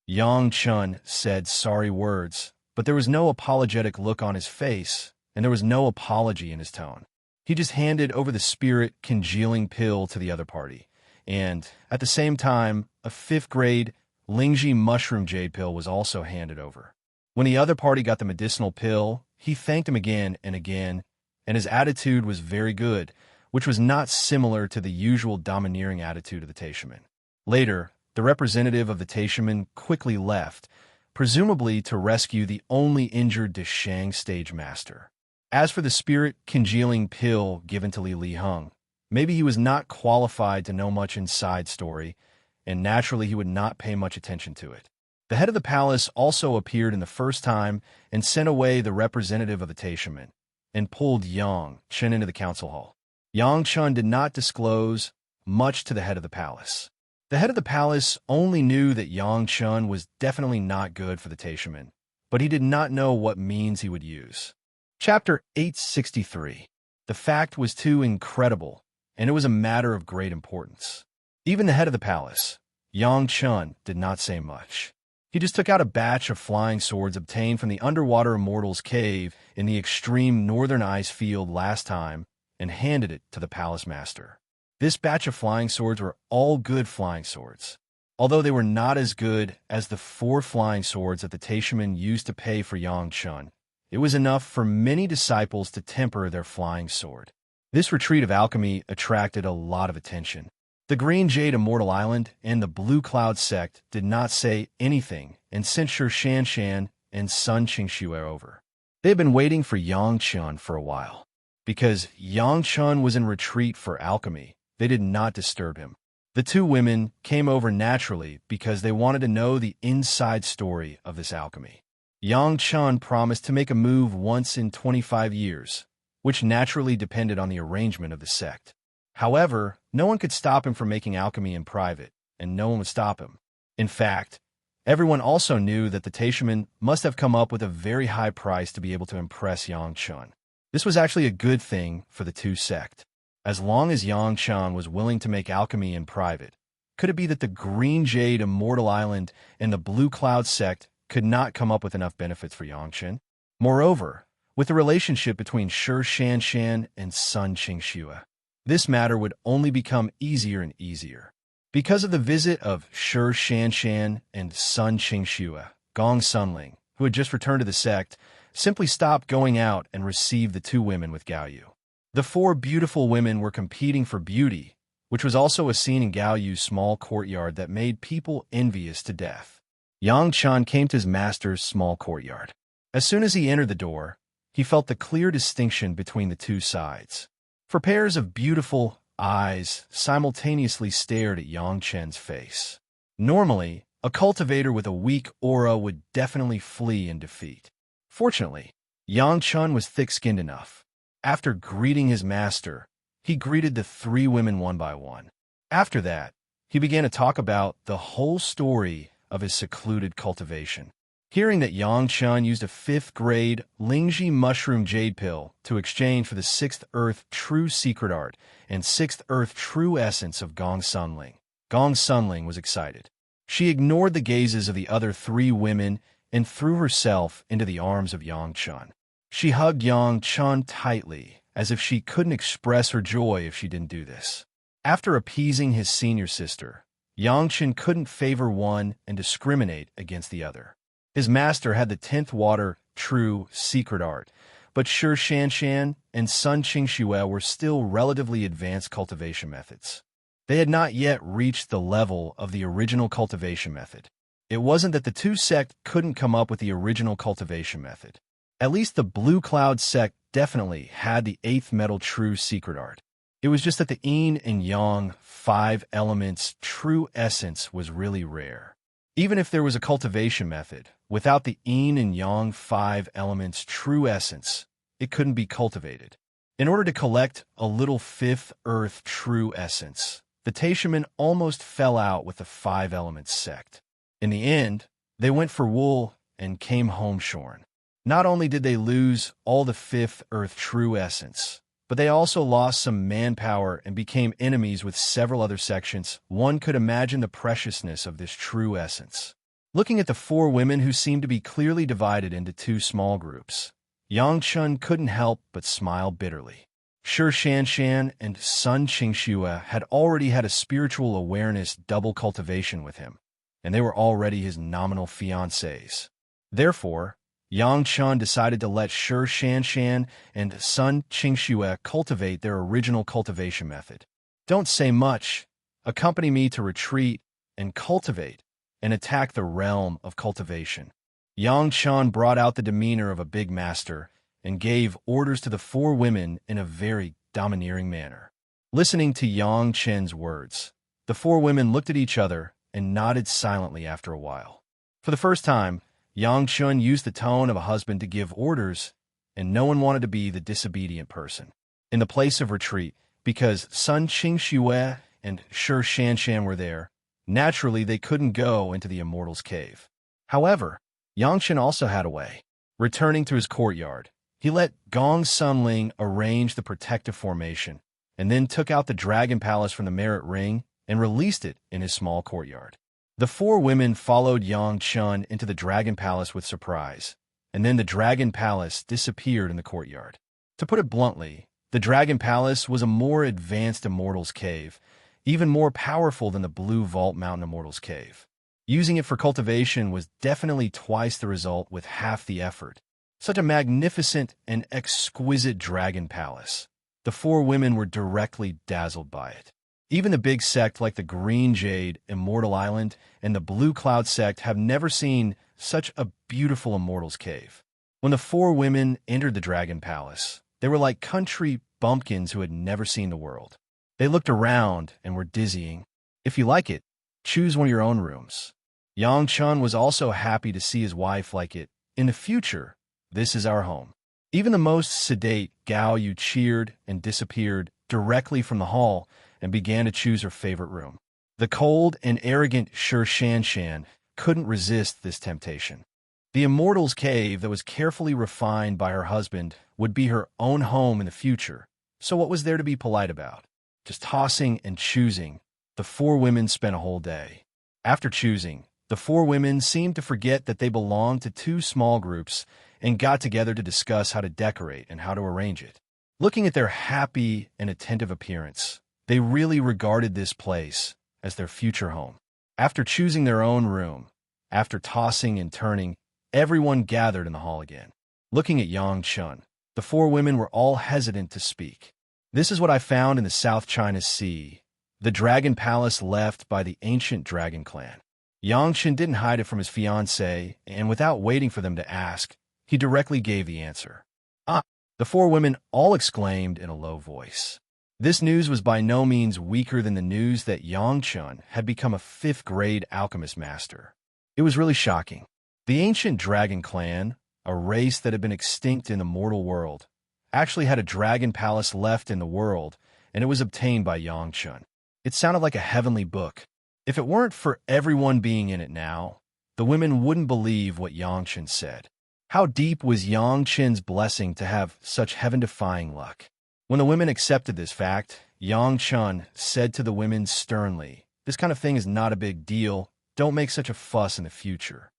Yang Chun said sorry words, but there was no apologetic look on his face, and there was no apology in his tone. He just handed over the spirit congealing pill to the other party, and, at the same time, a 5th grade Lingji mushroom jade pill was also handed over. When the other party got the medicinal pill, he thanked him again, and his attitude was very good, which was not similar to the usual domineering attitude of the Taishaman. Later, the representative of the Taishaman quickly left, presumably to rescue the only injured Deshang stage master. As for the spirit congealing pill given to Li Hung, maybe he was not qualified to know much inside story, and naturally he would not pay much attention to it. The head of the palace also appeared in the first time and sent away the representative of the Taishaman, and pulled Yang Chun into the council hall. Yang Chun did not disclose much to the head of the palace. The head of the palace only knew that Yang Chun was definitely not good for the Taishaman, but he did not know what means he would use. Chapter 863. The fact was too incredible, and it was a matter of great importance. Even the head of the palace, Yang Chun, did not say much. He just took out a batch of flying swords obtained from the underwater Immortal's cave in the extreme northern ice field last time and handed it to the palace master. This batch of flying swords were all good flying swords, although they were not as good as the 4 flying swords that the Taishaman used to pay for Yang Chun. It was enough for many disciples to temper their flying sword. This retreat of alchemy attracted a lot of attention. The Green Jade Immortal Island and the Blue Cloud sect did not say anything and sent Shi Shanshan and Sun Qingxue over. They had been waiting for Yang Chun for a while. Because Yang Chun was in retreat for alchemy, they did not disturb him. The two women came over naturally because they wanted to know the inside story of this alchemy. Yang Chun promised to make a move once in 25 years, which naturally depended on the arrangement of the sect. However, no one could stop him from making alchemy in private, and no one would stop him. In fact, everyone also knew that the Taishaman must have come up with a very high price to be able to impress Yang Chun. This was actually a good thing for the two sect. As long as Yang Chun was willing to make alchemy in private, could it be that the Green Jade Immortal Island and the Blue Cloud sect could not come up with enough benefits for Yang Chun? Moreover, with the relationship between Shi Shanshan and Sun Qingxue, this matter would only become easier and easier. Because of the visit of Shi Shanshan and Sun Qingxue, Gong Sunling, who had just returned to the sect, simply stopped going out and received the two women with Gao Yu. The 4 beautiful women were competing for beauty, which was also a scene in Gao Yu's small courtyard that made people envious to death. Yang Chun came to his master's small courtyard. As soon as he entered the door, he felt the clear distinction between the two sides. For pairs of beautiful eyes simultaneously stared at Yang Chun's face. Normally, a cultivator with a weak aura would definitely flee in defeat. Fortunately, Yang Chun was thick-skinned enough. After greeting his master, he greeted the 3 women one by one. After that, he began to talk about the whole story of his secluded cultivation. Hearing that Yang Chun used a 5th grade Lingji mushroom jade pill to exchange for the 6th Earth True Secret Art and 6th Earth True Essence of Gong Sunling was excited. She ignored the gazes of the other 3 women and threw herself into the arms of Yang Chun. She hugged Yang Chun tightly, as if she couldn't express her joy if she didn't do this. After appeasing his senior sister, Yang Chun couldn't favor one and discriminate against the other. His master had the 10th Water True Secret Art, but Shi Shanshan and Sun Qingxue were still relatively advanced cultivation methods. They had not yet reached the level of the original cultivation method. It wasn't that the two sect couldn't come up with the original cultivation method. At least the Blue Cloud sect definitely had the 8th Metal True Secret Art. It was just that the yin and yang, five elements, true essence was really rare. Even if there was a cultivation method, without the yin and yang, five elements, true essence, it couldn't be cultivated. In order to collect a little fifth earth true essence, the Taishaman almost fell out with the five elements sect. In the end, they went for wool and came home shorn. Not only did they lose all the fifth earth true essence, but they also lost some manpower and became enemies with several other sections. One could imagine the preciousness of this true essence. Looking at the four women who seemed to be clearly divided into two small groups, Yang Chun couldn't help but smile bitterly. Shi Shanshan and Sun Qingxue had already had a spiritual awareness double cultivation with him, and they were already his nominal fiancés. Therefore, Yang Chun decided to let Shi Shanshan and Sun Qingxue cultivate their original cultivation method. Don't say much. Accompany me to retreat and cultivate and attack the realm of cultivation. Yang Chun brought out the demeanor of a big master and gave orders to the four women in a very domineering manner. Listening to Yang Chen's words, the four women looked at each other and nodded silently after a while. For the first time, Yang Chun used the tone of a husband to give orders, and no one wanted to be the disobedient person. In the place of retreat, because Sun Qingxue and Shi Shanshan were there, naturally they couldn't go into the Immortal's cave. However, Yang Chen also had a way. Returning to his courtyard, he let Gong Sunling arrange the protective formation, and then took out the Dragon Palace from the Merit Ring and released it in his small courtyard. The four women followed Yang Chun into the Dragon Palace with surprise, and then the Dragon Palace disappeared in the courtyard. To put it bluntly, the Dragon Palace was a more advanced Immortal's Cave, even more powerful than the Blue Vault Mountain Immortal's Cave. Using it for cultivation was definitely twice the result with half the effort. Such a magnificent and exquisite Dragon Palace. The four women were directly dazzled by it. Even the big sect like the Green Jade, Immortal Island, and the Blue Cloud sect have never seen such a beautiful Immortal's Cave. When the four women entered the Dragon Palace, they were like country bumpkins who had never seen the world. They looked around and were dizzying. If you like it, choose one of your own rooms. Yang Chun was also happy to see his wife like it. In the future, this is our home. Even the most sedate Gao Yu cheered and disappeared directly from the hall and began to choose her favorite room. The cold and arrogant Shi Shanshan couldn't resist this temptation. The Immortal's Cave that was carefully refined by her husband would be her own home in the future, so what was there to be polite about? Just tossing and choosing, the four women spent a whole day. After choosing, the four women seemed to forget that they belonged to two small groups and got together to discuss how to decorate and how to arrange it. Looking at their happy and attentive appearance, they really regarded this place as their future home. After choosing their own room, after tossing and turning, everyone gathered in the hall again. Looking at Yang Chun, the four women were all hesitant to speak. This is what I found in the South China Sea, the Dragon Palace left by the ancient Dragon Clan. Yang Chun didn't hide it from his fiancée, and without waiting for them to ask, he directly gave the answer. Ah! The four women all exclaimed in a low voice. This news was by no means weaker than the news that Yang Chun had become a fifth-grade alchemist master. It was really shocking. The ancient Dragon Clan, a race that had been extinct in the mortal world, actually had a dragon palace left in the world, and it was obtained by Yang Chun. It sounded like a heavenly book. If it weren't for everyone being in it now, the women wouldn't believe what Yang Chun said. How deep was Yang Chun's blessing to have such heaven-defying luck? When the women accepted this fact, Yang Chun said to the women sternly, "This kind of thing is not a big deal. Don't make such a fuss in the future."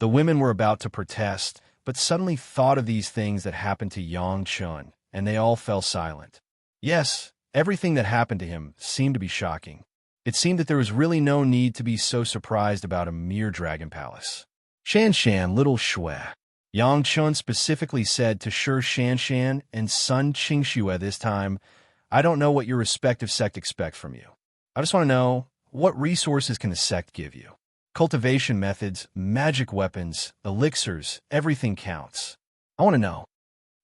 The women were about to protest, but suddenly thought of these things that happened to Yang Chun, and they all fell silent. Yes, everything that happened to him seemed to be shocking. It seemed that there was really no need to be so surprised about a mere dragon palace. Shanshan, little Shui. Yang Chun specifically said to Shi Shanshan and Sun Qingxue this time, "I don't know what your respective sect expect from you. I just want to know, what resources can the sect give you? Cultivation methods, magic weapons, elixirs, everything counts. I want to know."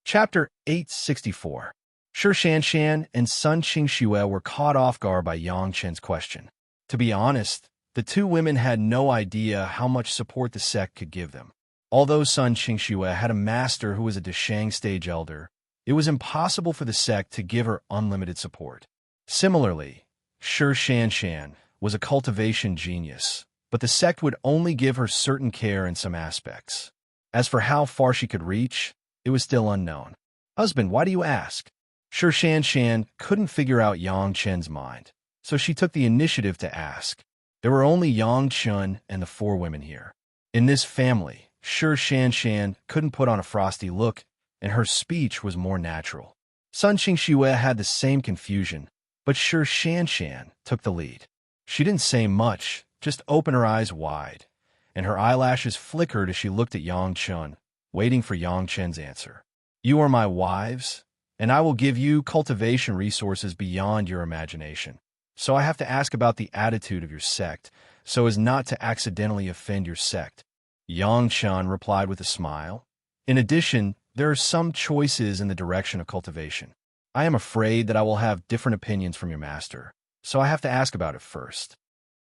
Chapter 864. Shi Shanshan and Sun Qingxue were caught off guard by Yang Chen's question. To be honest, the two women had no idea how much support the sect could give them. Although Sun Qingxue had a master who was a Deshang stage elder, it was impossible for the sect to give her unlimited support. Similarly, Shi Shanshan was a cultivation genius, but the sect would only give her certain care in some aspects. As for how far she could reach, it was still unknown. "Husband, why do you ask?" Shi Shanshan couldn't figure out Yang Chen's mind, so she took the initiative to ask. There were only Yang Chen and the four women here. In this family, Shi Shanshan couldn't put on a frosty look, and her speech was more natural. Sun Qingxue had the same confusion, but Shi Shanshan took the lead. She didn't say much, just opened her eyes wide, and her eyelashes flickered as she looked at Yang Chen, waiting for Yang Chen's answer. "You are my wives, and I will give you cultivation resources beyond your imagination. So I have to ask about the attitude of your sect, so as not to accidentally offend your sect." Yang Chen replied with a smile. "In addition, there are some choices in the direction of cultivation. I am afraid that I will have different opinions from your master, so I have to ask about it first."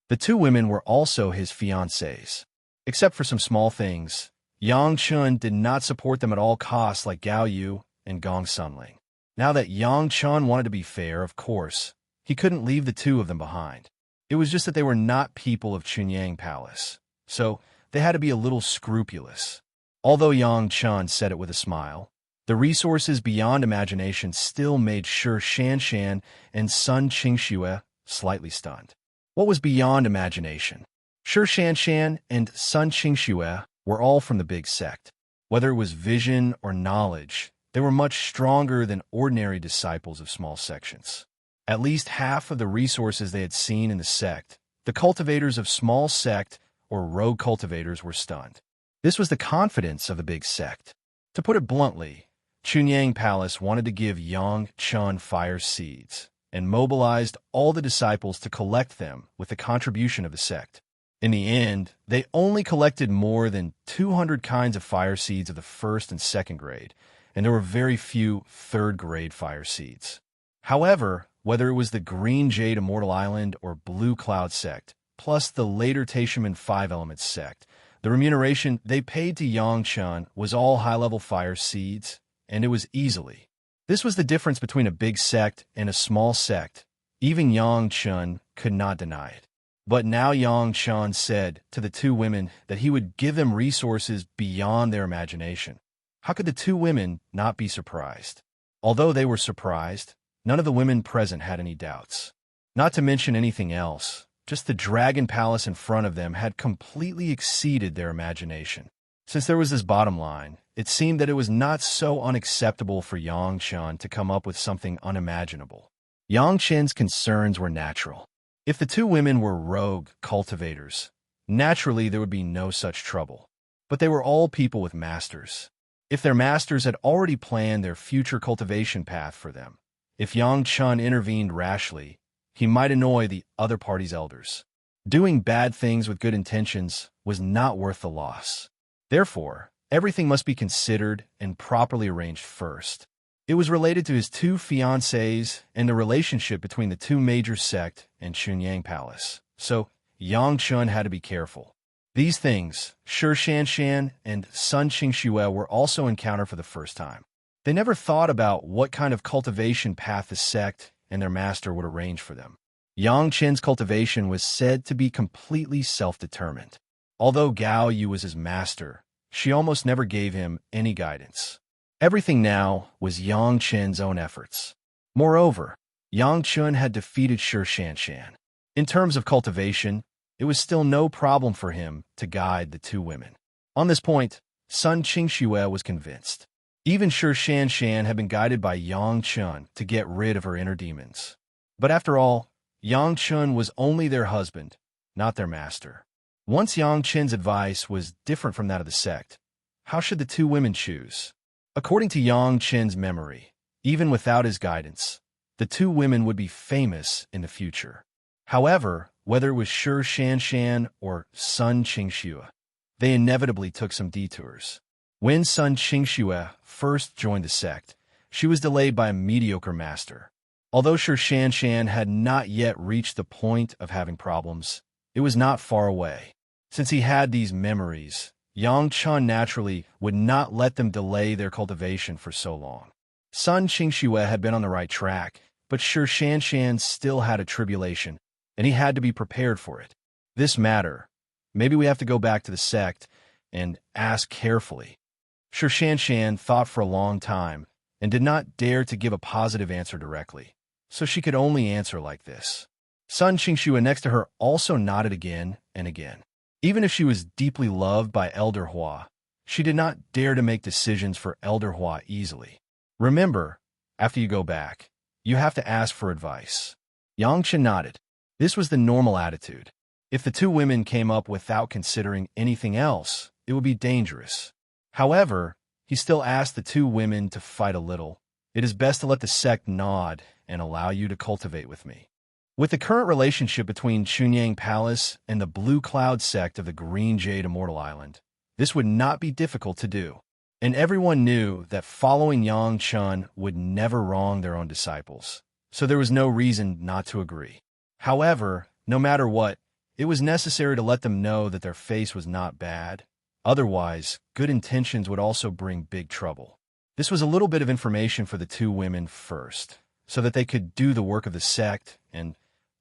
The two women were also his fiancées. Except for some small things, Yang Chen did not support them at all costs like Gao Yu and Gong Sunling. Now that Yang Chen wanted to be fair, of course, he couldn't leave the two of them behind. It was just that they were not people of Chunyang Palace, so they had to be a little scrupulous. Although Yang Chen said it with a smile, the resources beyond imagination still made Shi Shanshan and Sun Qingxue slightly stunned. What was beyond imagination? Shi Shanshan and Sun Qingxue were all from the big sect. Whether it was vision or knowledge, they were much stronger than ordinary disciples of small sections. At least half of the resources they had seen in the sect, the cultivators of small sect or rogue cultivators were stunned. This was the confidence of the big sect. To put it bluntly, Chunyang Palace wanted to give Yang Chen fire seeds and mobilized all the disciples to collect them with the contribution of the sect. In the end, they only collected more than 200 kinds of fire seeds of the first and second grade, and there were very few third-grade fire seeds. However, whether it was the Green Jade Immortal Island or Blue Cloud sect, plus the later Taishaman Five Elements sect, the remuneration they paid to Yang Chen was all high-level fire seeds, and it was easily. This was the difference between a big sect and a small sect. Even Yang Chen could not deny it. But now Yang Chen said to the two women that he would give them resources beyond their imagination. How could the two women not be surprised? Although they were surprised, none of the women present had any doubts. Not to mention anything else, just the dragon palace in front of them had completely exceeded their imagination. Since there was this bottom line, it seemed that it was not so unacceptable for Yang Chen to come up with something unimaginable. Yang Chen's concerns were natural. If the two women were rogue cultivators, naturally there would be no such trouble. But they were all people with masters. If their masters had already planned their future cultivation path for them, if Yang Chen intervened rashly, he might annoy the other party's elders. Doing bad things with good intentions was not worth the loss. Therefore, everything must be considered and properly arranged first. It was related to his two fiancées and the relationship between the two major sect and Chunyang Palace. So, Yang Chen had to be careful. These things, Shi Shanshan and Sun Qingxue were also encountered for the first time. They never thought about what kind of cultivation path the sect and their master would arrange for them. Yang Chen's cultivation was said to be completely self-determined. Although Gao Yu was his master, she almost never gave him any guidance. Everything now was Yang Chen's own efforts. Moreover, Yang Chen had defeated Shi Shanshan. In terms of cultivation, it was still no problem for him to guide the two women. On this point, Sun Qingxue was convinced. Even Shi Shanshan had been guided by Yang Chen to get rid of her inner demons. But after all, Yang Chen was only their husband, not their master. Once Yang Chen's advice was different from that of the sect, how should the two women choose? According to Yang Chen's memory, even without his guidance, the two women would be famous in the future. However, whether it was Shi Shanshan or Sun Qingxue, they inevitably took some detours. When Sun Qingxue first joined the sect, she was delayed by a mediocre master. Although Sir Shan had not yet reached the point of having problems, it was not far away. Since he had these memories, Yang Chun naturally would not let them delay their cultivation for so long. Sun Qingxue had been on the right track, but Sir Shan still had a tribulation, and he had to be prepared for it. This matter, maybe we have to go back to the sect and ask carefully. Sir Shan thought for a long time and did not dare to give a positive answer directly, so she could only answer like this. Sun Qingxue next to her also nodded again and again. Even if she was deeply loved by Elder Hua, she did not dare to make decisions for Elder Hua easily. Remember, after you go back, you have to ask for advice. Yang Chen nodded. This was the normal attitude. If the two women came up without considering anything else, it would be dangerous. However, he still asked the two women to fight a little. It is best to let the sect nod and allow you to cultivate with me. With the current relationship between Chunyang Palace and the Blue Cloud sect of the Green Jade Immortal Island, this would not be difficult to do. And everyone knew that following Yang Chun would never wrong their own disciples, so there was no reason not to agree. However, no matter what, it was necessary to let them know that their face was not bad. Otherwise, good intentions would also bring big trouble. This was a little bit of information for the two women first, so that they could do the work of the sect and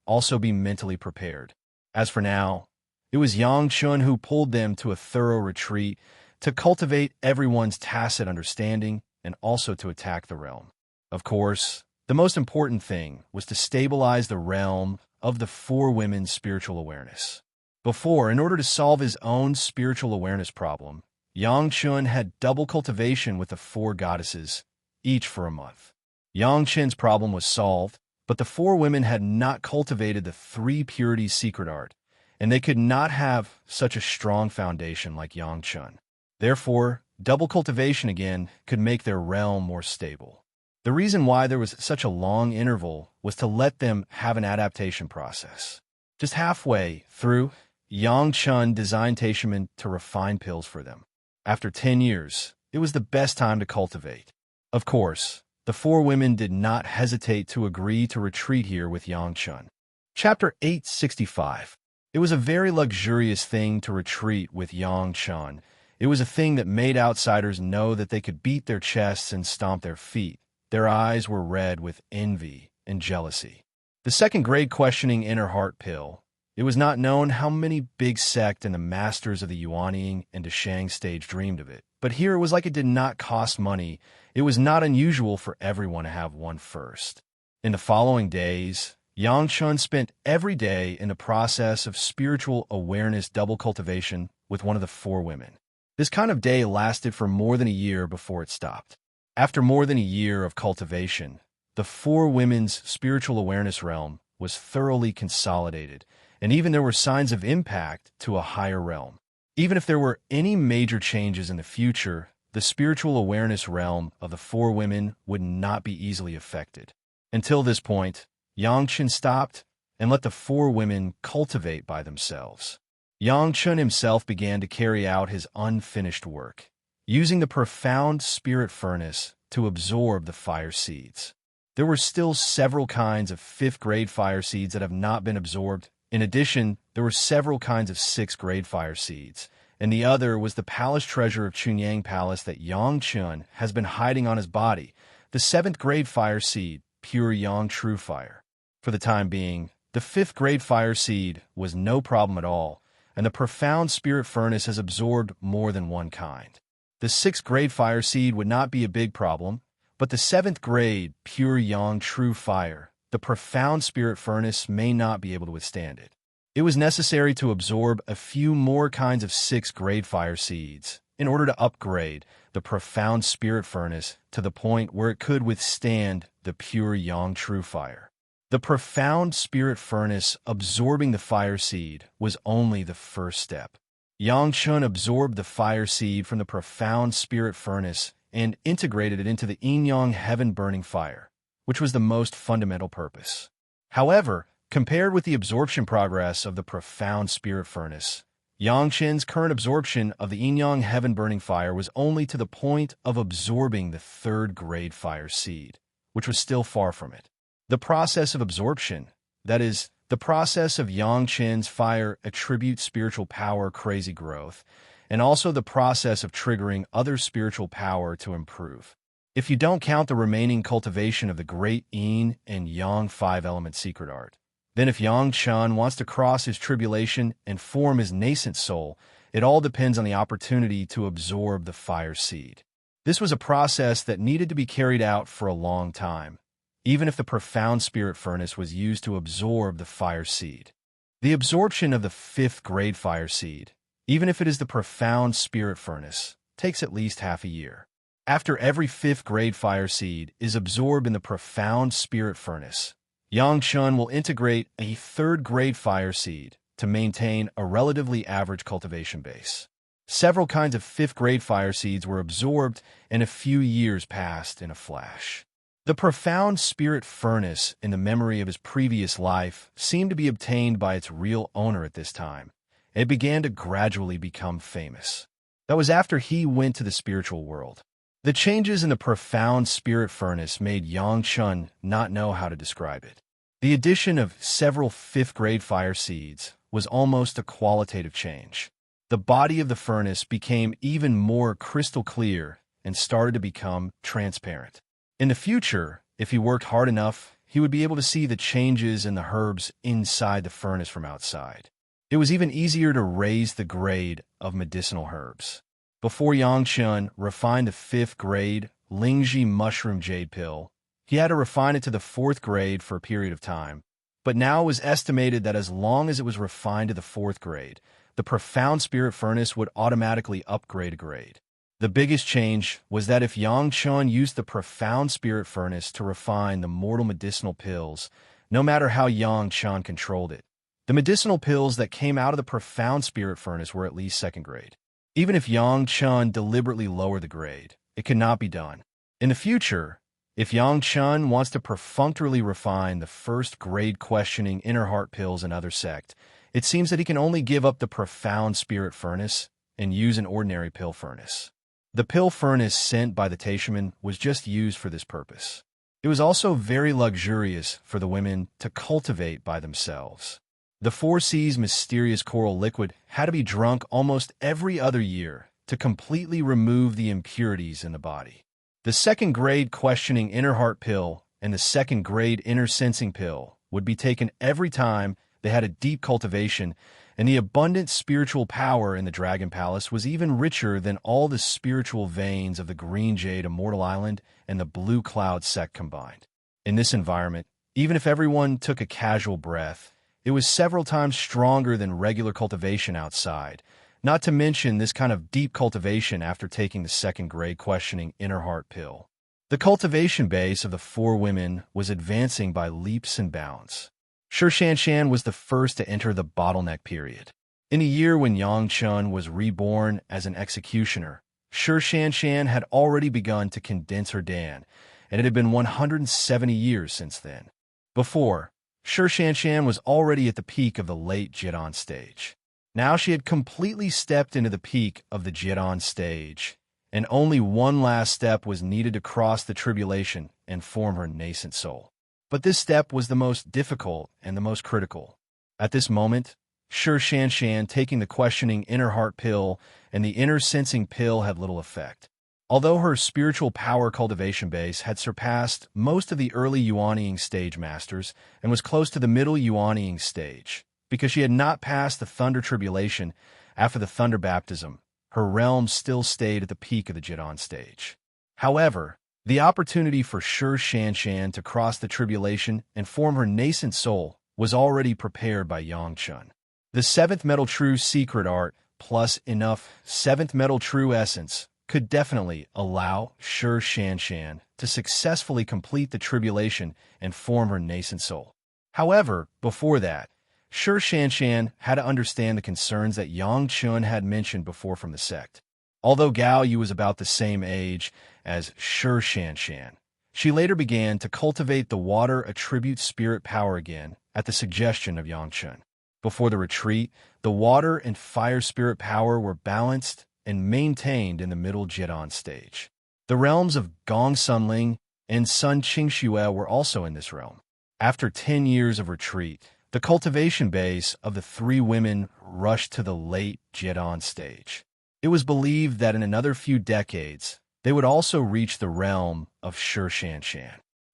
also be mentally prepared. As for now, it was Yang Chun who pulled them to a thorough retreat to cultivate everyone's tacit understanding and also to attack the realm. Of course, the most important thing was to stabilize the realm of the four women's spiritual awareness. Before, in order to solve his own spiritual awareness problem, Yang Chun had double cultivation with the four goddesses, each for a month. Yang Chen's problem was solved, but the four women had not cultivated the three purities secret art, and they could not have such a strong foundation like Yang Chun. Therefore, double cultivation again could make their realm more stable. The reason why there was such a long interval was to let them have an adaptation process. Just halfway through, Yang Chun designed Taishaman to refine pills for them. After 10 years, it was the best time to cultivate. Of course, the four women did not hesitate to agree to retreat here with Yang Chun. Chapter 865. It was a very luxurious thing to retreat with Yang Chun. It was a thing that made outsiders know that they could beat their chests and stomp their feet. Their eyes were red with envy and jealousy. The second-grade questioning inner heart pill. It was not known how many big sect and the masters of the Yuanying and Deshang stage dreamed of it. But here it was like it did not cost money. It was not unusual for everyone to have one first. In the following days, Yang Chun spent every day in the process of spiritual awareness double cultivation with one of the four women. This kind of day lasted for more than a year before it stopped. After more than a year of cultivation, the four women's spiritual awareness realm was thoroughly consolidated, and even there were signs of impact to a higher realm. Even if there were any major changes in the future, the spiritual awareness realm of the four women would not be easily affected. Until this point, Yang Chun stopped and let the four women cultivate by themselves. Yang Chun himself began to carry out his unfinished work, using the profound spirit furnace to absorb the fire seeds. There were still several kinds of 5th-grade fire seeds that have not been absorbed. In addition, there were several kinds of 6th-grade fire seeds, and the other was the palace treasure of Chunyang Palace that Yang Chun has been hiding on his body, the 7th-grade fire seed, pure Yang True Fire. For the time being, the 5th-grade fire seed was no problem at all, and the profound spirit furnace has absorbed more than one kind. The 6th-grade fire seed would not be a big problem, but the 7th-grade pure Yang True Fire, the profound spirit furnace, may not be able to withstand it. It was necessary to absorb a few more kinds of 6th-grade fire seeds in order to upgrade the profound spirit furnace to the point where it could withstand the pure Yang True Fire. The profound spirit furnace absorbing the fire seed was only the first step. Yang Chun absorbed the fire seed from the profound spirit furnace and integrated it into the yin-yang heaven-burning fire, which was the most fundamental purpose. However, compared with the absorption progress of the profound spirit furnace, Yang Qin's current absorption of the yin-yang heaven-burning fire was only to the point of absorbing the third-grade fire seed, which was still far from it. The process of absorption, that is, the process of Yang Qin's fire attributes spiritual power crazy growth, and also the process of triggering other spiritual power to improve. If you don't count the remaining cultivation of the great yin and yang five-element secret art, then if Yang Qin wants to cross his tribulation and form his nascent soul, it all depends on the opportunity to absorb the fire seed. This was a process that needed to be carried out for a long time, even if the profound spirit furnace was used to absorb the fire seed. The absorption of the fifth-grade fire seed, even if it is the profound spirit furnace, takes at least half a year. After every fifth-grade fire seed is absorbed in the profound spirit furnace, Yang Qin will integrate a third-grade fire seed to maintain a relatively average cultivation base. Several kinds of fifth-grade fire seeds were absorbed, and a few years passed in a flash. The profound spirit furnace in the memory of his previous life seemed to be obtained by its real owner at this time. It began to gradually become famous. That was after he went to the spiritual world. The changes in the profound spirit furnace made Yang Qin not know how to describe it. The addition of several fifth-grade fire seeds was almost a qualitative change. The body of the furnace became even more crystal clear and started to become transparent. In the future, if he worked hard enough, he would be able to see the changes in the herbs inside the furnace from outside. It was even easier to raise the grade of medicinal herbs. Before Yang Qin refined the fifth-grade Lingji mushroom jade pill, he had to refine it to the fourth grade for a period of time. But now it was estimated that as long as it was refined to the fourth grade, the profound spirit furnace would automatically upgrade a grade. The biggest change was that if Yang Qin used the profound spirit furnace to refine the mortal medicinal pills, no matter how Yang Qin controlled it, the medicinal pills that came out of the profound spirit furnace were at least second grade. Even if Yang Qin deliberately lowered the grade, it could not be done. In the future, if Yang Qin wants to perfunctorily refine the first-grade questioning inner heart pills in other sect, it seems that he can only give up the profound spirit furnace and use an ordinary pill furnace. The pill furnace sent by the Taishaman was just used for this purpose. It was also very luxurious for the women to cultivate by themselves. The 4C's mysterious coral liquid had to be drunk almost every other year to completely remove the impurities in the body. The second-grade questioning inner heart pill and the second-grade inner sensing pill would be taken every time they had a deep cultivation, and the abundant spiritual power in the Dragon Palace was even richer than all the spiritual veins of the Green Jade Immortal Island and the Blue Cloud sect combined. In this environment, even if everyone took a casual breath, it was several times stronger than regular cultivation outside, not to mention this kind of deep cultivation after taking the second-grade questioning inner heart pill. The cultivation base of the four women was advancing by leaps and bounds. Shi Shanshan was the first to enter the bottleneck period. In a year when Yang Qin was reborn as an executioner, Shi Shanshan had already begun to condense her Dan, and it had been 170 years since then. Before, Shi Shanshan was already at the peak of the late Jidan stage. Now she had completely stepped into the peak of the Jidan stage, and only one last step was needed to cross the tribulation and form her nascent soul. But this step was the most difficult and the most critical. At this moment, Shi Shanshan taking the questioning inner heart pill and the inner sensing pill had little effect. Although her spiritual power cultivation base had surpassed most of the early Yuanying stage masters and was close to the middle Yuanying stage, because she had not passed the thunder tribulation after the thunder baptism, her realm still stayed at the peak of the Jidan stage. However, the opportunity for Shi Shanshan to cross the tribulation and form her nascent soul was already prepared by Yang Qin. The seventh metal true secret art plus enough seventh metal true essence could definitely allow Shi Shanshan to successfully complete the tribulation and form her nascent soul. However, before that, Shi Shanshan had to understand the concerns that Yang Qin had mentioned before from the sect. Although Gao Yu was about the same age as Shi Shanshan, she later began to cultivate the water attribute spirit power again at the suggestion of Yang Qin. Before the retreat, the water and fire spirit power were balanced and maintained in the middle Jidan stage. The realms of Gong Sunling and Sun Qingxue were also in this realm. After 10 years of retreat, the cultivation base of the three women rushed to the late Jidan stage. It was believed that in another few decades, they would also reach the realm of Shan.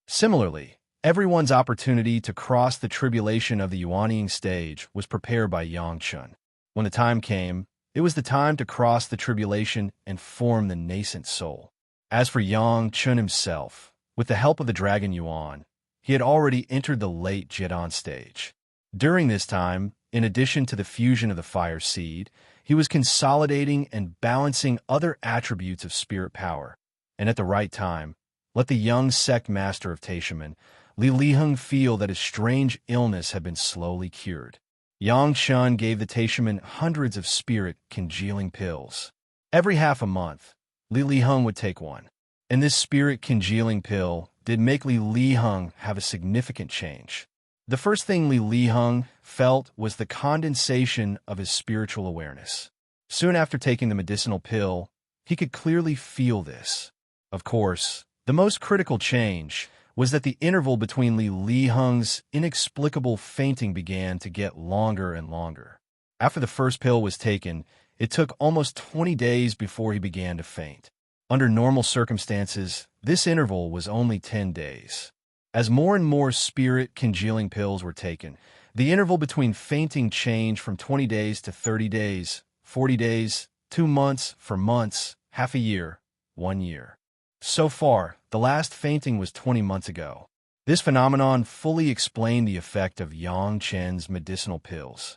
Similarly, everyone's opportunity to cross the tribulation of the Yuanying stage was prepared by Yangchun. When the time came, it was the time to cross the tribulation and form the nascent soul. As for Yangchun himself, with the help of the Dragon Yuan, he had already entered the late Jidan stage. During this time, in addition to the fusion of the fire seed, he was consolidating and balancing other attributes of spirit power. And at the right time, let the young sect master of Taishaman, Li Liheng, feel that his strange illness had been slowly cured. Yangchun gave the Taishaman hundreds of spirit congealing pills. Every half a month, Li Liheng would take one. And this spirit congealing pill did make Li Liheng have a significant change. The first thing Li Liheng felt was the condensation of his spiritual awareness. Soon after taking the medicinal pill, he could clearly feel this. Of course, the most critical change was that the interval between Li Liheng's inexplicable fainting began to get longer and longer. After the first pill was taken, it took almost 20 days before he began to faint. Under normal circumstances, this interval was only 10 days. As more and more spirit congealing pills were taken, the interval between fainting changed from 20 days to 30 days, 40 days, 2 months, for months, half a year, 1 year. So far, the last fainting was 20 months ago. This phenomenon fully explained the effect of Yang Chen's medicinal pills.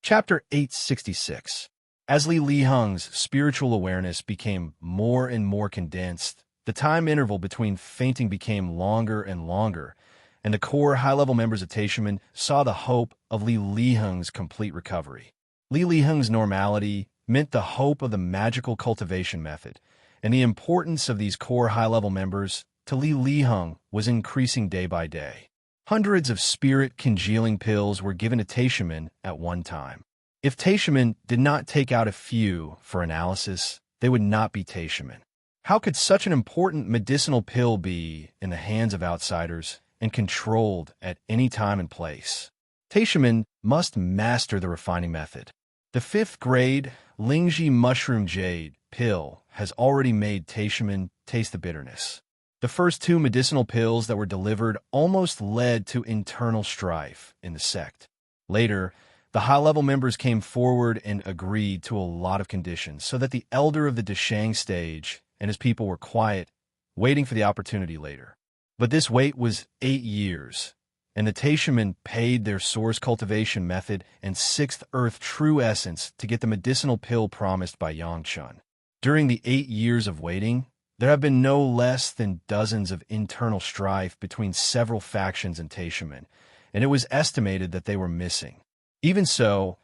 Chapter 866. As Li Liheng's spiritual awareness became more and more condensed, the time interval between fainting became longer and longer, and the core high-level members of Taishaman saw the hope of Li Liheng's complete recovery. Li Liheng's normality meant the hope of the magical cultivation method, and the importance of these core high-level members to Li Liheng was increasing day by day. Hundreds of spirit congealing pills were given to Taishaman at one time. If Taishaman did not take out a few for analysis, they would not be Taishaman. How could such an important medicinal pill be in the hands of outsiders and controlled at any time and place? Taishaman must master the refining method. The 5th grade Lingji Mushroom Jade pill has already made Taishaman taste the bitterness. The first 2 medicinal pills that were delivered almost led to internal strife in the sect. Later, the high-level members came forward and agreed to a lot of conditions so that the elder of the Deshang stage and his people were quiet, waiting for the opportunity later. But this wait was 8 years, and the Taishaman paid their source cultivation method and 6th earth true essence to get the medicinal pill promised by Yangchun. During the 8 years of waiting, there have been no less than dozens of internal strife between several factions in Taishaman, and it was estimated that they were missing. Even so,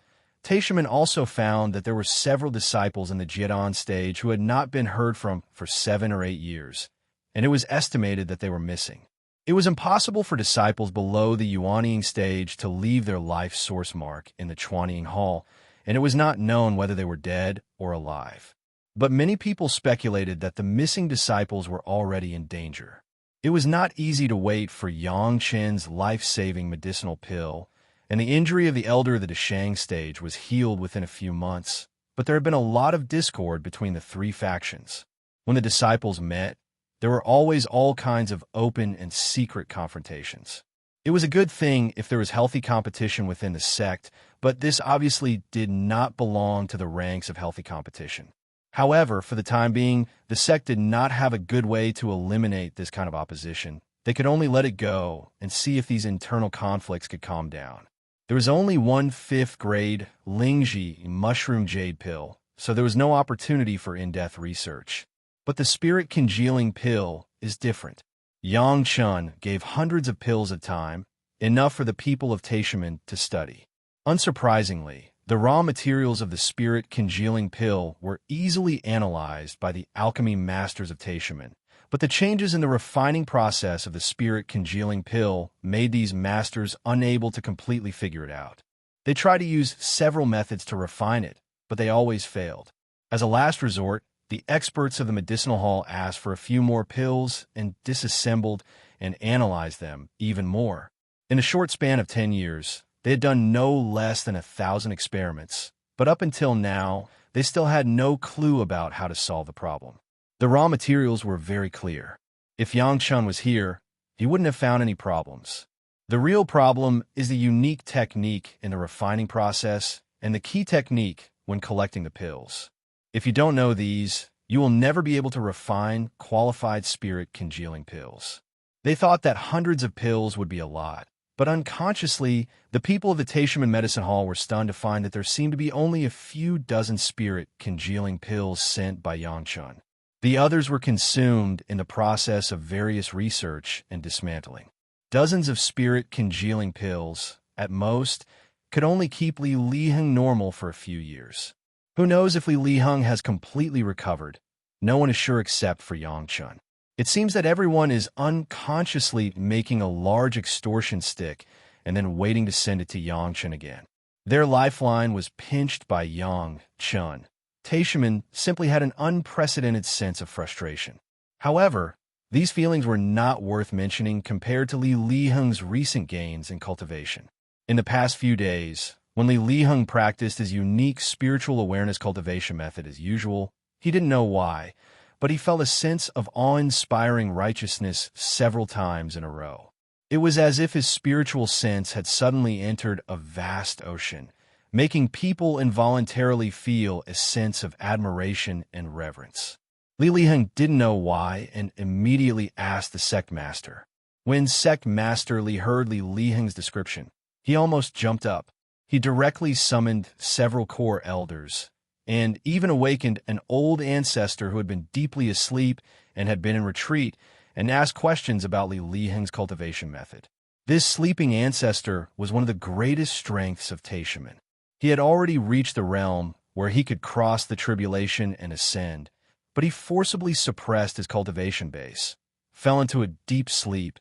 Taishaman also found that there were several disciples in the Jidan stage who had not been heard from for 7 or 8 years, and it was estimated that they were missing. It was impossible for disciples below the Yuanying stage to leave their life source mark in the Chuanying Hall, and it was not known whether they were dead or alive. But many people speculated that the missing disciples were already in danger. It was not easy to wait for Yang Chen's life-saving medicinal pill, and the injury of the elder of the Deshang stage was healed within a few months, but there had been a lot of discord between the 3 factions. When the disciples met, there were always all kinds of open and secret confrontations. It was a good thing if there was healthy competition within the sect, but this obviously did not belong to the ranks of healthy competition. However, for the time being, the sect did not have a good way to eliminate this kind of opposition. They could only let it go and see if these internal conflicts could calm down. There was only one 5th grade Lingji Mushroom Jade pill, so there was no opportunity for in-depth research. But the spirit congealing pill is different. Yangchun gave hundreds of pills at a time, enough for the people of Taishaman to study. Unsurprisingly, the raw materials of the spirit congealing pill were easily analyzed by the alchemy masters of Taishaman, but the changes in the refining process of the spirit congealing pill made these masters unable to completely figure it out. They tried to use several methods to refine it, but they always failed. As a last resort, the experts of the medicinal hall asked for a few more pills and disassembled and analyzed them even more. In a short span of 10 years, they had done no less than 1,000 experiments, but up until now, they still had no clue about how to solve the problem. The raw materials were very clear. If Yangchun was here, he wouldn't have found any problems. The real problem is the unique technique in the refining process and the key technique when collecting the pills. If you don't know these, you will never be able to refine qualified spirit congealing pills. They thought that hundreds of pills would be a lot, but unconsciously, the people of the Taishaman Medicine Hall were stunned to find that there seemed to be only a few dozen spirit congealing pills sent by Yangchun. The others were consumed in the process of various research and dismantling. Dozens of spirit congealing pills, at most, could only keep Li Liheng normal for a few years. Who knows if Li Liheng has completely recovered? No one is sure except for Yangchun. It seems that everyone is unconsciously making a large extortion stick and then waiting to send it to Yangchun again. Their lifeline was pinched by Yangchun. Taishaman simply had an unprecedented sense of frustration. However, these feelings were not worth mentioning compared to Li Liheng's recent gains in cultivation. In the past few days, when Li Liheng practiced his unique spiritual awareness cultivation method as usual, he didn't know why, but he felt a sense of awe-inspiring righteousness several times in a row. It was as if his spiritual sense had suddenly entered a vast ocean, making people involuntarily feel a sense of admiration and reverence. Li Liheng didn't know why and immediately asked the sect master. When sect master Li heard Li Liheng's description, he almost jumped up. He directly summoned several core elders and even awakened an old ancestor who had been deeply asleep and had been in retreat and asked questions about Li Liheng's cultivation method. This sleeping ancestor was one of the greatest strengths of Taishaman. He had already reached the realm where he could cross the tribulation and ascend, but he forcibly suppressed his cultivation base, fell into a deep sleep,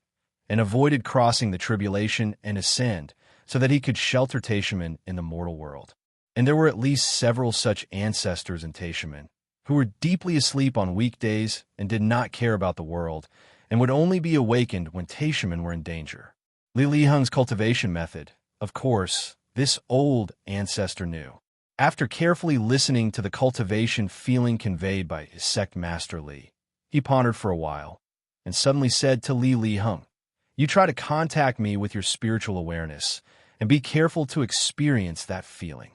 and avoided crossing the tribulation and ascend so that he could shelter Taishaman in the mortal world. And there were at least several such ancestors in Taishaman who were deeply asleep on weekdays and did not care about the world and would only be awakened when Taishaman were in danger. Li Liheng's cultivation method, of course, this old ancestor knew. After carefully listening to the cultivation feeling conveyed by his sect master Li, he pondered for a while and suddenly said to Li Liheng, "You try to contact me with your spiritual awareness and be careful to experience that feeling."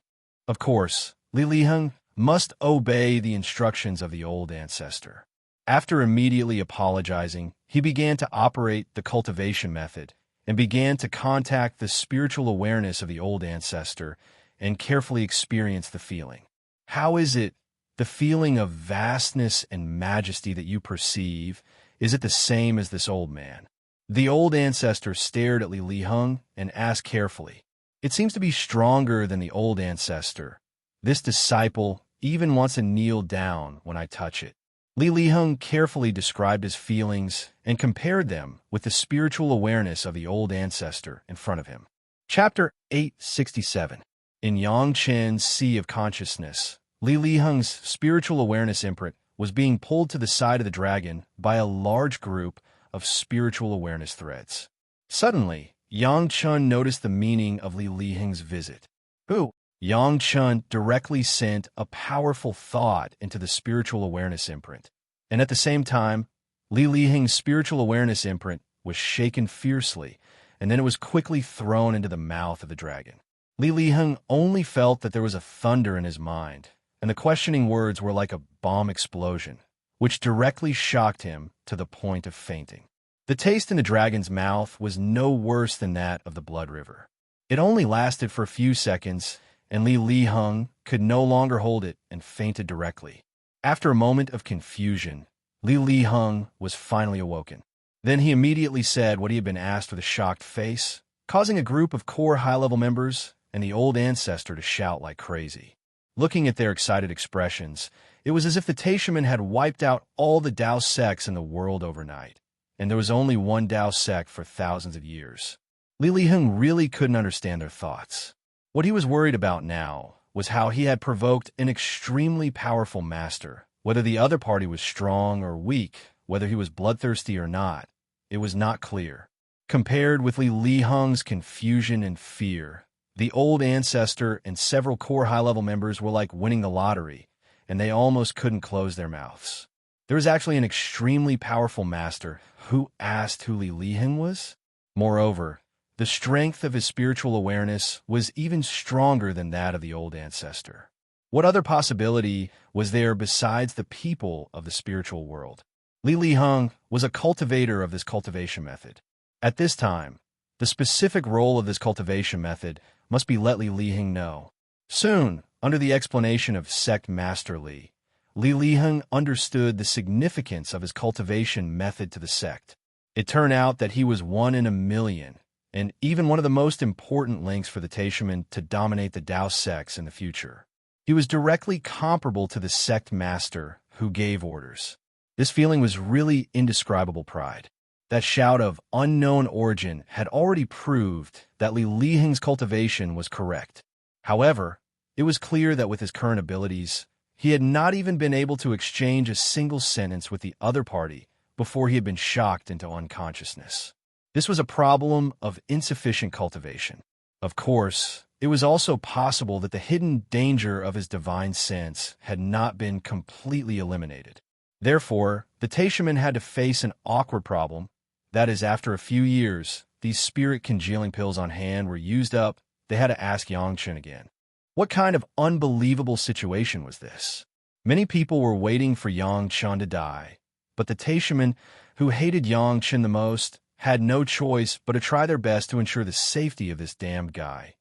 Of course, Li Liheng must obey the instructions of the old ancestor. After immediately apologizing, he began to operate the cultivation method and began to contact the spiritual awareness of the old ancestor and carefully experience the feeling. How is it, the feeling of vastness and majesty that you perceive, is it the same as this old man? The old ancestor stared at Li Liheng and asked carefully. It seems to be stronger than the old ancestor. This disciple even wants to kneel down when I touch it. Li Liheng carefully described his feelings and compared them with the spiritual awareness of the old ancestor in front of him. Chapter 867. In Yangchen's Sea of Consciousness, Li Liheng's spiritual awareness imprint was being pulled to the side of the dragon by a large group of spiritual awareness threads. Suddenly, Yangchun noticed the meaning of Li Liheng's visit. Who? Yangchun directly sent a powerful thought into the spiritual awareness imprint, and at the same time, Li Liheng's spiritual awareness imprint was shaken fiercely, and then it was quickly thrown into the mouth of the dragon. Li Liheng only felt that there was a thunder in his mind, and the questioning words were like a bomb explosion, which directly shocked him to the point of fainting. The taste in the dragon's mouth was no worse than that of the blood river. It only lasted for a few seconds, and Li Liheng could no longer hold it and fainted directly. After a moment of confusion, Li Liheng was finally awoken. Then he immediately said what he had been asked with a shocked face, causing a group of core high-level members and the old ancestor to shout like crazy. Looking at their excited expressions, it was as if the Taishaman had wiped out all the Tao sects in the world overnight, and there was only one Tao sect for thousands of years. Li Liheng really couldn't understand their thoughts. What he was worried about now was how he had provoked an extremely powerful master. Whether the other party was strong or weak, whether he was bloodthirsty or not, it was not clear. Compared with Li Heng's confusion and fear, the old ancestor and several core high-level members were like winning the lottery, and they almost couldn't close their mouths. There was actually an extremely powerful master who asked who Li Heng was. Moreover, the strength of his spiritual awareness was even stronger than that of the old ancestor. What other possibility was there besides the people of the spiritual world? Li Heng was a cultivator of this cultivation method. At this time, the specific role of this cultivation method must be let Li Heng know. Soon, under the explanation of Sect Master Li Heng understood the significance of his cultivation method to the sect. It turned out that he was 1 in a million, and even one of the most important links for the Taishaman to dominate the Dao sects in the future. He was directly comparable to the sect master who gave orders. This feeling was really indescribable pride. That shout of unknown origin had already proved that Li Heng's cultivation was correct. However, it was clear that with his current abilities, he had not even been able to exchange a single sentence with the other party before he had been shocked into unconsciousness. This was a problem of insufficient cultivation. Of course, it was also possible that the hidden danger of his divine sense had not been completely eliminated. Therefore, the Taishaman had to face an awkward problem. That is, after a few years, these spirit congealing pills on hand were used up. They had to ask Yangchen again. What kind of unbelievable situation was this? Many people were waiting for Yangchen to die, but the Taishaman, who hated Yangchen the most, had no choice but to try their best to ensure the safety of this damned guy,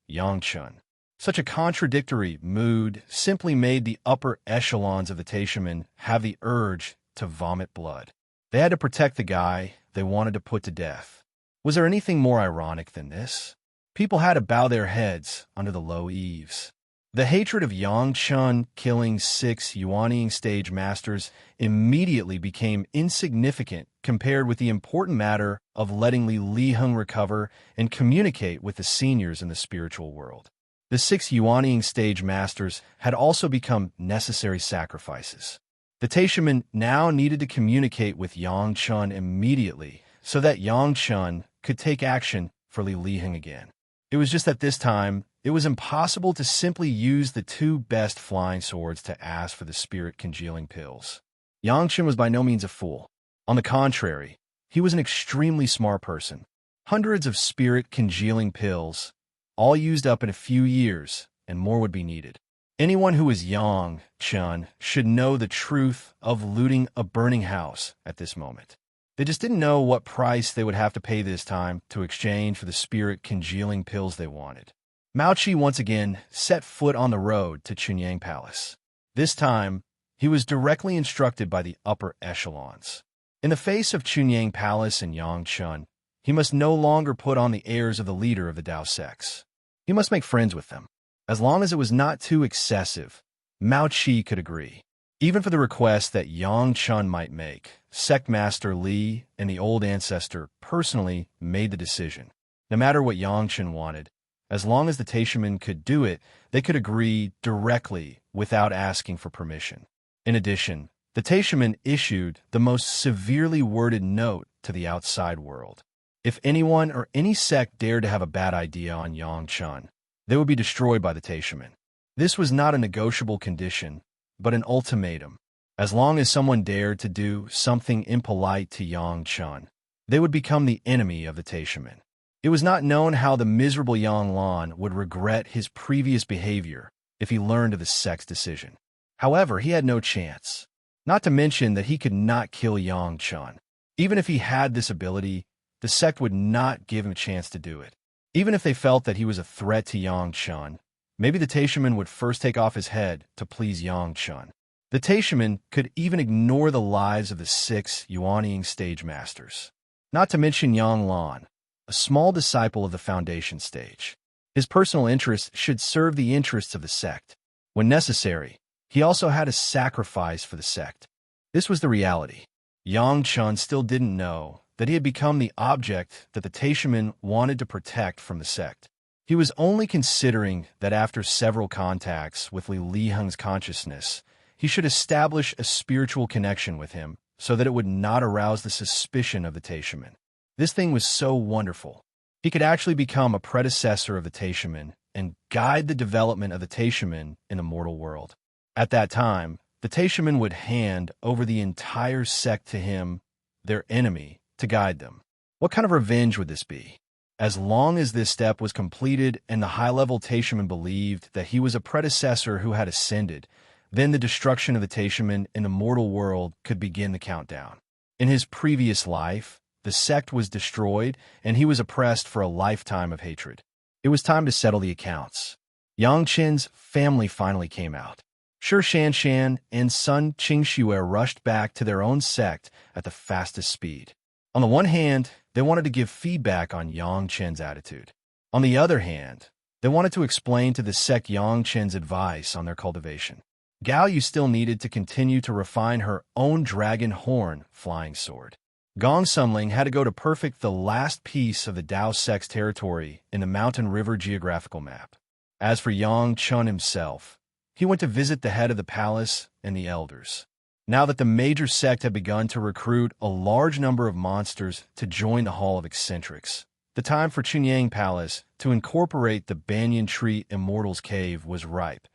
Yangchen. Such a contradictory mood simply made the upper echelons of the Taishaman have the urge to vomit blood. They had to protect the guy they wanted to put to death. Was there anything more ironic than this? People had to bow their heads under the low eaves. The hatred of Yangchen killing 6 Yuanying stage masters immediately became insignificant compared with the important matter of letting Li Heng recover and communicate with the seniors in the spiritual world. The 6 Yuanying stage masters had also become necessary sacrifices. The Taishaman now needed to communicate with Yangchen immediately so that Yangchen could take action for Li Heng again. It was just that this time, it was impossible to simply use the 2 best flying swords to ask for the spirit congealing pills. Yangchen was by no means a fool. On the contrary, he was an extremely smart person. Hundreds of spirit congealing pills, all used up in a few years, and more would be needed. Anyone who is Yangchen should know the truth of looting a burning house at this moment. They just didn't know what price they would have to pay this time to exchange for the spirit congealing pills they wanted. Mao Qi once again set foot on the road to Chunyang Palace. This time, he was directly instructed by the upper echelons. In the face of Chunyang Palace and Yangchen, he must no longer put on the airs of the leader of the Dao sects. He must make friends with them. As long as it was not too excessive, Mao Qi could agree. Even for the request that Yangchen might make, Sect Master Li and the old ancestor personally made the decision. No matter what Yangchen wanted, as long as the Taishaman could do it, they could agree directly without asking for permission. In addition, the Taishaman issued the most severely worded note to the outside world. If anyone or any sect dared to have a bad idea on Yangchen, they would be destroyed by the Taishaman. This was not a negotiable condition, but an ultimatum. As long as someone dared to do something impolite to Yangchen, they would become the enemy of the Taishaman. It was not known how the miserable Yang Lan would regret his previous behavior if he learned of the sect's decision. However, he had no chance. Not to mention that he could not kill Yangchen. Even if he had this ability, the sect would not give him a chance to do it. Even if they felt that he was a threat to Yangchen, maybe the Taishaman would first take off his head to please Yangchen. The Taishaman could even ignore the lives of the 6 Yuanying stage masters. Not to mention Yang Lan, a small disciple of the foundation stage. His personal interests should serve the interests of the sect. When necessary, he also had to sacrifice for the sect. This was the reality. Yangchen still didn't know that he had become the object that the Taishaman wanted to protect from the sect. He was only considering that after several contacts with Li Heng's consciousness, he should establish a spiritual connection with him so that it would not arouse the suspicion of the Taishaman. This thing was so wonderful. He could actually become a predecessor of the Taishaman and guide the development of the Taishaman in the mortal world. At that time, the Taishaman would hand over the entire sect to him, their enemy, to guide them. What kind of revenge would this be? As long as this step was completed and the high-level Taishaman believed that he was a predecessor who had ascended, then the destruction of the Taishaman in the mortal world could begin the countdown. In his previous life, the sect was destroyed and he was oppressed for a lifetime of hatred. It was time to settle the accounts. Yang Qin's family finally came out. Shi Shanshan and son Qingxue rushed back to their own sect at the fastest speed. On the one hand, they wanted to give feedback on Yang Qin's attitude. On the other hand, they wanted to explain to the sect Yang Qin's advice on their cultivation. Gao Yu still needed to continue to refine her own dragon horn flying sword. Gong Sunling had to go to perfect the last piece of the Dao sect's territory in the Mountain River geographical map. As for Yang Chun himself, he went to visit the head of the palace and the elders. Now that the major sect had begun to recruit a large number of monsters to join the Hall of Eccentrics, the time for Chunyang Palace to incorporate the Banyan Tree Immortal's Cave was ripe,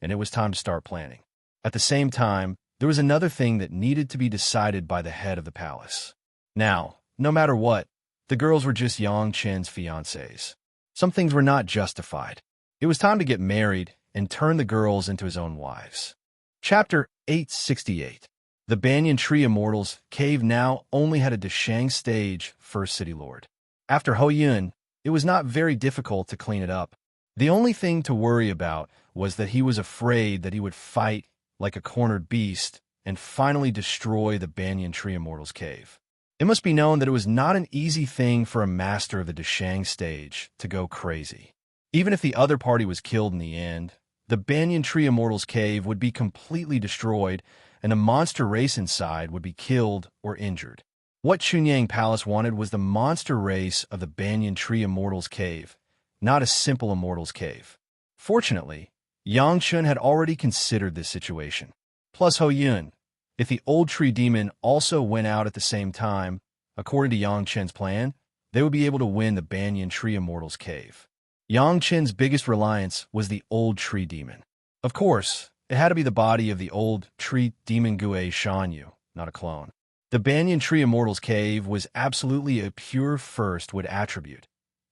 and it was time to start planning. At the same time, there was another thing that needed to be decided by the head of the palace. Now, no matter what, the girls were just Yang Qin's fiancées. Some things were not justified. It was time to get married and turn the girls into his own wives. Chapter 868. The Banyan Tree Immortal's Cave now only had a Deshang stage first city lord. After Ho Yun, it was not very difficult to clean it up. The only thing to worry about was that he was afraid that he would fight like a cornered beast and finally destroy the Banyan Tree Immortal's Cave. It must be known that it was not an easy thing for a master of the Deshang stage to go crazy. Even if the other party was killed in the end, the Banyan Tree Immortal's Cave would be completely destroyed and the monster race inside would be killed or injured. What Chunyang Palace wanted was the monster race of the Banyan Tree Immortal's Cave, not a simple Immortal's Cave. Fortunately, Yang Chun had already considered this situation. Plus Ho Yun, if the old tree demon also went out at the same time, according to Yang Chen's plan, they would be able to win the Banyan Tree Immortal's Cave. Yang Chen's biggest reliance was the old tree demon. Of course, it had to be the body of the old tree demon Gue Shanyu, not a clone. The Banyan Tree Immortal's Cave was absolutely a pure first wood attribute.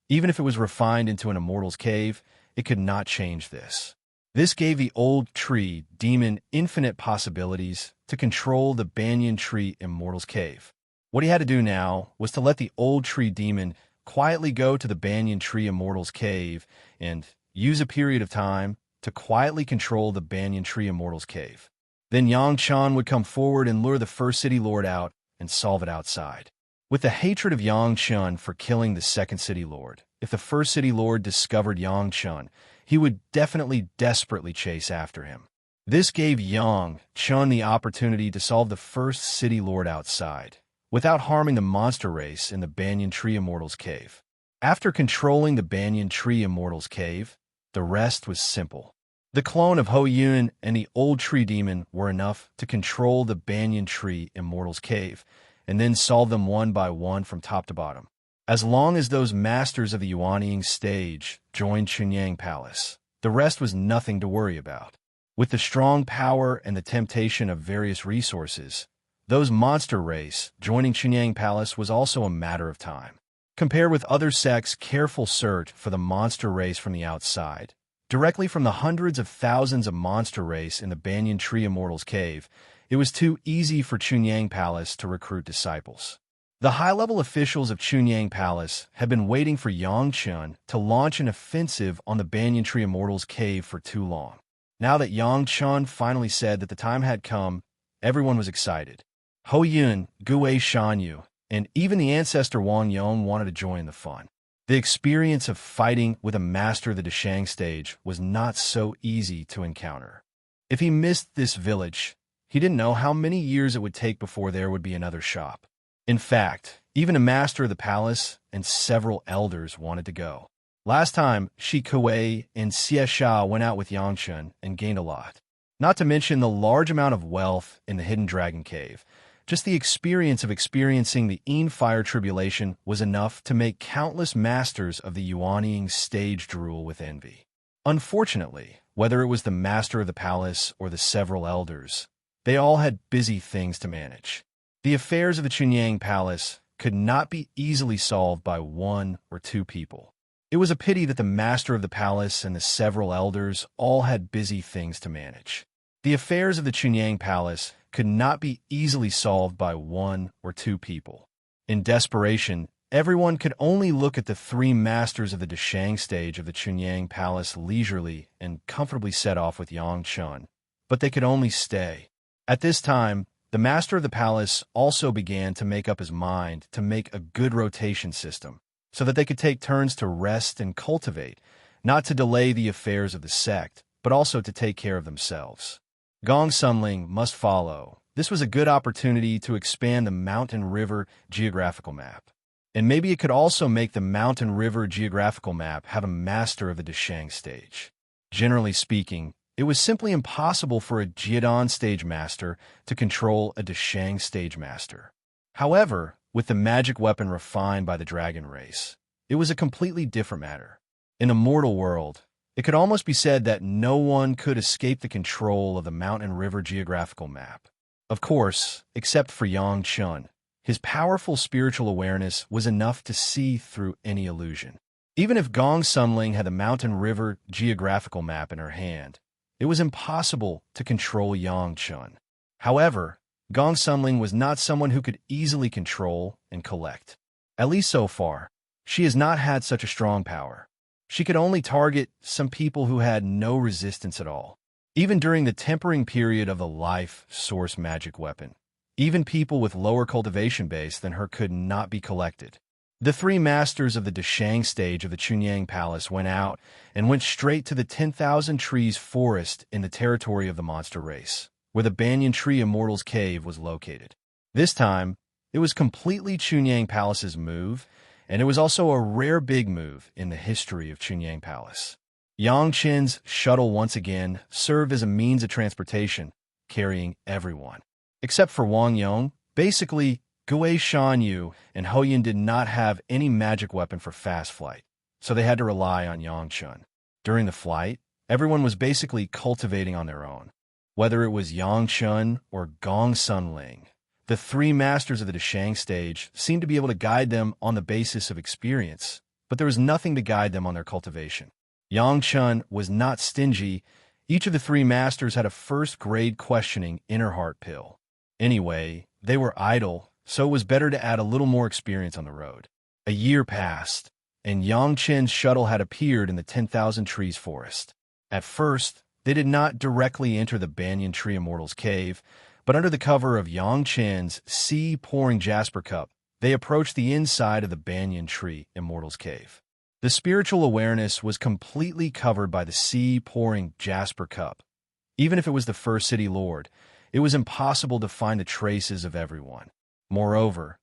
Even if it was refined into an Immortal's Cave, it could not change this. This gave the old tree demon infinite possibilities to control the Banyan Tree Immortal's Cave. What he had to do now was to let the old tree demon quietly go to the Banyan Tree Immortal's Cave and use a period of time to quietly control the Banyan Tree Immortal's Cave. Then Yang Chan would come forward and lure the first city lord out and solve it outside. With the hatred of Yang Chun for killing the second city lord, if the first city lord discovered Yang Chun, he would definitely desperately chase after him. This gave Yang Chun the opportunity to solve the first city lord outside, without harming the monster race in the Banyan Tree Immortal's Cave. After controlling the Banyan Tree Immortal's Cave, the rest was simple. The clone of Ho Yun and the old tree demon were enough to control the Banyan Tree Immortal's Cave, and then solve them one by one from top to bottom. As long as those masters of the Yuanying stage joined Chunyang Palace, the rest was nothing to worry about. With the strong power and the temptation of various resources, those monster race joining Chunyang Palace was also a matter of time. Compared with other sects' careful search for the monster race from the outside, directly from the hundreds of thousands of monster race in the Banyan Tree Immortal's Cave, it was too easy for Chunyang Palace to recruit disciples. The high-level officials of Chunyang Palace had been waiting for Yang Chun to launch an offensive on the Banyan Tree Immortal's Cave for too long. Now that Yang Chun finally said that the time had come, everyone was excited. Ho Yun, Gue Shanyu, and even the ancestor Wang Yong wanted to join the fun. The experience of fighting with a master of the Deshang stage was not so easy to encounter. If he missed this village, he didn't know how many years it would take before there would be another shop. In fact, even a master of the palace and several elders wanted to go. Last time, Shi Kuei and Xie Sha went out with Yangchun and gained a lot. Not to mention the large amount of wealth in the Hidden Dragon Cave. Just the experience of experiencing the Yin Fire Tribulation was enough to make countless masters of the Yuanying stage drool with envy. Unfortunately, whether it was the master of the palace or the several elders, they all had busy things to manage. The affairs of the Chunyang Palace could not be easily solved by one or two people. It was a pity that the master of the palace and the several elders all had busy things to manage. The affairs of the Chunyang Palace could not be easily solved by one or two people. In desperation, everyone could only look at the three masters of the Deshang stage of the Chunyang Palace leisurely and comfortably set off with Yangchun, but they could only stay. At this time, the master of the palace also began to make up his mind to make a good rotation system, so that they could take turns to rest and cultivate, not to delay the affairs of the sect, but also to take care of themselves. Gong Sunling must follow. This was a good opportunity to expand the Mountain River geographical map. And maybe it could also make the Mountain River geographical map have a master of the Deshang stage. Generally speaking, it was simply impossible for a Jiadan stage master to control a Deshang stage master. However, with the magic weapon refined by the dragon race, it was a completely different matter. In a mortal world, it could almost be said that no one could escape the control of the Mountain River geographical map. Of course, except for Yangchun. His powerful spiritual awareness was enough to see through any illusion. Even if Gong Sunling had the Mountain River geographical map in her hand, it was impossible to control Yangchun. However, Gong Sunling was not someone who could easily control and collect. At least so far, she has not had such a strong power. She could only target some people who had no resistance at all. Even during the tempering period of the life source magic weapon, even people with lower cultivation base than her could not be collected. The three masters of the Deshang stage of the Chunyang Palace went out and went straight to the 10,000 trees forest in the territory of the monster race, where the Banyan Tree Immortal's cave was located. This time, it was completely Chunyang Palace's move, and it was also a rare big move in the history of Chunyang Palace. Yangchen's shuttle once again served as a means of transportation, carrying everyone. Except for Wang Yong, basically, Gui Shanyu and Hoyan did not have any magic weapon for fast flight, so they had to rely on Yangchun. During the flight, everyone was basically cultivating on their own. Whether it was Yangchun or Gong Sunling, the three masters of the Deshang stage seemed to be able to guide them on the basis of experience, but there was nothing to guide them on their cultivation. Yangchun was not stingy. Each of the three masters had a first-grade questioning inner heart pill. Anyway, they were idle, so it was better to add a little more experience on the road. A year passed, and Yangchen's shuttle had appeared in the 10,000 trees forest. At first, they did not directly enter the Banyan Tree Immortal's cave, but under the cover of Yangchen's sea-pouring jasper cup, they approached the inside of the Banyan Tree Immortal's cave. The spiritual awareness was completely covered by the sea-pouring jasper cup. Even if it was the first city lord, it was impossible to find the traces of everyone. Moreover,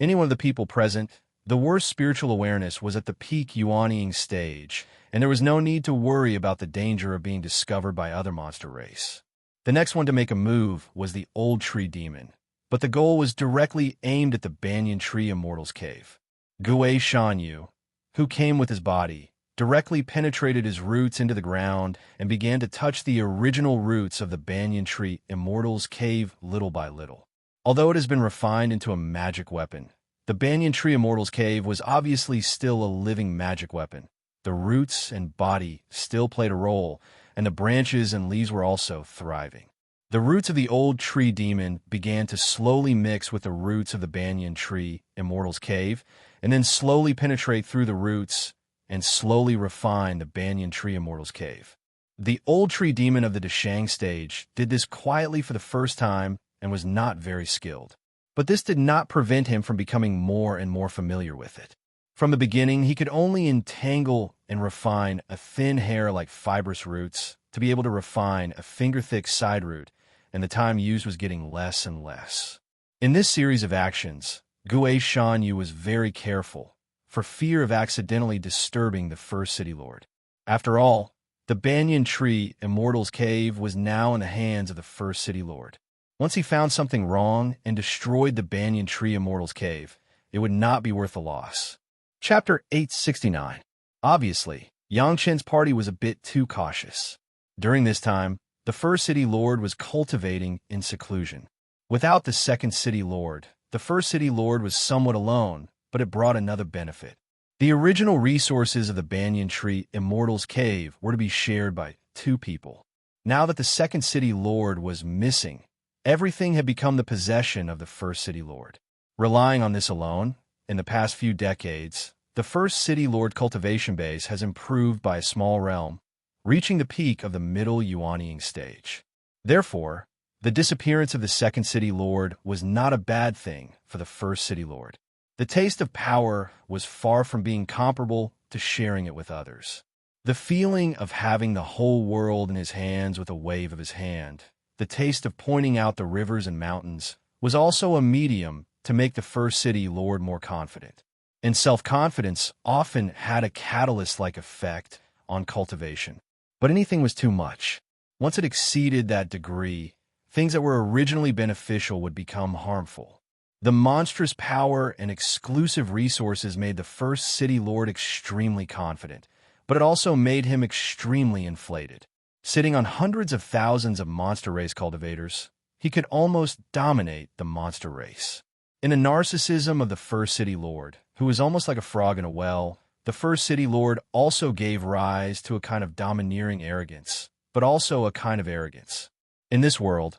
any one of the people present, the worst spiritual awareness was at the peak Yuanying stage, and there was no need to worry about the danger of being discovered by other monster race. The next one to make a move was the Old Tree Demon, but the goal was directly aimed at the Banyan Tree Immortal's cave. Gui Shanyu, who came with his body, directly penetrated his roots into the ground and began to touch the original roots of the Banyan Tree Immortal's cave little by little. Although it has been refined into a magic weapon, the Banyan Tree Immortal's cave was obviously still a living magic weapon. The roots and body still played a role, and the branches and leaves were also thriving. The roots of the Old Tree Demon began to slowly mix with the roots of the Banyan Tree Immortal's cave, and then slowly penetrate through the roots and slowly refine the Banyan Tree Immortal's cave. The Old Tree Demon of the Deshang stage did this quietly for the first time and was not very skilled. But this did not prevent him from becoming more and more familiar with it. From the beginning, he could only entangle and refine a thin hair like fibrous roots to be able to refine a finger-thick side root, and the time used was getting less and less. In this series of actions, Gui Shanyu was very careful, for fear of accidentally disturbing the first city lord. After all, the banyan tree Immortal's cave was now in the hands of the first city lord. Once he found something wrong and destroyed the banyan tree Immortal's cave, it would not be worth the loss. Chapter 869. Obviously, Yangchen's party was a bit too cautious. During this time, the first city lord was cultivating in seclusion. Without the second city lord, the first city lord was somewhat alone, but it brought another benefit. The original resources of the banyan tree Immortal's cave were to be shared by two people. Now that the second city lord was missing, everything had become the possession of the first city lord. Relying on this alone, in the past few decades, the first city lord cultivation base has improved by a small realm, reaching the peak of the middle Yuanying stage. Therefore, the disappearance of the second city lord was not a bad thing for the first city lord. The taste of power was far from being comparable to sharing it with others. The feeling of having the whole world in his hands with a wave of his hand, the taste of pointing out the rivers and mountains, was also a medium to make the first city lord more confident. And self-confidence often had a catalyst-like effect on cultivation. But anything was too much. Once it exceeded that degree, things that were originally beneficial would become harmful. The monstrous power and exclusive resources made the first city lord extremely confident, but it also made him extremely inflated. Sitting on hundreds of thousands of monster race cultivators, he could almost dominate the monster race. In the narcissism of the first city lord, who was almost like a frog in a well, the first city lord also gave rise to a kind of domineering arrogance, but also a kind of arrogance. In this world,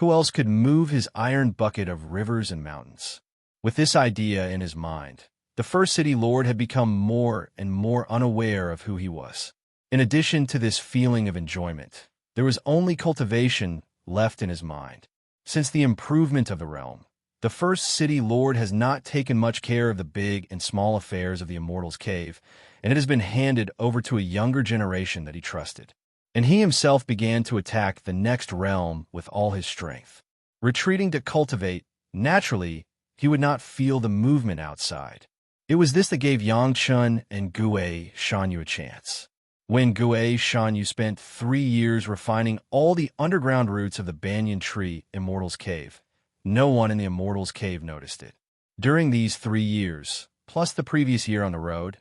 who else could move his iron bucket of rivers and mountains? With this idea in his mind, the first city lord had become more and more unaware of who he was. In addition to this feeling of enjoyment, there was only cultivation left in his mind. Since the improvement of the realm, the first city lord has not taken much care of the big and small affairs of the Immortal's cave, and it has been handed over to a younger generation that he trusted. And he himself began to attack the next realm with all his strength. Retreating to cultivate, naturally, he would not feel the movement outside. It was this that gave Yangchun and Gue Shanyu a chance. When Gue Shanyu spent 3 years refining all the underground roots of the banyan tree Immortal's cave, no one in the Immortal's cave noticed it. During these 3 years, plus the previous year on the road,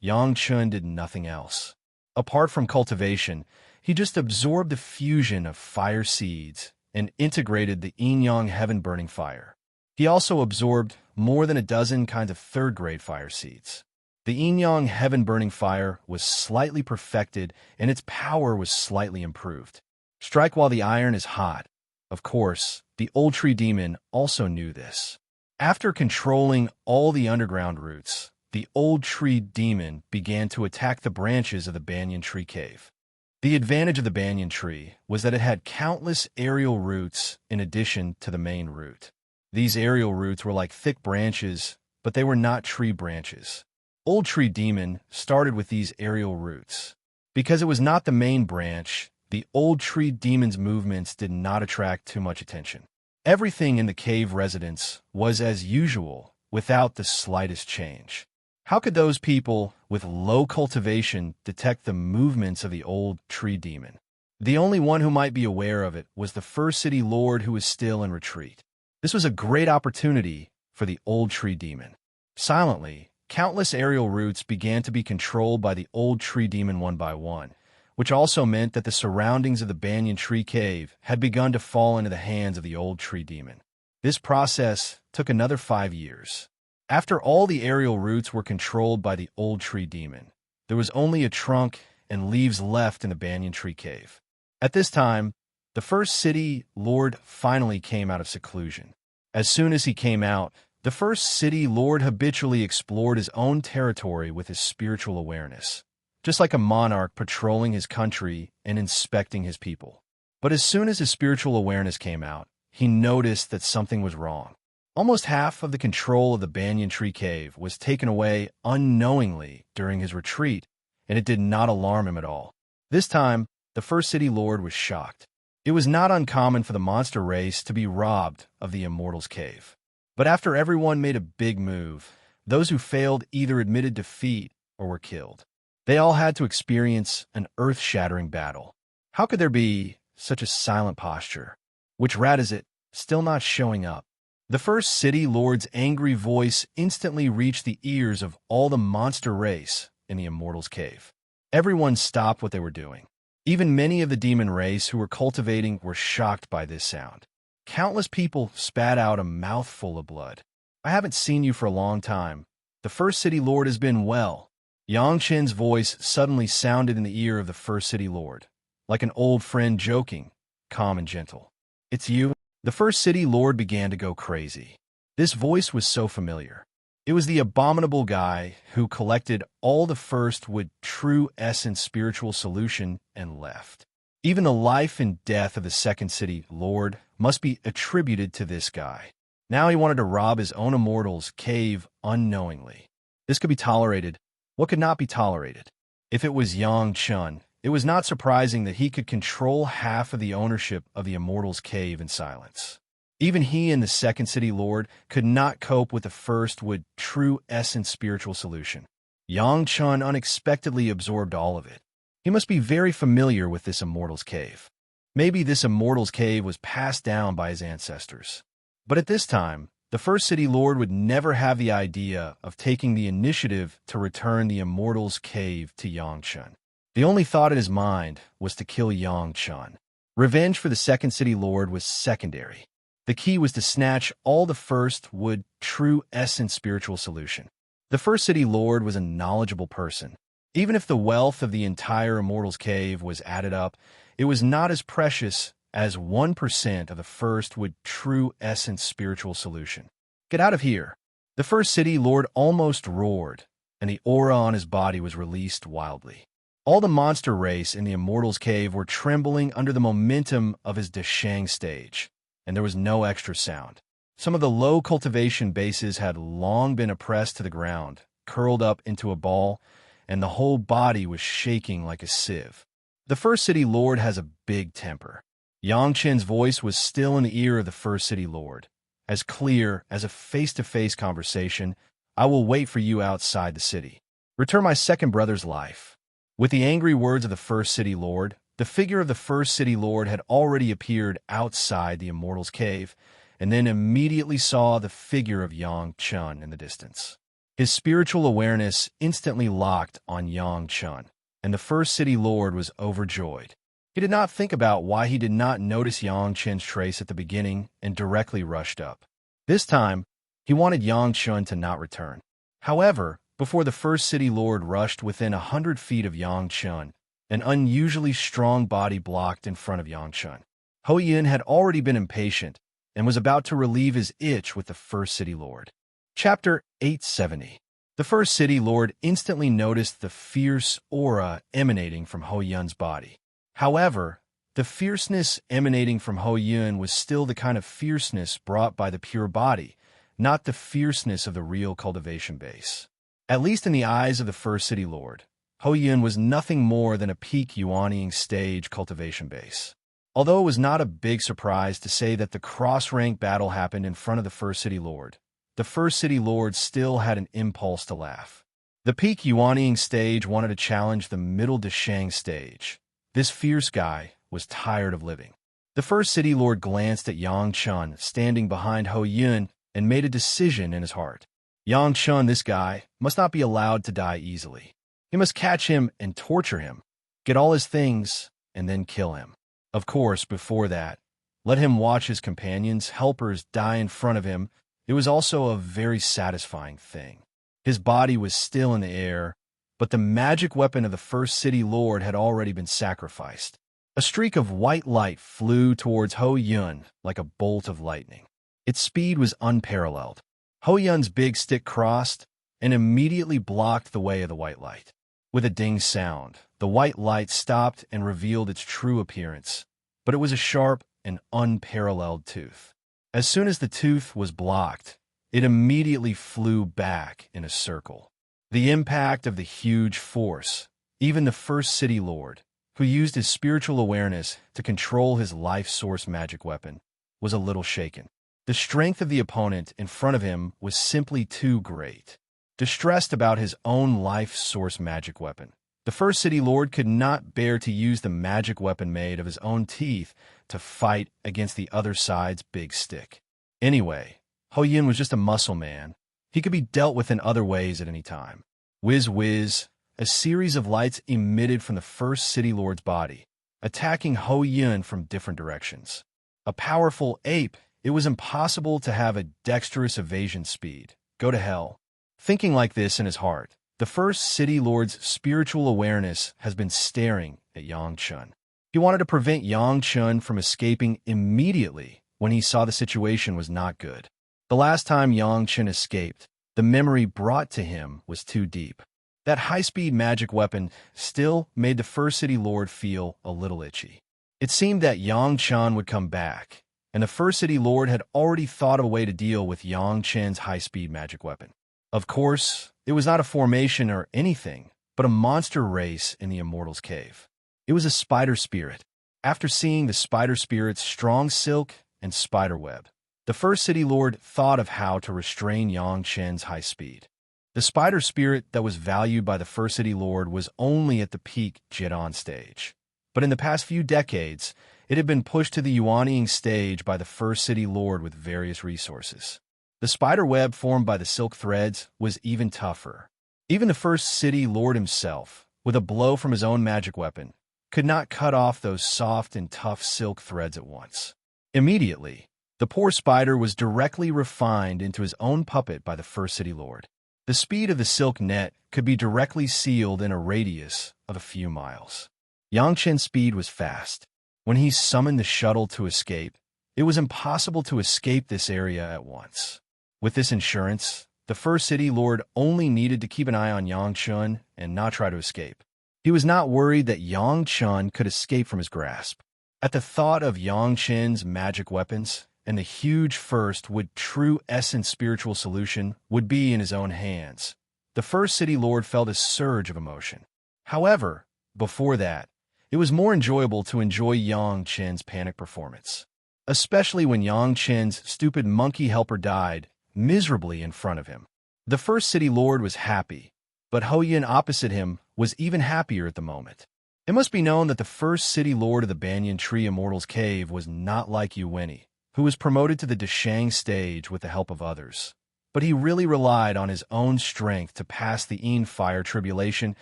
Yangchun did nothing else. Apart from cultivation, he just absorbed the fusion of fire seeds and integrated the yin-yang heaven-burning fire. He also absorbed more than a dozen kinds of third-grade fire seeds. The yin-yang heaven-burning fire was slightly perfected, and its power was slightly improved. Strike while the iron is hot. Of course, the old tree demon also knew this. After controlling all the underground roots, the old tree demon began to attack the branches of the banyan tree cave. The advantage of the banyan tree was that it had countless aerial roots in addition to the main root. These aerial roots were like thick branches, but they were not tree branches. Old Tree Demon started with these aerial roots. Because it was not the main branch, the Old Tree Demon's movements did not attract too much attention. Everything in the cave residence was as usual, without the slightest change. How could those people with low cultivation detect the movements of the Old Tree Demon? The only one who might be aware of it was the first city lord, who was still in retreat. This was a great opportunity for the Old Tree Demon. Silently, countless aerial roots began to be controlled by the Old Tree Demon one by one, which also meant that the surroundings of the banyan tree cave had begun to fall into the hands of the Old Tree Demon. This process took another 5 years. After all the aerial roots were controlled by the Old Tree Demon, there was only a trunk and leaves left in the banyan tree cave. At this time, the first city lord finally came out of seclusion. As soon as he came out, the first city lord habitually explored his own territory with his spiritual awareness, just like a monarch patrolling his country and inspecting his people. But as soon as his spiritual awareness came out, he noticed that something was wrong. Almost half of the control of the banyan tree cave was taken away unknowingly during his retreat, and it did not alarm him at all. This time, the first city lord was shocked. It was not uncommon for the monster race to be robbed of the Immortal's cave. But after everyone made a big move, Those who failed either admitted defeat or were killed. They all had to experience an earth-shattering battle. How could there be such a silent posture? Which rat is it, still not showing up? The first city lord's angry voice instantly reached the ears of all the monster race in the Immortal's cave. Everyone stopped what they were doing. Even many of the demon race who were cultivating were shocked by this sound. Countless people spat out a mouthful of blood. I haven't seen you for a long time. The first city lord has been well. Yang Chen's voice suddenly sounded in the ear of the first city lord, like an old friend joking, calm and gentle. It's you? The first city lord began to go crazy. This voice was so familiar. It was the abominable guy who collected all the first wood true essence spiritual solution and left. Even the life and death of the second city lord must be attributed to this guy. Now he wanted to rob his own immortal's cave unknowingly. This could be tolerated. What could not be tolerated? If it was Yang Chun, it was not surprising that he could control half of the ownership of the immortal's cave in silence. Even he and the second city lord could not cope with the first wood true essence spiritual solution. Yang Chun unexpectedly absorbed all of it. He must be very familiar with this immortal's cave. Maybe this immortal's cave was passed down by his ancestors. But at this time, the first city lord would never have the idea of taking the initiative to return the immortal's cave to Yang Chun. The only thought in his mind was to kill Yang Chun. Revenge for the second city lord was secondary. The key was to snatch all the first wood true essence spiritual solution. The first city lord was a knowledgeable person. Even if the wealth of the entire immortal's cave was added up, it was not as precious as 1% of the first wood true essence spiritual solution. Get out of here! The first city lord almost roared, and the aura on his body was released wildly. All the monster race in the immortal's cave were trembling under the momentum of his Deshang stage, and there was no extra sound. Some of the low cultivation bases had long been oppressed to the ground, curled up into a ball, and the whole body was shaking like a sieve. The first city lord has a big temper. Yang Chen's voice was still in the ear of the first city lord, as clear as a face-to-face conversation. I will wait for you outside the city. Return my second brother's life. With the angry words of the first city lord, the figure of the first city lord had already appeared outside the immortal's cave, and then immediately saw the figure of Yang Chun in the distance. His spiritual awareness instantly locked on Yang Chun, and the first city lord was overjoyed. He did not think about why he did not notice Yang Chen's trace at the beginning and directly rushed up. This time, he wanted Yang Chun to not return. However, before the first city lord rushed within 100 feet of Yang Chun, an unusually strong body blocked in front of Yang Chun. Ho Yun had already been impatient and was about to relieve his itch with the first city lord. Chapter 870. The first city lord instantly noticed the fierce aura emanating from Ho Yun's body. However, the fierceness emanating from Ho Yun was still the kind of fierceness brought by the pure body, not the fierceness of the real cultivation base. At least in the eyes of the first city lord, Ho Yun was nothing more than a peak Yuanying stage cultivation base. Although it was not a big surprise to say that the cross-rank battle happened in front of the first city lord, the first city lord still had an impulse to laugh. The peak Yuanying stage wanted to challenge the middle Deshang stage. This fierce guy was tired of living. The first city lord glanced at Yang Chun standing behind Ho Yun and made a decision in his heart. Yang Chun, this guy, must not be allowed to die easily. He must catch him and torture him, get all his things, and then kill him. Of course, before that, let him watch his companions, helpers die in front of him. It was also a very satisfying thing. His body was still in the air, but the magic weapon of the first city lord had already been sacrificed. A streak of white light flew towards Ho Yun like a bolt of lightning. Its speed was unparalleled. Ho Yun's big stick crossed and immediately blocked the way of the white light. With a ding sound, the white light stopped and revealed its true appearance, but it was a sharp and unparalleled tooth. As soon as the tooth was blocked, it immediately flew back in a circle. The impact of the huge force, even the first city lord, who used his spiritual awareness to control his life source magic weapon, was a little shaken. The strength of the opponent in front of him was simply too great. distressed about his own life source magic weapon. The first city lord could not bear to use the magic weapon made of his own teeth to fight against the other side's big stick. Anyway, Ho Yin was just a muscle man. He could be dealt with in other ways at any time. Whiz whiz, a series of lights emitted from the first city lord's body, attacking Ho Yin from different directions. A powerful ape, it was impossible to have a dexterous evasion speed. Go to hell. Thinking like this in his heart, the first city lord's spiritual awareness has been staring at Yang Chun. He wanted to prevent Yang Chun from escaping immediately when he saw the situation was not good. The last time Yang Chun escaped, the memory brought to him was too deep. That high-speed magic weapon still made the first city lord feel a little itchy. It seemed that Yang Chun would come back, and the first city lord had already thought of a way to deal with Yang Chun's high-speed magic weapon. Of course, it was not a formation or anything, but a monster race in the Immortal's cave. It was a spider spirit. After seeing the spider spirit's strong silk and spider web, the first city lord thought of how to restrain Yang Chun's high speed. The spider spirit that was valued by the first city lord was only at the peak Jidan stage. But in the past few decades, it had been pushed to the Yuanying stage by the first city lord with various resources. The spider web formed by the silk threads was even tougher. Even the first city lord himself, with a blow from his own magic weapon, could not cut off those soft and tough silk threads at once. Immediately, the poor spider was directly refined into his own puppet by the first city lord. The speed of the silk net could be directly sealed in a radius of a few miles. Yang Chen's speed was fast. When he summoned the shuttle to escape, it was impossible to escape this area at once. With this insurance, the first city lord only needed to keep an eye on Yang Chun and not try to escape. He was not worried that Yang Chun could escape from his grasp. At the thought of Yang Chen's magic weapons and the huge first would true essence spiritual solution would be in his own hands, the first city lord felt a surge of emotion. However, before that, it was more enjoyable to enjoy Yang Chen's panic performance, especially when Yang Chen's stupid monkey helper died miserably in front of him. The first city lord was happy, but Ho Yin opposite him was even happier at the moment. It must be known that the first city lord of the Banyan Tree Immortal's Cave was not like Yuweni, who was promoted to the Deshang stage with the help of others. But he really relied on his own strength to pass the Yin Fire tribulation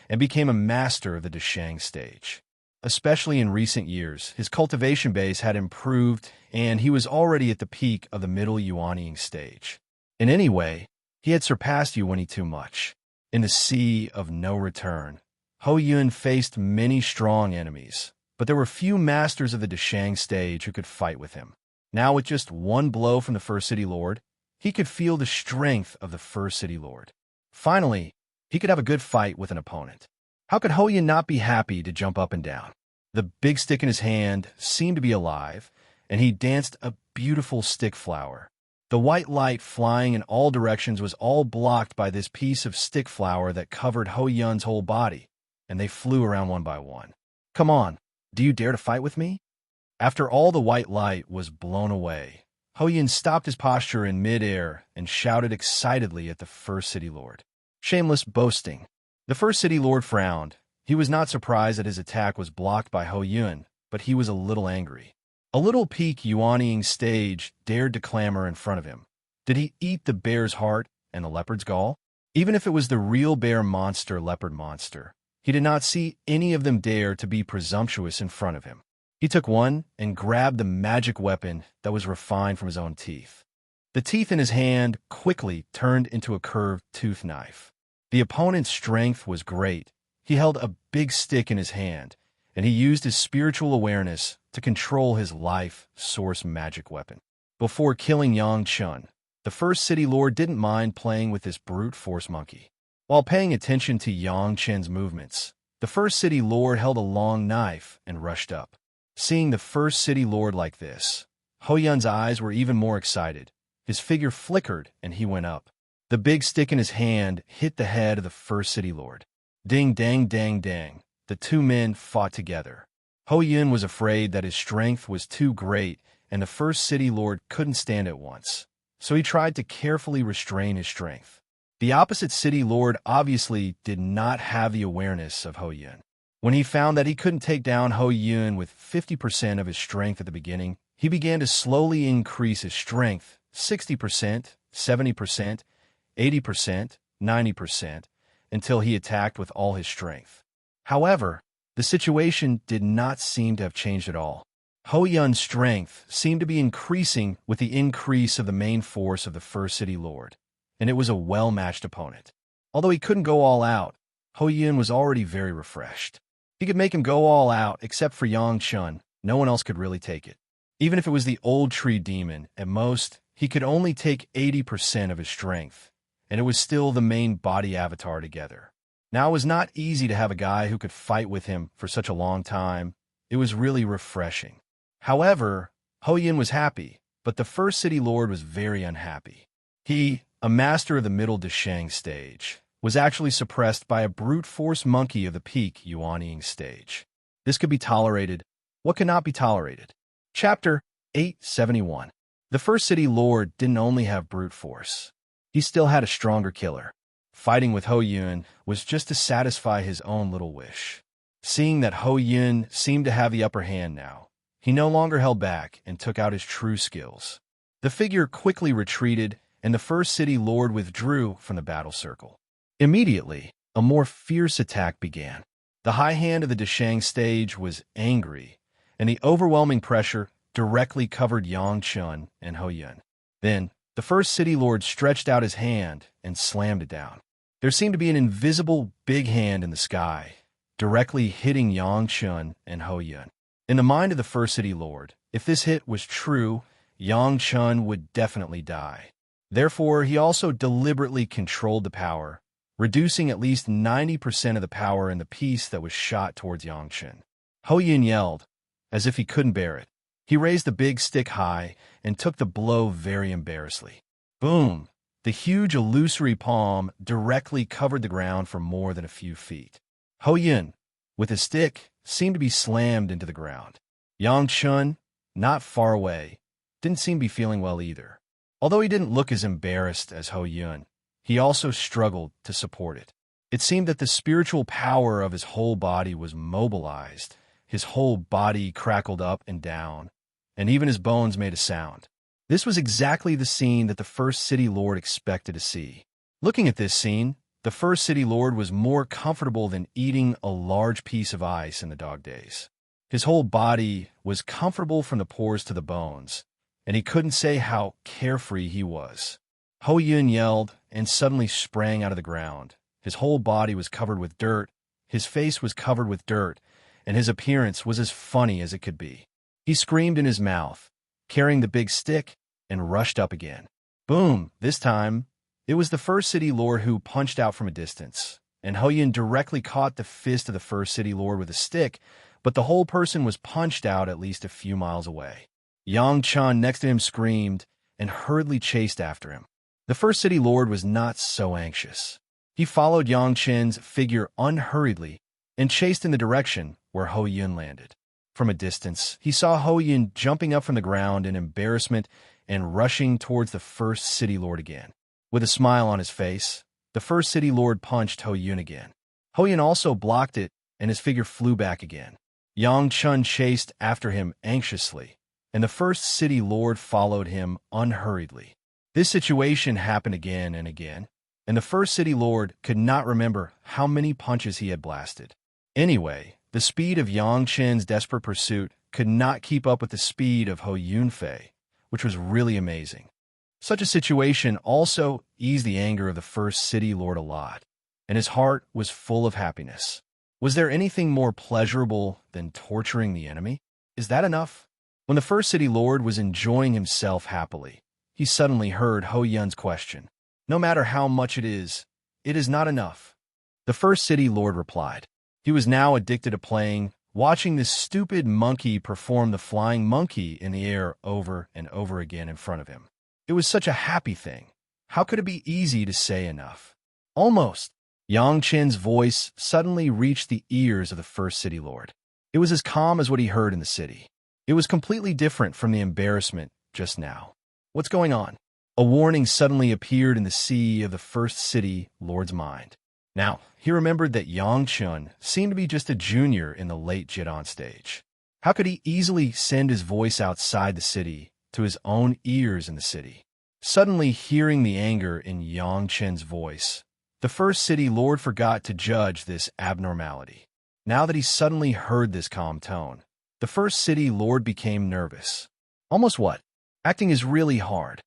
and became a master of the Deshang stage. Especially in recent years, his cultivation base had improved and he was already at the peak of the middle Yuanying stage. In any way, he had surpassed Yuweni too much. In the sea of no return, Ho Yun faced many strong enemies, but there were few masters of the Deshang stage who could fight with him. Now with just one blow from the first city lord, he could feel the strength of the first city lord. Finally, he could have a good fight with an opponent. How could Ho Yin not be happy to jump up and down? The big stick in his hand seemed to be alive, and he danced a beautiful stick flower. The white light flying in all directions was all blocked by this piece of stick flower that covered Ho Yun's whole body, and they flew around one by one. Come on, do you dare to fight with me? After all the white light was blown away, Ho Yin stopped his posture in mid-air and shouted excitedly at the first city lord. Shameless boasting. The first city lord frowned. He was not surprised that his attack was blocked by Ho Yun, but he was a little angry. A little peak Yuanying stage dared to clamor in front of him. Did he eat the bear's heart and the leopard's gall? Even if it was the real bear monster leopard monster, he did not see any of them dare to be presumptuous in front of him. He took one and grabbed the magic weapon that was refined from his own teeth. The teeth in his hand quickly turned into a curved tooth knife. The opponent's strength was great. He held a big stick in his hand, and he used his spiritual awareness to control his life source magic weapon. Before killing Yang Chun, the first city lord didn't mind playing with this brute force monkey. While paying attention to Yang Chen's movements, the first city lord held a long knife and rushed up. Seeing the first city lord like this, Ho Yun's eyes were even more excited. His figure flickered and he went up. The big stick in his hand hit the head of the first city lord. Ding, dang, dang, dang. The two men fought together. Ho Yun was afraid that his strength was too great and the first city lord couldn't stand it once, so he tried to carefully restrain his strength. The opposite city lord obviously did not have the awareness of Ho Yun. When he found that he couldn't take down Ho Yun with 50% of his strength at the beginning, he began to slowly increase his strength, 60%, 70%, 80%, 90%, until he attacked with all his strength. However, the situation did not seem to have changed at all. Ho Yun's strength seemed to be increasing with the increase of the main force of the first city lord, and it was a well-matched opponent. Although he couldn't go all out, Ho Yun was already very refreshed. He could make him go all out, except for Yang Chun. No one else could really take it. Even if it was the old tree demon, at most, he could only take 80% of his strength, and it was still the main body avatar together. Now, it was not easy to have a guy who could fight with him for such a long time. It was really refreshing. However, Ho Yun was happy, but the first city lord was very unhappy. He, a master of the middle Deshang stage, was actually suppressed by a brute force monkey of the peak Yuanying stage. This could be tolerated. What could not be tolerated? Chapter 871. The first city lord didn't only have brute force. He still had a stronger killer. Fighting with Ho Yun was just to satisfy his own little wish. Seeing that Ho Yun seemed to have the upper hand now, he no longer held back and took out his true skills. The figure quickly retreated, and the first city lord withdrew from the battle circle. Immediately, a more fierce attack began. The high hand of the Deshang stage was angry, and the overwhelming pressure directly covered Yang Chun and Ho Yun. Then, the first city lord stretched out his hand and slammed it down. There seemed to be an invisible big hand in the sky, directly hitting Yang Chun and Ho Yun. In the mind of the first city lord, if this hit was true, Yang Chun would definitely die. Therefore, he also deliberately controlled the power, reducing at least 90% of the power in the piece that was shot towards Yang Chun. Ho Yun yelled, as if he couldn't bear it. He raised the big stick high and took the blow very embarrassingly. Boom! The huge illusory palm directly covered the ground for more than a few feet. Ho Yun, with his stick, seemed to be slammed into the ground. Yang Chun, not far away, didn't seem to be feeling well either. Although he didn't look as embarrassed as Ho Yun, he also struggled to support it. It seemed that the spiritual power of his whole body was mobilized. His whole body crackled up and down, and even his bones made a sound. This was exactly the scene that the first city lord expected to see. Looking at this scene, the first city lord was more comfortable than eating a large piece of ice in the dog days. His whole body was comfortable from the pores to the bones, and he couldn't say how carefree he was. Ho Yun yelled and suddenly sprang out of the ground. His whole body was covered with dirt, his face was covered with dirt, and his appearance was as funny as it could be. He screamed in his mouth, carrying the big stick, and rushed up again. Boom! This time, it was the first city lord who punched out from a distance, and Ho Yun directly caught the fist of the first city lord with a stick, but the whole person was punched out at least a few miles away. Yang Chun next to him screamed and hurriedly chased after him. The first city lord was not so anxious. He followed Yang Chun's figure unhurriedly and chased in the direction where Ho Yun landed. From a distance, he saw Ho Yun jumping up from the ground in embarrassment and rushing towards the first city lord again. With a smile on his face, the first city lord punched Ho Yun again. Ho Yun also blocked it, and his figure flew back again. Yang Chun chased after him anxiously, and the first city lord followed him unhurriedly. This situation happened again and again, and the first city lord could not remember how many punches he had blasted. Anyway, the speed of Yang Chun's desperate pursuit could not keep up with the speed of Ho Yunfei, which was really amazing. Such a situation also eased the anger of the first city lord a lot, and his heart was full of happiness. Was there anything more pleasurable than torturing the enemy? Is that enough? When the first city lord was enjoying himself happily, he suddenly heard Ho Yun's question. No matter how much it is not enough. The first city lord replied. He was now addicted to playing, watching this stupid monkey perform the flying monkey in the air over and over again in front of him. It was such a happy thing. How could it be easy to say enough? Almost. Yang Chun's voice suddenly reached the ears of the first city lord. It was as calm as what he heard in the city. It was completely different from the embarrassment just now. What's going on? A warning suddenly appeared in the sea of the first city lord's mind. Now, he remembered that Yangchun seemed to be just a junior in the late Jidon stage. How could he easily send his voice outside the city to his own ears in the city? Suddenly hearing the anger in Yangchun's voice, the first city lord forgot to judge this abnormality. Now that he suddenly heard this calm tone, the first city lord became nervous. Almost what? Acting is really hard.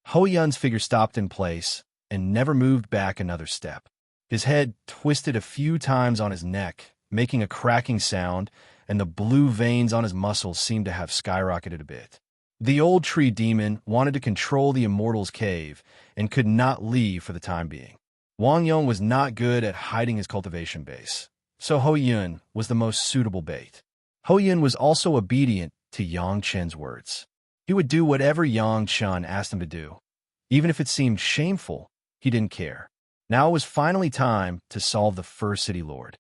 Ho Yun's figure stopped in place and never moved back another step. His head twisted a few times on his neck, making a cracking sound, and the blue veins on his muscles seemed to have skyrocketed a bit. The old tree demon wanted to control the Immortal's cave and could not leave for the time being. Wang Yong was not good at hiding his cultivation base, so Ho Yun was the most suitable bait. Ho Yun was also obedient to Yang Chen's words. He would do whatever Yang Chen asked him to do. Even if it seemed shameful, he didn't care. Now it was finally time to solve the first city lord.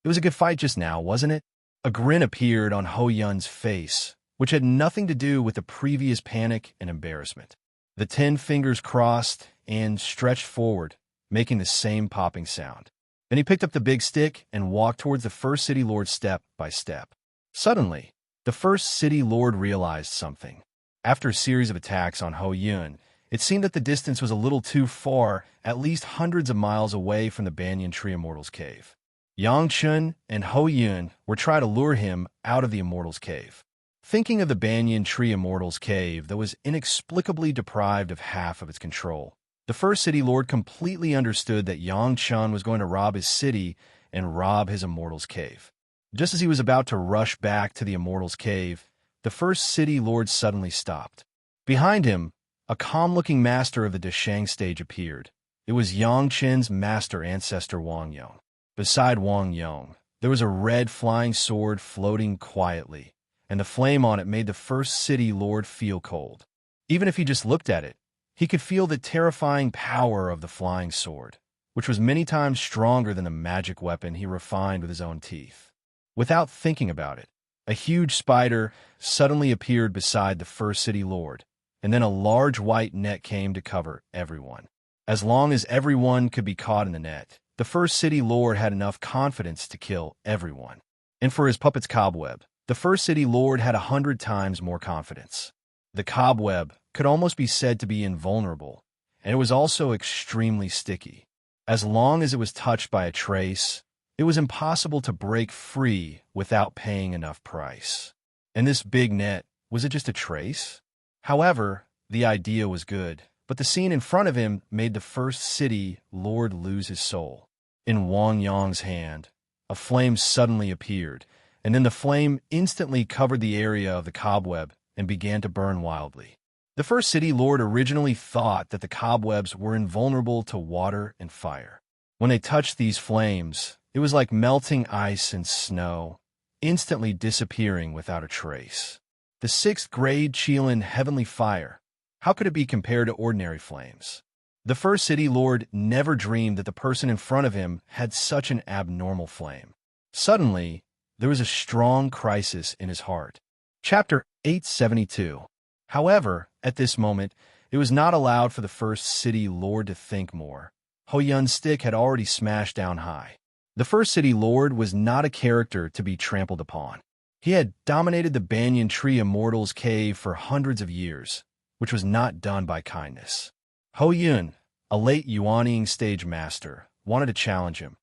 It was a good fight just now, wasn't it? A grin appeared on Ho Yun's face, which had nothing to do with the previous panic and embarrassment. The 10 fingers crossed and stretched forward, making the same popping sound. Then he picked up the big stick and walked towards the first city lord step by step. Suddenly, the first city lord realized something. After a series of attacks on Ho Yun, it seemed that the distance was a little too far, at least hundreds of miles away from the Banyan Tree Immortal's cave. Yang Chun and Ho Yun were trying to lure him out of the Immortal's cave. Thinking of the Banyan Tree Immortal's cave that was inexplicably deprived of half of its control, the first city lord completely understood that Yang Chun was going to rob his city and rob his Immortal's cave. Just as he was about to rush back to the Immortal's cave, the first city lord suddenly stopped. Behind him, a calm-looking master of the Deshang stage appeared. It was Yang Chen's master ancestor Wang Yong. Beside Wang Yong, there was a red flying sword floating quietly, and the flame on it made the first city lord feel cold. Even if he just looked at it, he could feel the terrifying power of the flying sword, which was many times stronger than the magic weapon he refined with his own teeth. Without thinking about it, a huge spider suddenly appeared beside the first city lord, and then a large white net came to cover everyone. As long as everyone could be caught in the net, the first city lord had enough confidence to kill everyone. And for his puppet's cobweb, the first city lord had 100 times more confidence. The cobweb could almost be said to be invulnerable, and it was also extremely sticky. As long as it was touched by a trace, it was impossible to break free without paying enough price. And this big net, was it just a trace? However, the idea was good, but the scene in front of him made the first city lord lose his soul. In Wang Yong's hand, a flame suddenly appeared, and then the flame instantly covered the area of the cobweb and began to burn wildly. The first city lord originally thought that the cobwebs were invulnerable to water and fire. When they touched these flames, it was like melting ice and snow, instantly disappearing without a trace. The 6th grade Qilin heavenly fire. How could it be compared to ordinary flames? The first city lord never dreamed that the person in front of him had such an abnormal flame. Suddenly, there was a strong crisis in his heart. Chapter 872. However, at this moment, it was not allowed for the first city lord to think more. Ho Yun's stick had already smashed down high. The first city lord was not a character to be trampled upon. He had dominated the Banyan Tree Immortal's cave for hundreds of years, which was not done by kindness. Ho Yun, a late Yuanying stage master, wanted to challenge him.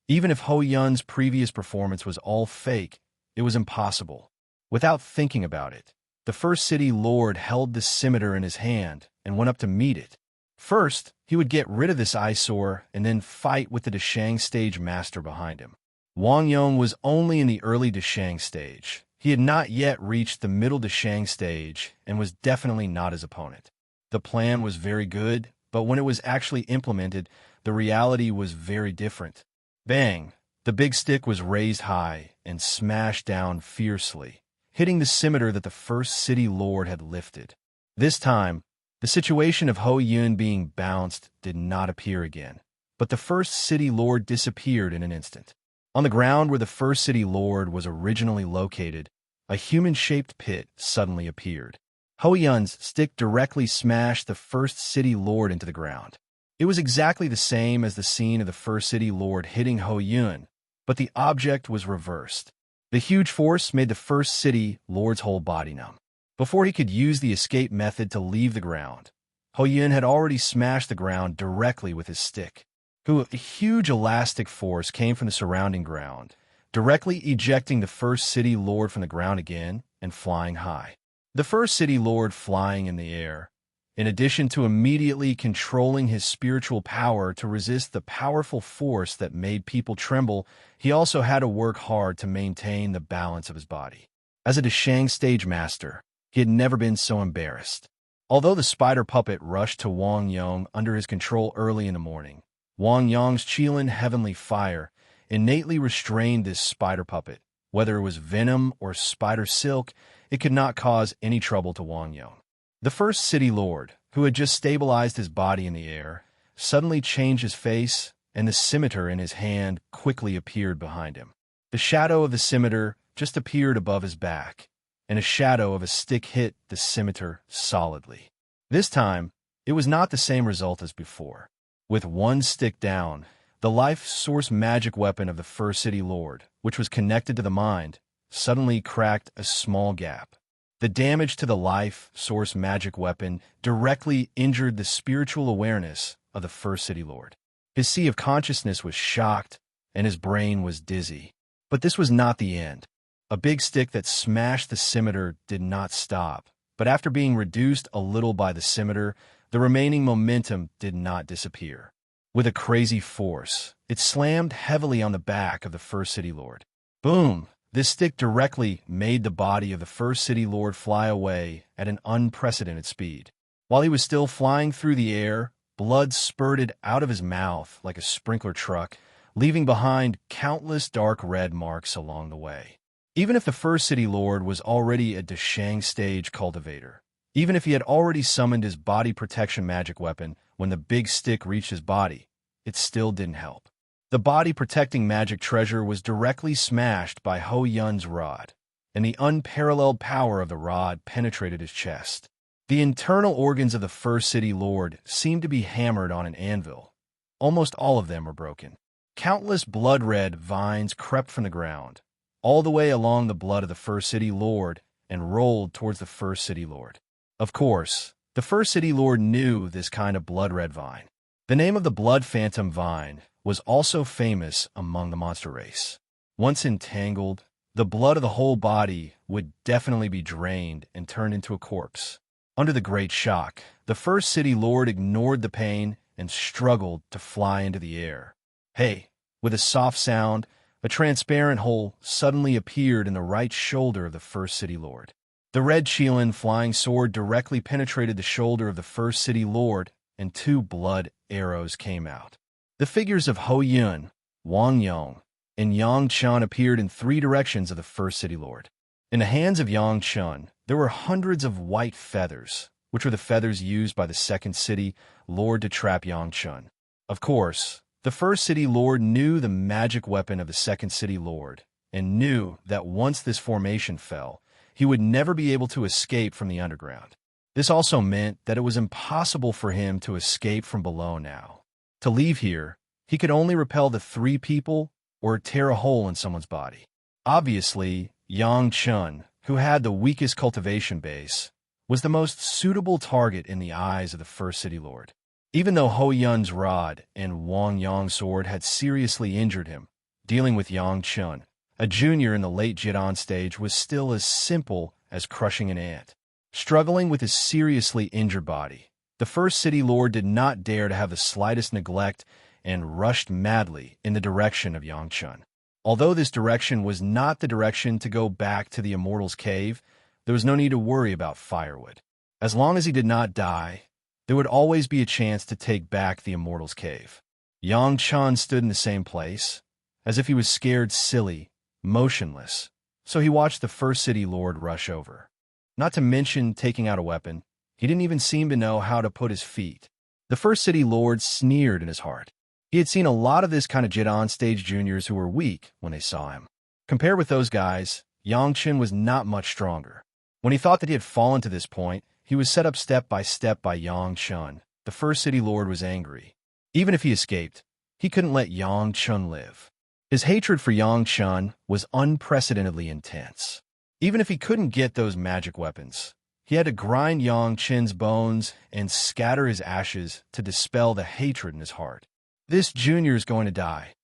Even if Ho Yun's previous performance was all fake, it was impossible. Without thinking about it, the first city lord held the scimitar in his hand and went up to meet it. First, he would get rid of this eyesore and then fight with the Deshang stage master behind him. Wang Yong was only in the early Deshang stage. He had not yet reached the middle Deshang stage and was definitely not his opponent. The plan was very good, but when it was actually implemented, the reality was very different. Bang! The big stick was raised high and smashed down fiercely, hitting the scimitar that the first city lord had lifted. This time, the situation of Ho Yun being bounced did not appear again, but the first city lord disappeared in an instant. On the ground where the first city lord was originally located, a human-shaped pit suddenly appeared. Ho Yun's stick directly smashed the first city lord into the ground. It was exactly the same as the scene of the first city lord hitting Ho Yun, but the object was reversed. The huge force made the first city lord's whole body numb. Before he could use the escape method to leave the ground, Ho Yun had already smashed the ground directly with his stick. A huge elastic force came from the surrounding ground, directly ejecting the first city lord from the ground again and flying high. The first city lord flying in the air, in addition to immediately controlling his spiritual power to resist the powerful force that made people tremble, he also had to work hard to maintain the balance of his body. As a Deshang stage master, he had never been so embarrassed. Although the spider puppet rushed to Wang Yong under his control early in the morning, Wang Yong's Qilin heavenly fire innately restrained this spider puppet. Whether it was venom or spider silk, it could not cause any trouble to Wang Yong. The first city lord, who had just stabilized his body in the air, suddenly changed his face, and the scimitar in his hand quickly appeared behind him. The shadow of the scimitar just appeared above his back, and a shadow of a stick hit the scimitar solidly. This time, it was not the same result as before. With one stick down, the life source magic weapon of the first city lord, which was connected to the mind, suddenly cracked a small gap. The damage to the life source magic weapon directly injured the spiritual awareness of the first city lord. His sea of consciousness was shocked, and his brain was dizzy. But this was not the end. A big stick that smashed the scimitar did not stop, but after being reduced a little by the scimitar, the remaining momentum did not disappear. With a crazy force, it slammed heavily on the back of the first city lord. Boom! This stick directly made the body of the first city lord fly away at an unprecedented speed. While he was still flying through the air, blood spurted out of his mouth like a sprinkler truck, leaving behind countless dark red marks along the way. Even if the first city lord was already a Deshang stage cultivator, even if he had already summoned his body protection magic weapon when the big stick reached his body, it still didn't help. The body-protecting magic treasure was directly smashed by Ho Yun's rod, and the unparalleled power of the rod penetrated his chest. The internal organs of the first city lord seemed to be hammered on an anvil. Almost all of them were broken. Countless blood-red vines crept from the ground, all the way along the blood of the first city lord, and rolled towards the first city lord. Of course, the first city lord knew this kind of blood-red vine. The name of the blood phantom vine was also famous among the monster race. Once entangled, the blood of the whole body would definitely be drained and turned into a corpse. Under the great shock, the first city lord ignored the pain and struggled to fly into the air. Hey! With a soft sound, a transparent hole suddenly appeared in the right shoulder of the first city lord. The red Qilin flying sword directly penetrated the shoulder of the first city lord, and 2 blood arrows came out. The figures of Ho Yun, Wang Yong, and Yang Chun appeared in 3 directions of the first city lord. In the hands of Yang Chun, there were hundreds of white feathers, which were the feathers used by the second city lord to trap Yang Chun. Of course, the first city lord knew the magic weapon of the second city lord, and knew that once this formation fell, he would never be able to escape from the underground. This also meant that it was impossible for him to escape from below now. To leave here, he could only repel the 3 people or tear a hole in someone's body. Obviously, Yang Chun, who had the weakest cultivation base, was the most suitable target in the eyes of the first city lord. Even though Ho Yun's rod and Wang Yong's sword had seriously injured him, dealing with Yang Chun, a junior in the late Jidan stage, was still as simple as crushing an ant. Struggling with his seriously injured body, the first city lord did not dare to have the slightest neglect and rushed madly in the direction of Yang Chun. Although this direction was not the direction to go back to the Immortal's cave, there was no need to worry about firewood. As long as he did not die, there would always be a chance to take back the Immortal's cave. Yang Chun stood in the same place, as if he was scared silly, motionless, so he watched the first city lord rush over. Not to mention taking out a weapon, he didn't even seem to know how to put his feet. The first city lord sneered in his heart. He had seen a lot of this kind of Jidan stage juniors who were weak when they saw him. Compared with those guys, Yang Chen was not much stronger. When he thought that he had fallen to this point, he was set up step by step by Yang Chun. The first city lord was angry. Even if he escaped, he couldn't let Yang Chun live. His hatred for Yang Chun was unprecedentedly intense. Even if he couldn't get those magic weapons, he had to grind Yang Chun's bones and scatter his ashes to dispel the hatred in his heart. This junior is going to die.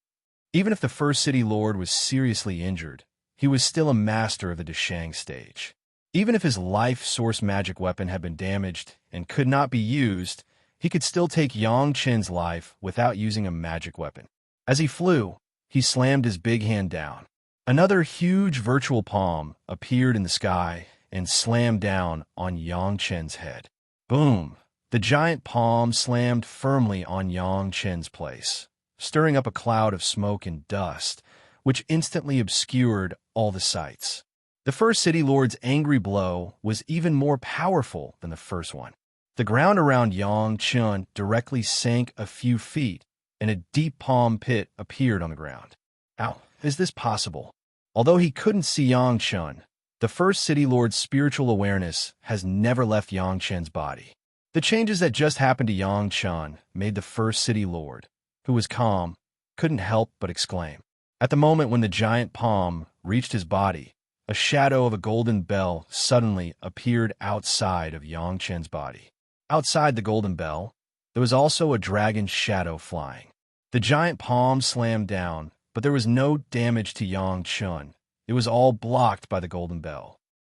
Even if the first city lord was seriously injured, he was still a master of the Deshang stage. Even if his life source magic weapon had been damaged and could not be used, he could still take Yang Chun's life without using a magic weapon. As he flew, he slammed his big hand down. Another huge virtual palm appeared in the sky and slammed down on Yang Chun's head. Boom! The giant palm slammed firmly on Yang Chun's place, stirring up a cloud of smoke and dust, which instantly obscured all the sights. The first city lord's angry blow was even more powerful than the first one. The ground around Yang Chun directly sank a few feet, and a deep palm pit appeared on the ground. How is this possible? Although he couldn't see Yang Chun, the first city lord's spiritual awareness has never left Yang Chun's body. The changes that just happened to Yang Chun made the first city lord, who was calm, couldn't help but exclaim. At the moment when the giant palm reached his body, a shadow of a golden bell suddenly appeared outside of Yang Chun's body. Outside the golden bell, there was also a dragon shadow flying. The giant palm slammed down, but there was no damage to Yang Chun. It was all blocked by the golden bell.